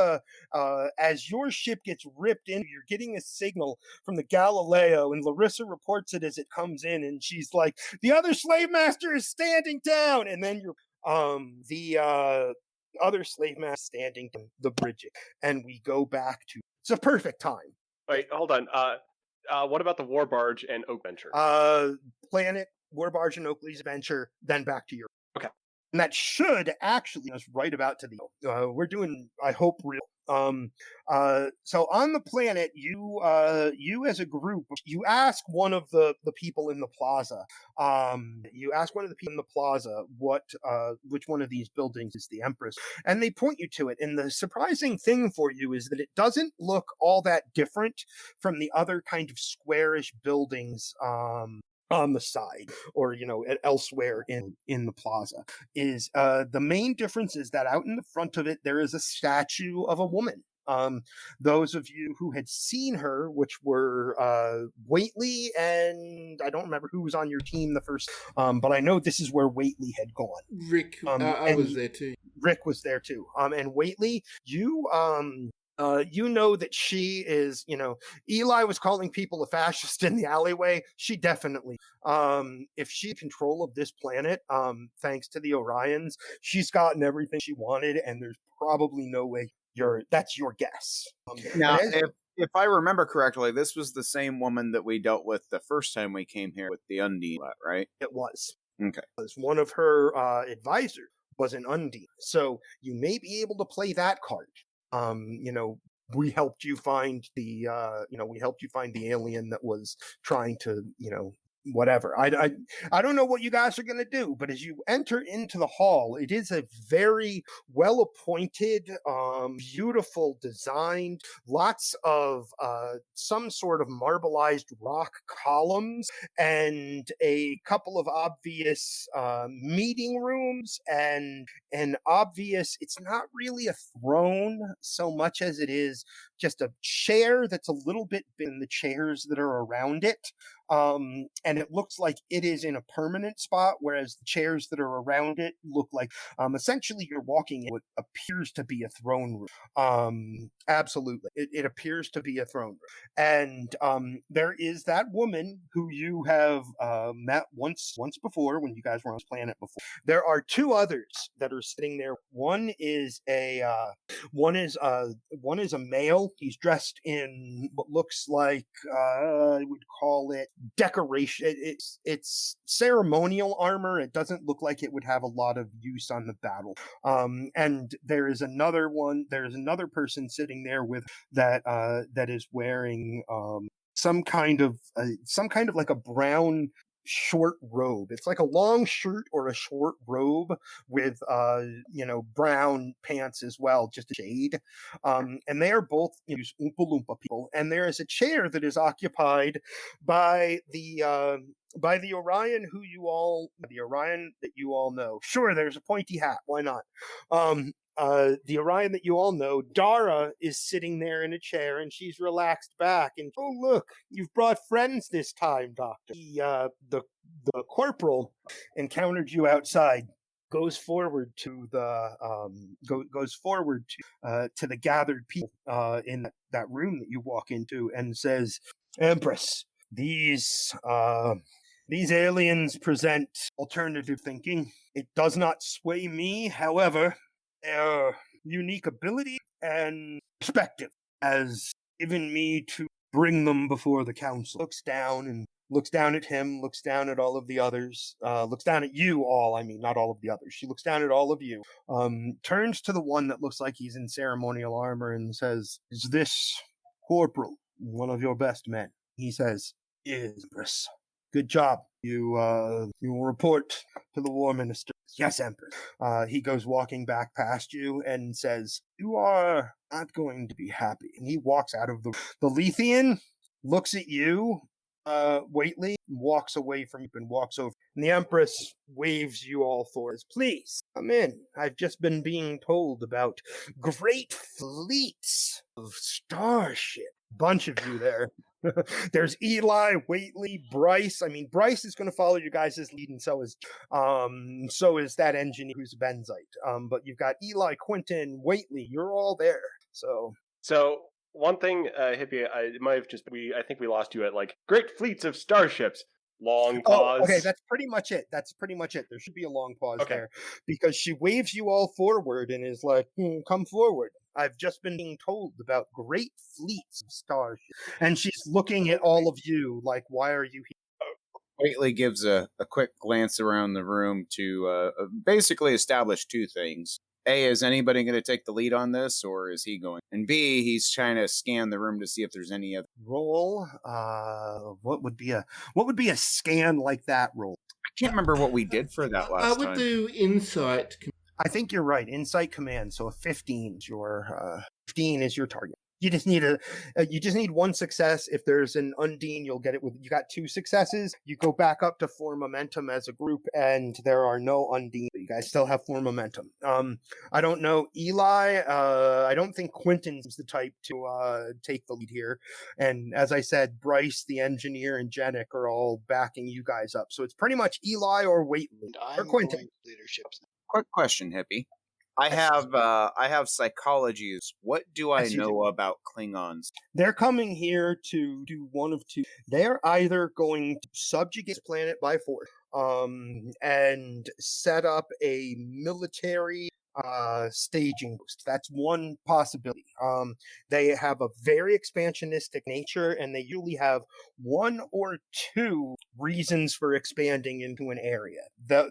as your ship gets ripped in, you're getting a signal from the Galileo, and Larissa reports it as it comes in, and she's like, the other slave master is standing down, and then you're the other slave master standing on the bridge, and we go back to it's a perfect time. Wait, hold on. What about the war barge and Oak Venture? Planet, war barge, and Oakley's adventure, then back to Europe. Okay. And that should actually us right about to the we're doing, I hope, real. So on the planet, you as a group, you ask one of the people in the plaza. You ask one of the people in the plaza which one of these buildings is the Empress, and they point you to it. And the surprising thing for you is that it doesn't look all that different from the other kind of squarish buildings on the side, or elsewhere in the plaza. Is the main difference is that out in the front of it there is a statue of a woman. Those of you who had seen her, which were Waitley, and I don't remember who was on your team the first, but I know this is where Waitley had gone. Rick, I was there too. Rick was there too. And Waitley, you know that she is, Eli was calling people a fascist in the alleyway. She definitely, if she's in control of this planet, thanks to the Orions, she's gotten everything she wanted, and there's probably no way that's your guess. Now, if I remember correctly, this was the same woman that we dealt with the first time we came here with the Undine, right? It was. Okay. Because one of her advisors was an Undine. So you may be able to play that card. We helped you find the alien that was trying to, whatever. I don't know what you guys are going to do, but as you enter into the hall, it is a very well appointed, beautiful designed, lots of some sort of marbleized rock columns, and a couple of obvious meeting rooms, and an obvious, it's not really a throne so much as it is just a chair that's a little bit bigger than the chairs that are around it. And it looks like it is in a permanent spot, whereas the chairs that are around it look like, essentially you're walking in what appears to be a throne room. Absolutely. It appears to be a throne room. And, there is that woman who you have, met once before when you guys were on this planet before. There are two others that are sitting there. One is a male. He's dressed in what looks like, I would call it decoration. It's ceremonial armor. It doesn't look like it would have a lot of use on the battle. And there is another one. There's another person sitting there with that is wearing some kind of like a brown short robe. It's like a long shirt or a short robe with brown pants as well, just a shade. And they are both Oompa Loompa people. And there is a chair that is occupied by the Orion the Orion that you all know. Sure, there's a pointy hat. Why not? The Orion that you all know, Dara, is sitting there in a chair, and she's relaxed back. And oh, look, you've brought friends this time, Doctor. The corporal encountered you outside. Goes forward to the gathered people in that room that you walk into, and says, "Empress, these aliens present alternative thinking. It does not sway me, however. Their unique ability and perspective has given me to bring them before the council." Looks down at him, looks down at all of the others, looks down at you all, I mean, not all of the others. She looks down at all of you, turns to the one that looks like he's in ceremonial armor and says, "Is this Corporal, one of your best men?" He says, "Yes, Empress. Good job. You will report to the War Minister." "Yes, Empress." He goes walking back past you and says, "You are not going to be happy." And he walks out of the Lethean, looks at you, Waitley walks away from you and walks over. And the Empress waves you all forward. Please, come in. I've just been being told about great fleets of starship. Bunch of you there. There's Eli, Waitley, Bryce. I mean, Bryce is going to follow you guys' lead, and so is that engineer who's Benzite. But you've got Eli, Quentin, Waitley. You're all there. So one thing, Hippie, I think we lost you at like great fleets of starships. Long pause. Oh, okay, that's pretty much it. There should be a long pause there because she waves you all forward and is like, come forward. I've just been being told about great fleets of starships. And she's looking at all of you like, why are you here? Waitley gives a quick glance around the room to basically establish two things. A, is anybody going to take the lead on this, or is he going? And B, he's trying to scan the room to see if there's any other roll. What would be a scan like that roll? I can't remember what we did for that last time. I would do insight. I think you're right. Insight command. So a 15 is your target. You just need one success. If there's an Undine, you'll get it with. You got 2 successes. You go back up to 4 momentum as a group, and there are no Undine. You guys still have 4 momentum. I don't know Eli. I don't think Quentin's the type to take the lead here. And as I said, Bryce, the engineer, and Janik are all backing you guys up. So it's pretty much Eli or Waitley or Quentin. Leadership. Quick question, Hippie. I have psychologies. What do I know about Klingons? They're coming here to do one of two. They're either going to subjugate this planet by force, and set up a military staging post. That's one possibility. They have a very expansionistic nature, and they usually have 1 or 2 reasons for expanding into an area.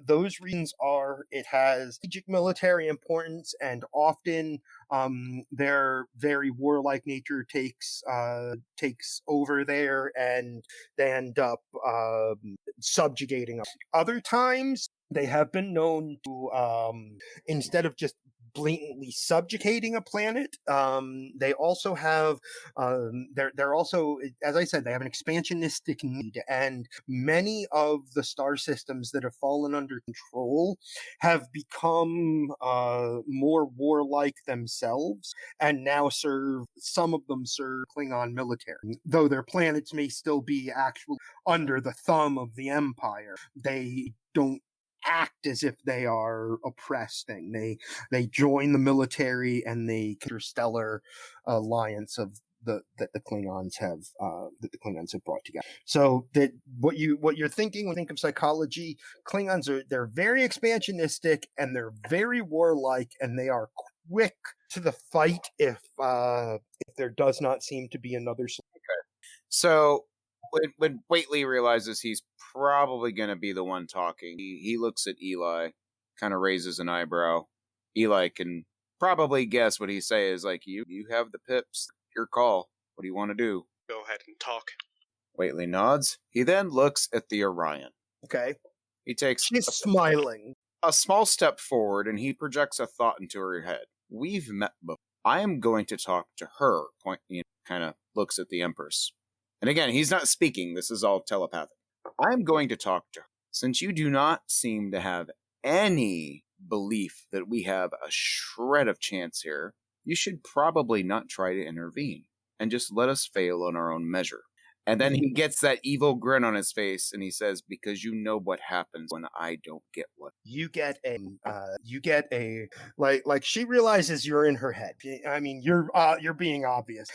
Those reasons are it has strategic military importance, and often their very warlike nature takes over there, and they end up subjugating them. Other times, they have been known to, instead of just blatantly subjugating a planet, they also have, they're also, as I said, they have an expansionistic need, and many of the star systems that have fallen under control have become more warlike themselves, and now some of them serve Klingon military. Though their planets may still be actually under the thumb of the Empire, they don't act as if they are oppressed thing. They join the military and the interstellar alliance of that the Klingons have brought together. So that what you're thinking when you think of psychology, Klingons they're very expansionistic and they're very warlike, and they are quick to the fight if there does not seem to be another solution. Okay. So when Waitley realizes he's probably going to be the one talking, he looks at Eli, kind of raises an eyebrow. Eli can probably guess what he says, like, you have the pips, your call. What do you want to do? Go ahead and talk. Waitley nods. He then looks at the Orion. Okay. He takes She's smiling. A small step forward, and he projects a thought into her head. We've met before. I am going to talk to her. Kind of looks at the Empress. And again, he's not speaking. This is all telepathic. I am going to talk to her. Since you do not seem to have any belief that we have a shred of chance here, you should probably not try to intervene and just let us fail on our own measure. And then he gets that evil grin on his face, and he says, because you know what happens when I don't get what. You get a like she realizes you're in her head. I mean, you're being obvious.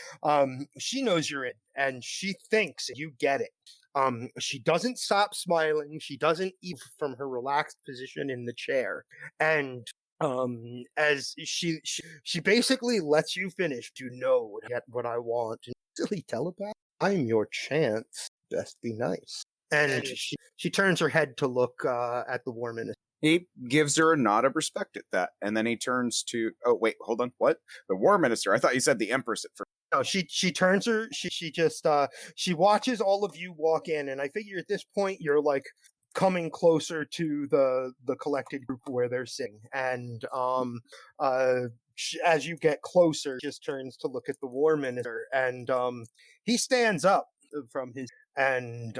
She knows you're in, and she thinks you get it. She doesn't stop smiling. She doesn't eat from her relaxed position in the chair. And as she basically lets you finish to know get what I want. And silly telepath. I'm your chance. Best be nice. And she turns her head to look at the War Minister. He gives her a nod of respect at that, and then he turns to. Oh wait, hold on. What? The War Minister? I thought you said the Empress at first. No, she turns her. She just she watches all of you walk in, and I figure at this point you're like coming closer to the collected group where they're sitting, and as you get closer, just turns to look at the War Minister, and he stands up from his and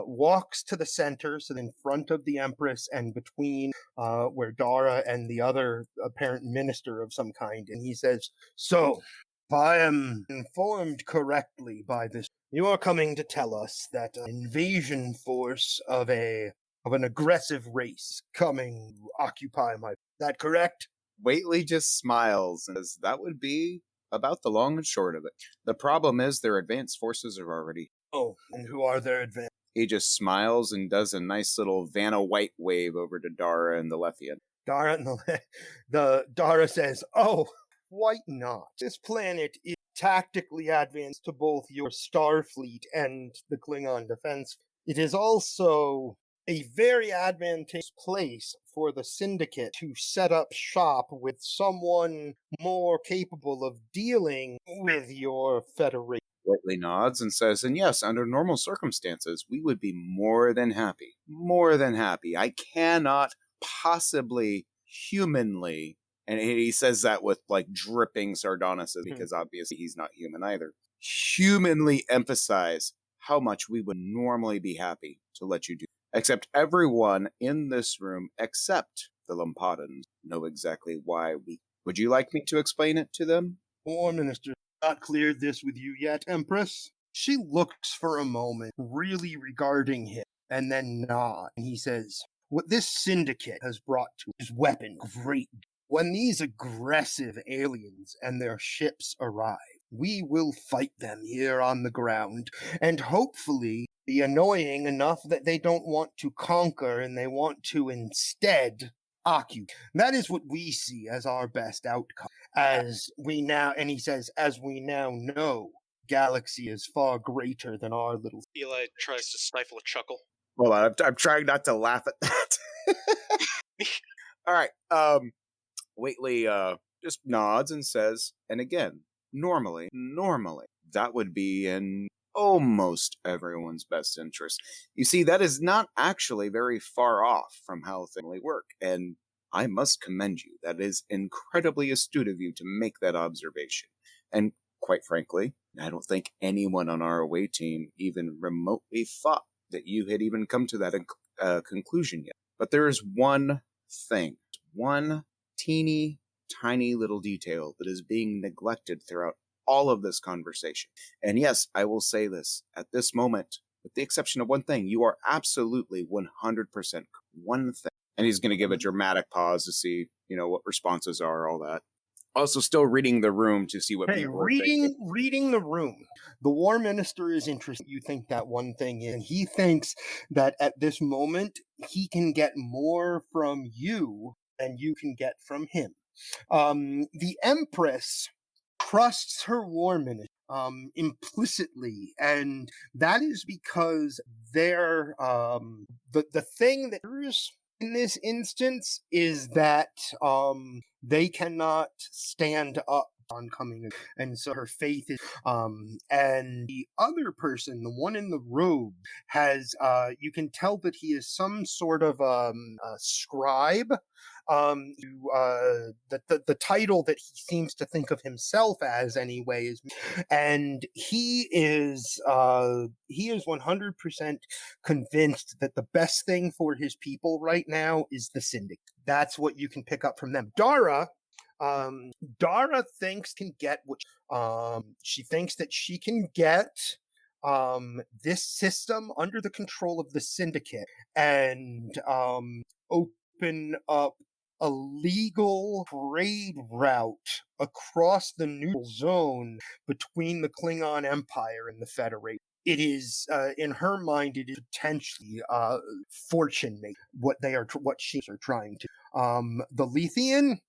walks to the center, so in front of the Empress and between where Dara and the other apparent minister of some kind. And he says, "So, if I am informed correctly by this, you are coming to tell us that an invasion force of an aggressive race coming to occupy my... Is that correct?" Whately just smiles and says, "That would be about the long and short of it. The problem is their advanced forces are already..." "Oh, and who are their advanced..." He just smiles and does a nice little Vanna White wave over to Dara and the Lethian. Dara says, "Oh, why not? This planet is tactically advanced to both your Starfleet and the Klingon defense. It is also a very advantageous place for the Syndicate to set up shop with someone more capable of dealing with your Federation." Whately nods and says, "And yes, under normal circumstances, we would be more than happy. More than happy. I cannot possibly humanly..." And he says that with like dripping sardonicism because obviously he's not human either. "Humanly emphasize how much we would normally be happy to let you do. Except everyone in this room, except the Lepadans, know exactly why we... Would you like me to explain it to them?" War Minister not cleared this with you yet, Empress? She looks for a moment, really regarding him, and then nods. And he says, "What this Syndicate has brought to his weapon, great... When these aggressive aliens and their ships arrive, we will fight them here on the ground, and hopefully be annoying enough that they don't want to conquer and they want to instead occupy. That is what we see as our best outcome. As we now," and he says, "as we now know, galaxy is far greater than our little..." Eli tries to stifle a chuckle. Hold on, I'm trying not to laugh at that. All right. Whately just nods and says, "And again, normally, that would be in almost everyone's best interest. You see, that is not actually very far off from how things work, and I must commend you. That is incredibly astute of you to make that observation. And quite frankly, I don't think anyone on our away team even remotely thought that you had even come to that conclusion yet. But there is one thing, one teeny tiny little detail that is being neglected throughout all of this conversation. And yes, I will say this, at this moment, with the exception of one thing, you are absolutely 100% one thing." And he's going to give a dramatic pause to see, what responses are, all that. Also still reading the room to see what people are thinking. Reading the room. The War Minister is interested. You think that one thing is, and he thinks that at this moment, he can get more from you than you can get from him. The Empress trusts her War Minister implicitly, and that is because they're the thing that is in this instance is that they cannot stand up on coming, and so her faith is and the other person, the one in the robe, has you can tell that he is some sort of scribe. The title that he seems to think of himself as anyway is, and he is 100% convinced that the best thing for his people right now is the Syndicate. That's what you can pick up from them. Dara thinks can get what she thinks that she can get this system under the control of the Syndicate and open up a legal trade route across the neutral zone between the Klingon Empire and the Federation. It is, in her mind, it is potentially fortune making. What she's are trying to. The Lethian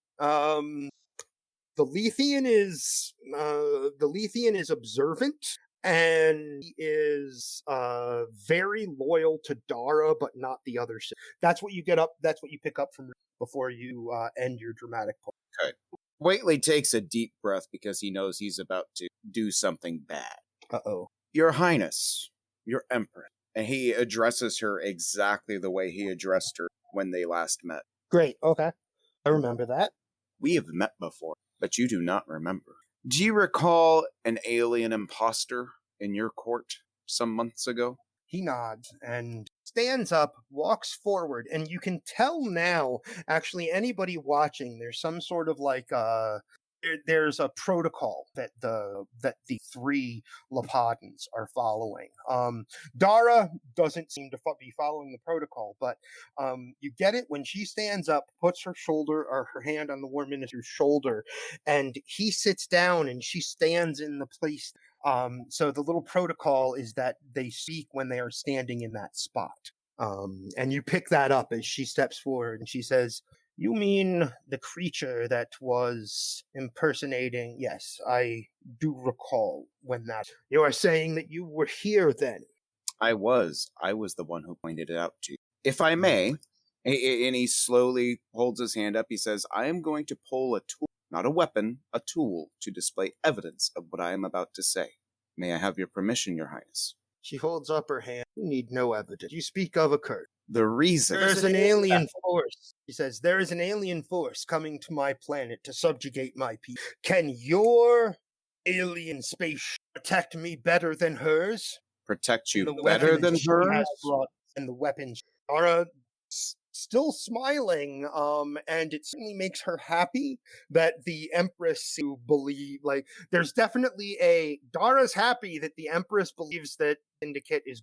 is observant, and he is very loyal to Dara, but not the others. That's what you pick up from before you end your dramatic point. Okay. Whately takes a deep breath because he knows he's about to do something bad. Uh-oh. "Your Highness, your Empress." And he addresses her exactly the way he addressed her when they last met. Great, okay. I remember that. "We have met before, but you do not remember. Do you recall an alien imposter in your court? some months ago? He nods and stands up, walks forward, and you can tell now, actually, anybody watching, there's some sort of like there's a protocol that the three Lepadans are following. Dara doesn't seem to be following the protocol, but you get it when she stands up, puts her shoulder or her hand on the War Minister's shoulder, and he sits down and she stands in the place. So the little protocol is that they speak when they are standing in that spot. And you pick that up as she steps forward and she says, "You mean the creature that was impersonating?" "Yes, I do recall when that. You are saying that you were here then?" I was the one who pointed it out to you. If I may, and he slowly holds his hand up, he says, "I am going to pull a tool, not a weapon, a tool, to display evidence of what I am about to say. May I have your permission, Your Highness?" She holds up her hand. "You need no evidence. You speak of a curse. The reason... There's an alien force." She says, "There is an alien force coming to my planet to subjugate my people. Can your alien space protect me better than hers?" Protect you The better than weapons she her? has brought, and the weapons. Dara still smiling, and it certainly makes her happy that the Empress to believe, like, there's definitely Dara's happy that the Empress believes that Syndicate is.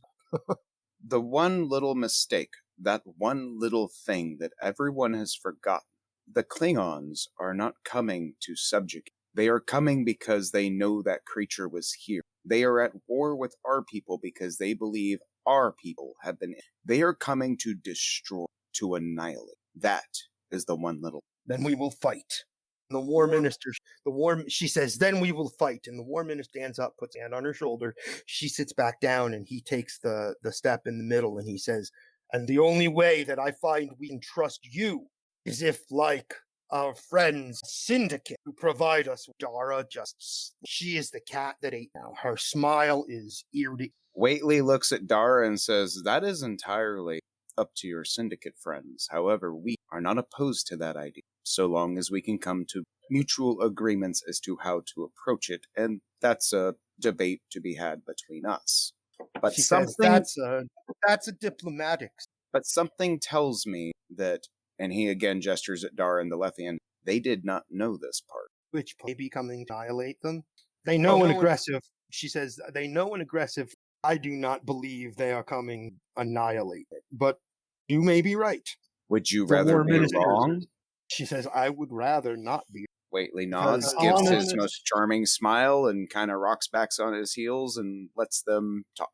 The one little mistake, that one little thing that everyone has forgotten. The Klingons are not coming to subjugate. They are coming because they know that creature was here. They are at war with our people because they believe our people have been... They are coming to destroy, to annihilate. That is the one little... Then we will fight. The War Minister, she says, "Then we will fight." And the War Minister stands up, puts a hand on her shoulder. She sits back down, and he takes the step in the middle, and he says, "And the only way that I find we can trust you is if, like our friends Syndicate, who provide us with Dara, she is the cat that ate now. Her smile is eerie." Whately looks at Dara and says, "That is entirely up to your Syndicate friends. However, we are not opposed to that idea, so long as we can come to mutual agreements as to how to approach it, and that's a debate to be had between us. But She something says, that's a diplomatic. But something tells me that," and he again gestures at Dara and the Lethian, "they did not know this part." Which may be coming to annihilate them. They know an aggressive. She says, "They know an aggressive. I do not believe they are coming annihilate it, but you may be right." Would you The rather War be Minister wrong? She says, "I would rather not be." Whately nods, Because gives his honest- most charming smile, and kind of rocks back on his heels and lets them talk.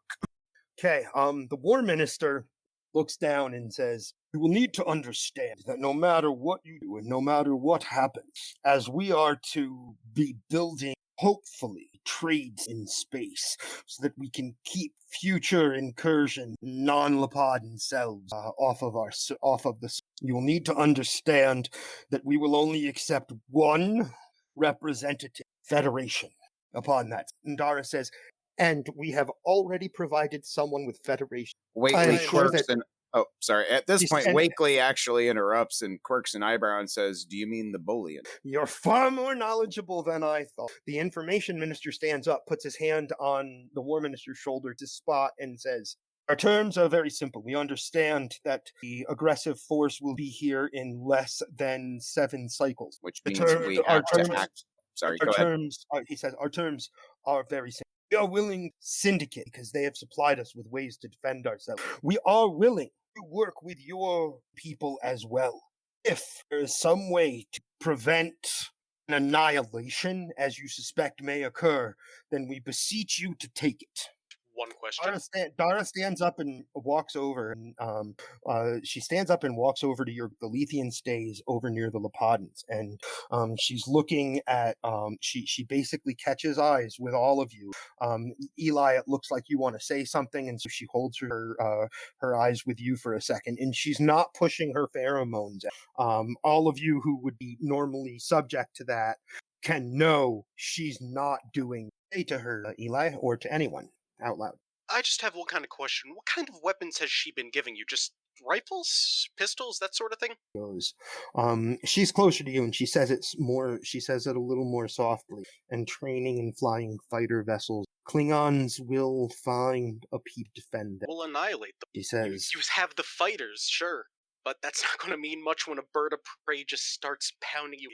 Okay, the War Minister looks down and says, "You will need to understand that no matter what you do and no matter what happens, as we are to be building, hopefully, trades in space so that we can keep future incursion non-Lepadan selves off of the. You will need to understand that we will only accept one representative Federation upon that." And Dara says, "And we have already provided someone with Federation." Whately sure quirks that- and... Oh, sorry. At this She's- point, and- Whately actually interrupts and quirks an eyebrow and says, "Do you mean the Bolian?" "You're far more knowledgeable than I thought." The Information Minister stands up, puts his hand on the War Minister's shoulder to spot, and says, "Our terms are very simple. We understand that the aggressive force will be here in less than 7 cycles. Which The means term- we our have to terms- act... Sorry, Our go ahead. terms, he says, our terms are very simple. We are willing to Syndicate because they have supplied us with ways to defend ourselves. We are willing to work with your people as well. If there is some way to prevent an annihilation, as you suspect may occur, then we beseech you to take it." One question. Dara stands up and walks over, and she stands up and walks over to the Lethian stays over near the Lepadans, and she's looking at. She basically catches eyes with all of you. Eli, it looks like you want to say something, and so she holds her eyes with you for a second, and she's not pushing her pheromones. All of you who would be normally subject to that can know she's not doing. Say to her, Eli, or to anyone out loud. I just have one kind of question. What kind of weapons has she been giving you? Just rifles, pistols, that sort of thing? Goes. She's closer to you, and she says it a little more softly. "And training and flying fighter vessels, Klingons will find a people to defend them. We'll annihilate them. She says, You have the fighters, sure, but that's not going to mean much when a bird of prey just starts pounding you.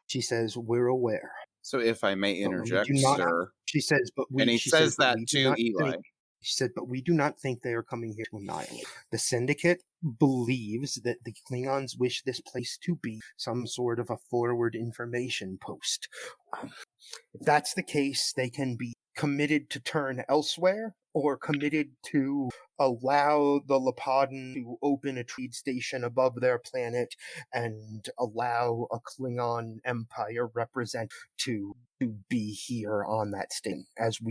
She says, we're aware. So if I may But we interject, do not- sir. She says, but we. And he she says but that we do to not Eli. think- She said, but we do not think they are coming here to annihilate. The Syndicate believes that the Klingons wish this place to be some sort of a forward information post. If that's the case, they can be committed to turn elsewhere or committed to allow the Lepadans to open a trade station above their planet and allow a Klingon empire represent to be here on that station, as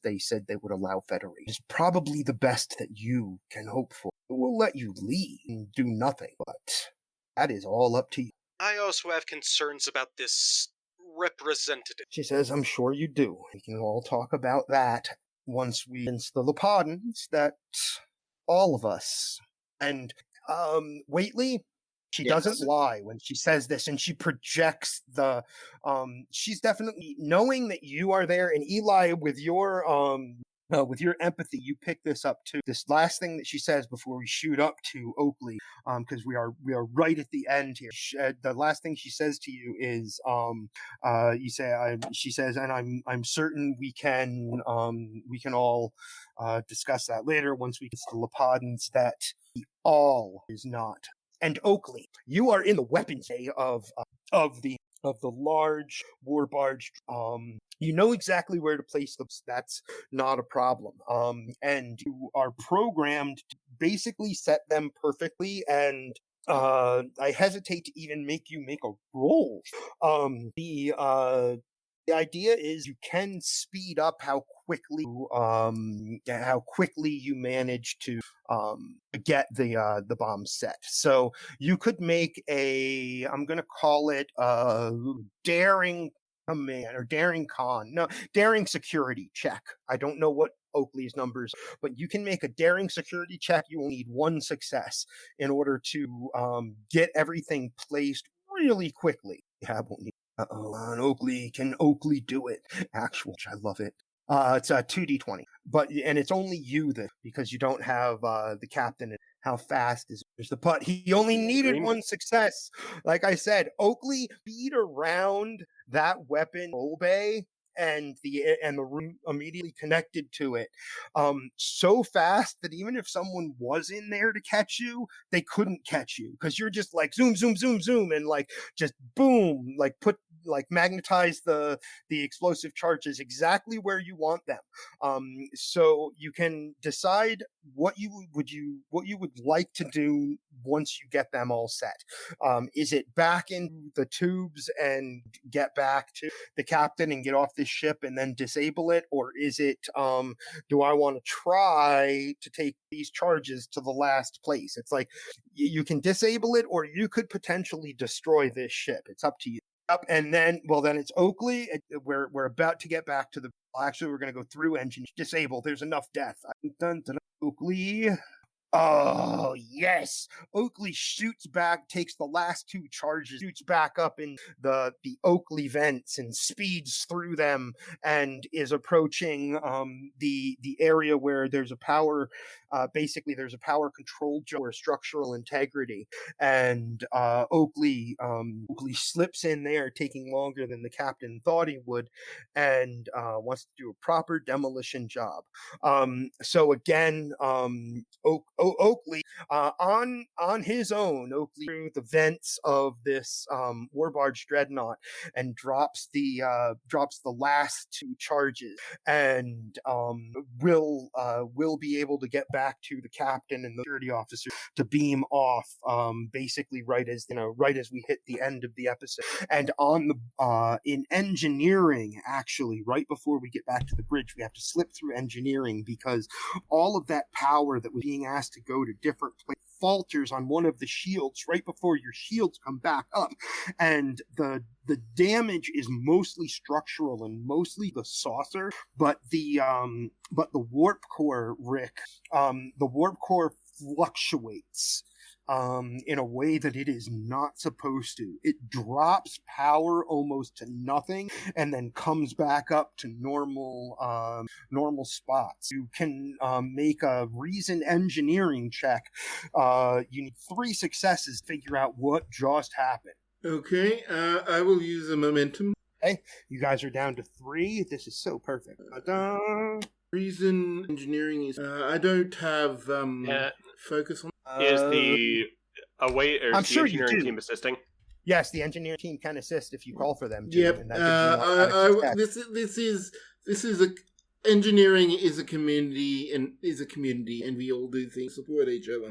they said they would allow Federation. It's probably the best that you can hope for. We'll let you leave and do nothing, but that is all up to you. I also have concerns about this representative. She says, I'm sure you do. We can all talk about that once we convince the Lepadans that all of us. And, Waitley, she Yes. doesn't lie when she says this, and she projects she's definitely knowing that you are there, and Eli, with your empathy, you pick this up too. This last thing that she says before we shoot up to Oakley, because we are right at the end here. The last thing she says to you is, she says, and I'm certain we can all discuss that later once we get to the Lepadans, that the all is not. And Oakley, you are in the weapons bay of the large war barge. You know exactly where to place them. That's not a problem. And you are programmed to basically set them perfectly, and I hesitate to even make you make a roll. The idea is you can speed up how quickly you manage to get the bomb set. So you could make I'm going to call it daring command or daring security check. I don't know what Oakley's numbers, but you can make a daring security check. You will need one success in order to get everything placed really quickly. Yeah, I won't need. And Oakley, can Oakley do it? Actual, I love it. It's a 2d20, and it's only you because you don't have the captain. And how fast is the putt? He only needed one success. Like I said, Oakley beat around that weapon bay and the room immediately connected to it so fast that even if someone was in there to catch you, they couldn't catch you because you're just like zoom, zoom, zoom, zoom, and like just boom, magnetize the explosive charges exactly where you want them. So you can decide what you would like to do once you get them all set. Is it back in the tubes and get back to the captain and get off this ship and then disable it, or is it do I want to try to take these charges to the last place? It's like you can disable it, or you could potentially destroy this ship. It's up to you. And then it's Oakley. We're about to get back to actually we're going to go through engine disable. There's enough death. Oakley. Oh, yes. Oakley shoots back, takes the last two charges, shoots back up in the Oakley vents and speeds through them and is approaching the area where there's a power, there's a power control or structural integrity. And Oakley slips in there, taking longer than the captain thought he would, and wants to do a proper demolition job. So again, Oakley, on his own, Oakley through the vents of this war barge dreadnought and drops the last two charges, and will be able to get back to the captain and the security officer to beam off, basically right as we hit the end of the episode. And on the in engineering, actually, right before we get back to the bridge, we have to slip through engineering because all of that power that was being asked to go to different places falters on one of the shields right before your shields come back up, and the damage is mostly structural and mostly the saucer, but the warp core, Rick, the warp core fluctuates in a way that it is not supposed to. It drops power almost to nothing and then comes back up to normal spots. You can make a reason engineering check. You need 3 successes to figure out what just happened. Okay, I will use a momentum. Okay, you guys are down to 3. This is so perfect. Ta-da! Reason engineering is. I don't have focus on. Is the away or I'm is the sure you engineering do. team assisting? Yes, the engineering team can assist if you call for them to. Yep. And that gives you automatic success. This is a engineering is a community and we all do things support each other.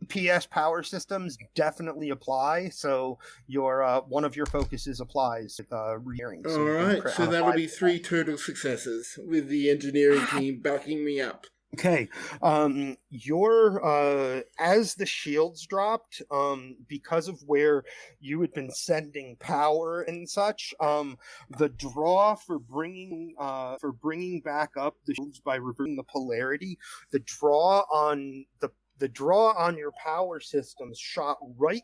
PS power systems definitely apply, so your one of your focuses applies with re-hearing. All right, so that'll be 3 total successes with the engineering team backing me up. Okay, your as the shields dropped, because of where you had been sending power and such, the draw for bringing back up the shields by reversing the polarity, the draw on your power systems shot right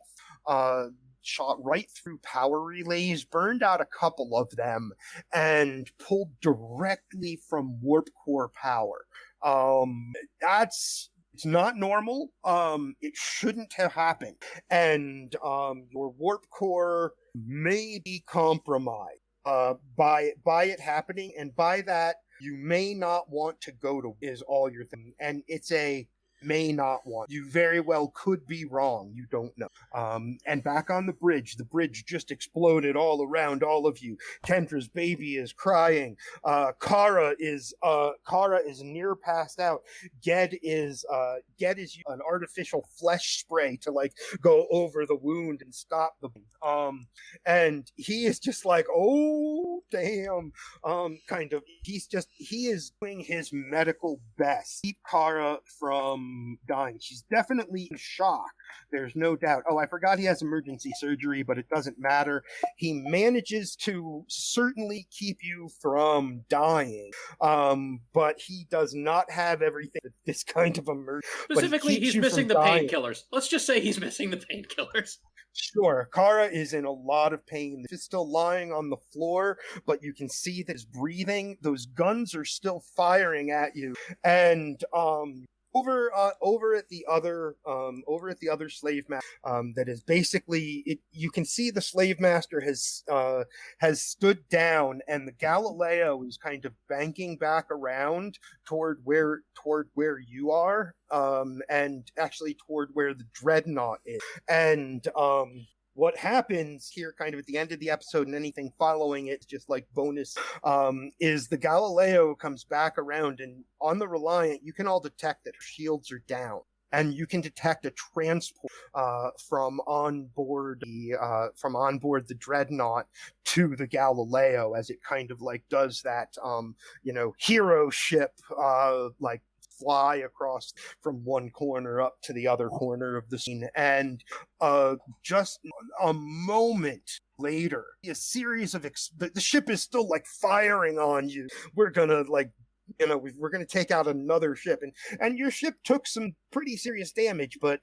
through power relays, burned out a couple of them, and pulled directly from warp core power. It's not normal. It shouldn't have happened. And your warp core may be compromised by it happening, and by that you may not want to go to is all you're thinking. And it's a may not want. You very well could be wrong. You don't know. And back on the bridge just exploded all around all of you. Kendra's baby is crying. Kara is near passed out. Ged is using an artificial flesh spray to like go over the wound and stop the and he is just like, oh damn, he is doing his medical best to keep Kara from dying. She's definitely in shock. There's no doubt. Oh, I forgot he has emergency surgery, but it doesn't matter. He manages to certainly keep you from dying, but he does not have everything that this kind of emergency. Specifically, he's missing the painkillers. Let's just say he's missing the painkillers. Sure, Kara is in a lot of pain. She's still lying on the floor, but you can see that he's breathing. Those guns are still firing at you, and over at the other slave master, that is basically it. You can see the slave master has stood down, and the Galileo is kind of banking back around toward where you are, and actually toward where the dreadnought is, and what happens here kind of at the end of the episode and anything following it, just like bonus, is the Galileo comes back around, and on the Reliant, you can all detect that shields are down. And you can detect a transport from on board the dreadnought to the Galileo as it kind of like does that, hero ship like fly across from one corner up to the other corner of the scene. And just a moment later, a series of the ship is still like firing on you. We're gonna we're gonna take out another ship, and your ship took some pretty serious damage, but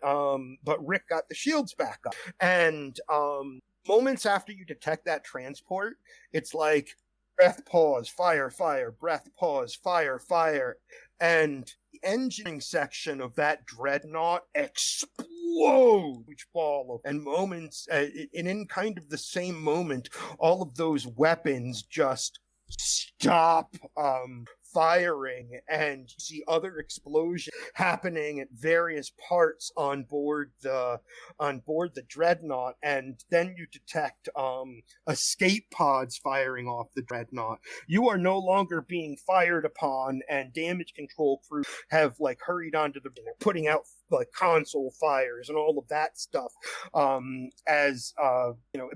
Rick got the shields back up. And moments after you detect that transport, it's like breath, pause, fire, fire, breath, pause, fire, fire, and the engineering section of that dreadnought explodes, each ball, and moments, and in kind of the same moment, all of those weapons just stop firing, and you see other explosions happening at various parts on board the dreadnought, and then you detect escape pods firing off the dreadnought. You are no longer being fired upon, and damage control crew have like hurried onto they're putting out like console fires and all of that stuff.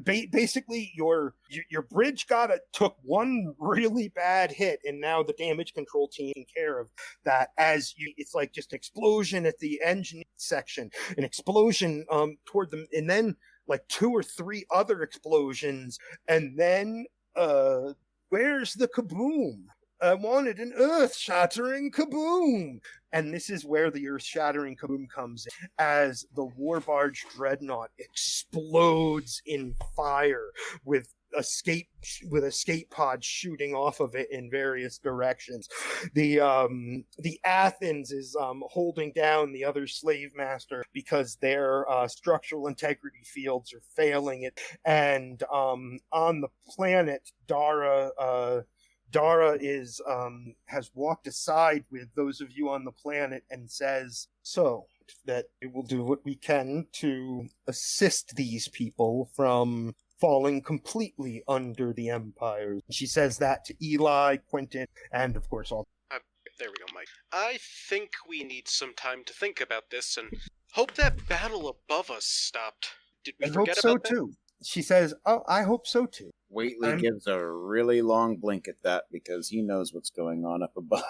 Basically your bridge took one really bad hit, and now the damage control team taking care of that. It's like just explosion at the engine section, an explosion toward them, and then like 2 or 3 other explosions, and then where's the kaboom? I wanted an earth-shattering kaboom! And this is where the earth-shattering kaboom comes in, as the Warbarge Dreadnought explodes in fire with escape pods shooting off of it in various directions. The Athens is holding down the other slave master because their structural integrity fields are failing it, and on the planet, Dara is has walked aside with those of you on the planet and says, so that we will do what we can to assist these people from falling completely under the Empire. She says that to Eli, Quentin, and of course all. There we go, Mike. I think we need some time to think about this and hope that battle above us stopped. Did we forget so about that? too. She says, "Oh, I hope so too." Waitley gives a really long blink at that because he knows what's going on up above.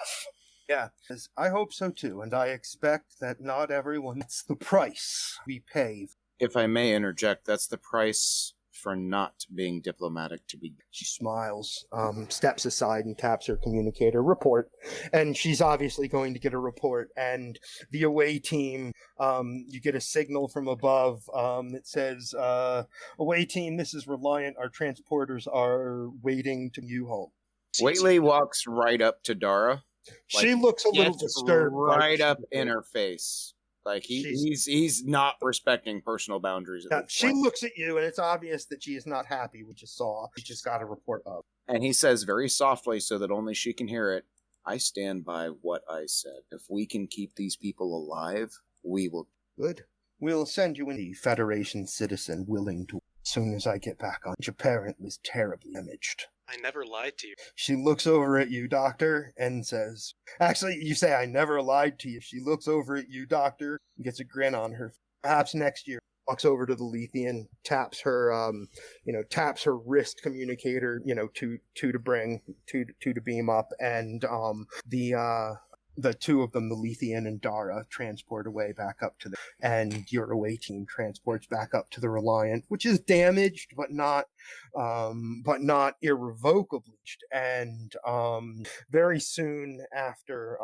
Yeah, I hope so too, and I expect that not everyone. It's the price we pay. If I may interject, that's the price for not being diplomatic to be. She smiles, steps aside and taps her communicator. Report. And she's obviously going to get a report. And the away team, you get a signal from above that says, away team, this is Reliant. Our transporters are waiting to you home. Waitley walks right up to Dara. She looks a little disturbed. Right up in her face. Like he's not respecting personal boundaries. She looks at you, and it's obvious that she is not happy with what you saw. She just got a report up. And he says very softly, so that only she can hear it, I stand by what I said. If we can keep these people alive, we will. Good. We'll send you a Federation citizen willing to, as soon as I get back on, which apparently is terribly damaged. I never lied to you. She looks over at you, Doctor, and says, actually, you say, I never lied to you. She looks over at you, Doctor, and gets a grin on her. Perhaps next year, walks over to the Lethian, taps her, taps her wrist communicator, to beam up, and, the two of them, the Lethian and Dara, transport away back up to and your away team transports back up to the Reliant, which is damaged, but not irrevocably. And very soon after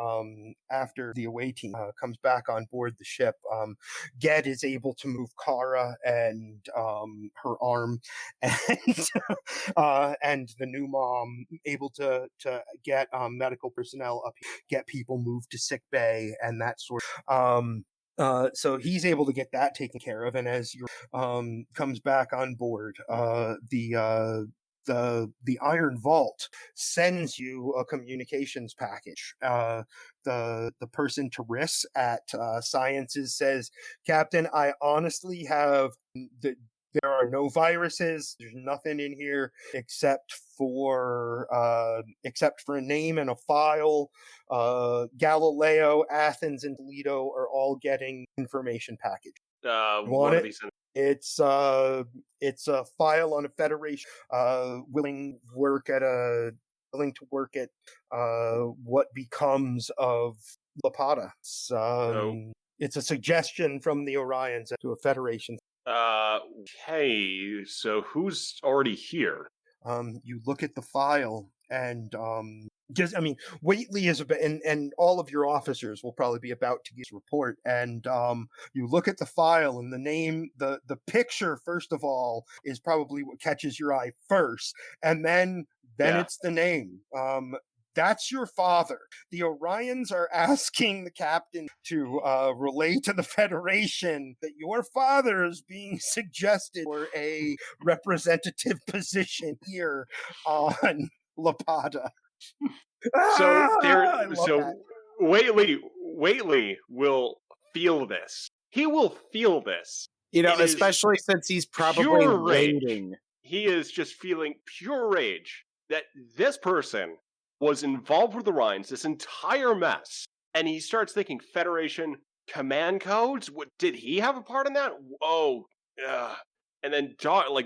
the away team comes back on board the ship, Ged is able to move Kara and her arm, and the new mom able to get medical personnel up, get people moved to sick bay and that sort of. So he's able to get that taken care of, and as you comes back on board, the Iron Vault sends you a communications package. The person Taris at Sciences says, Captain, I honestly have there are no viruses. There's nothing in here except for a name and a file. Galileo, Athens, and Toledo are all getting information package. What are these? It's a file on a Federation willing to work at what becomes of Lepada. It's a suggestion from the Orions to a Federation. Okay, so who's already here? You look at the file, and Waitley is and all of your officers will probably be about to give a report, and you look at the file, and the name, the picture, first of all, is probably what catches your eye first, and then it's the name. That's your father. The Orions are asking the captain to relay to the Federation that your father is being suggested for a representative position here on Lepada. Waitley will feel this. He will feel this. Especially since he's probably waiting. He is just feeling pure rage that this person was involved with the Orions, this entire mess, and he starts thinking Federation command codes. What did he have a part in that? Whoa, and then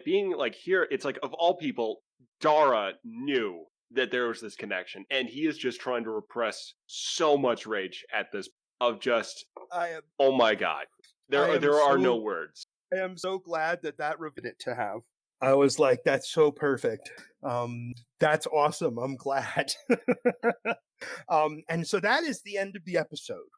being here, it's like of all people, Dara knew that there was this connection, and he is just trying to repress so much rage at this of just, oh my god, there are no words. I am so glad that revealed it to have. I was like, that's so perfect. That's awesome. I'm glad. And so that is the end of the episode.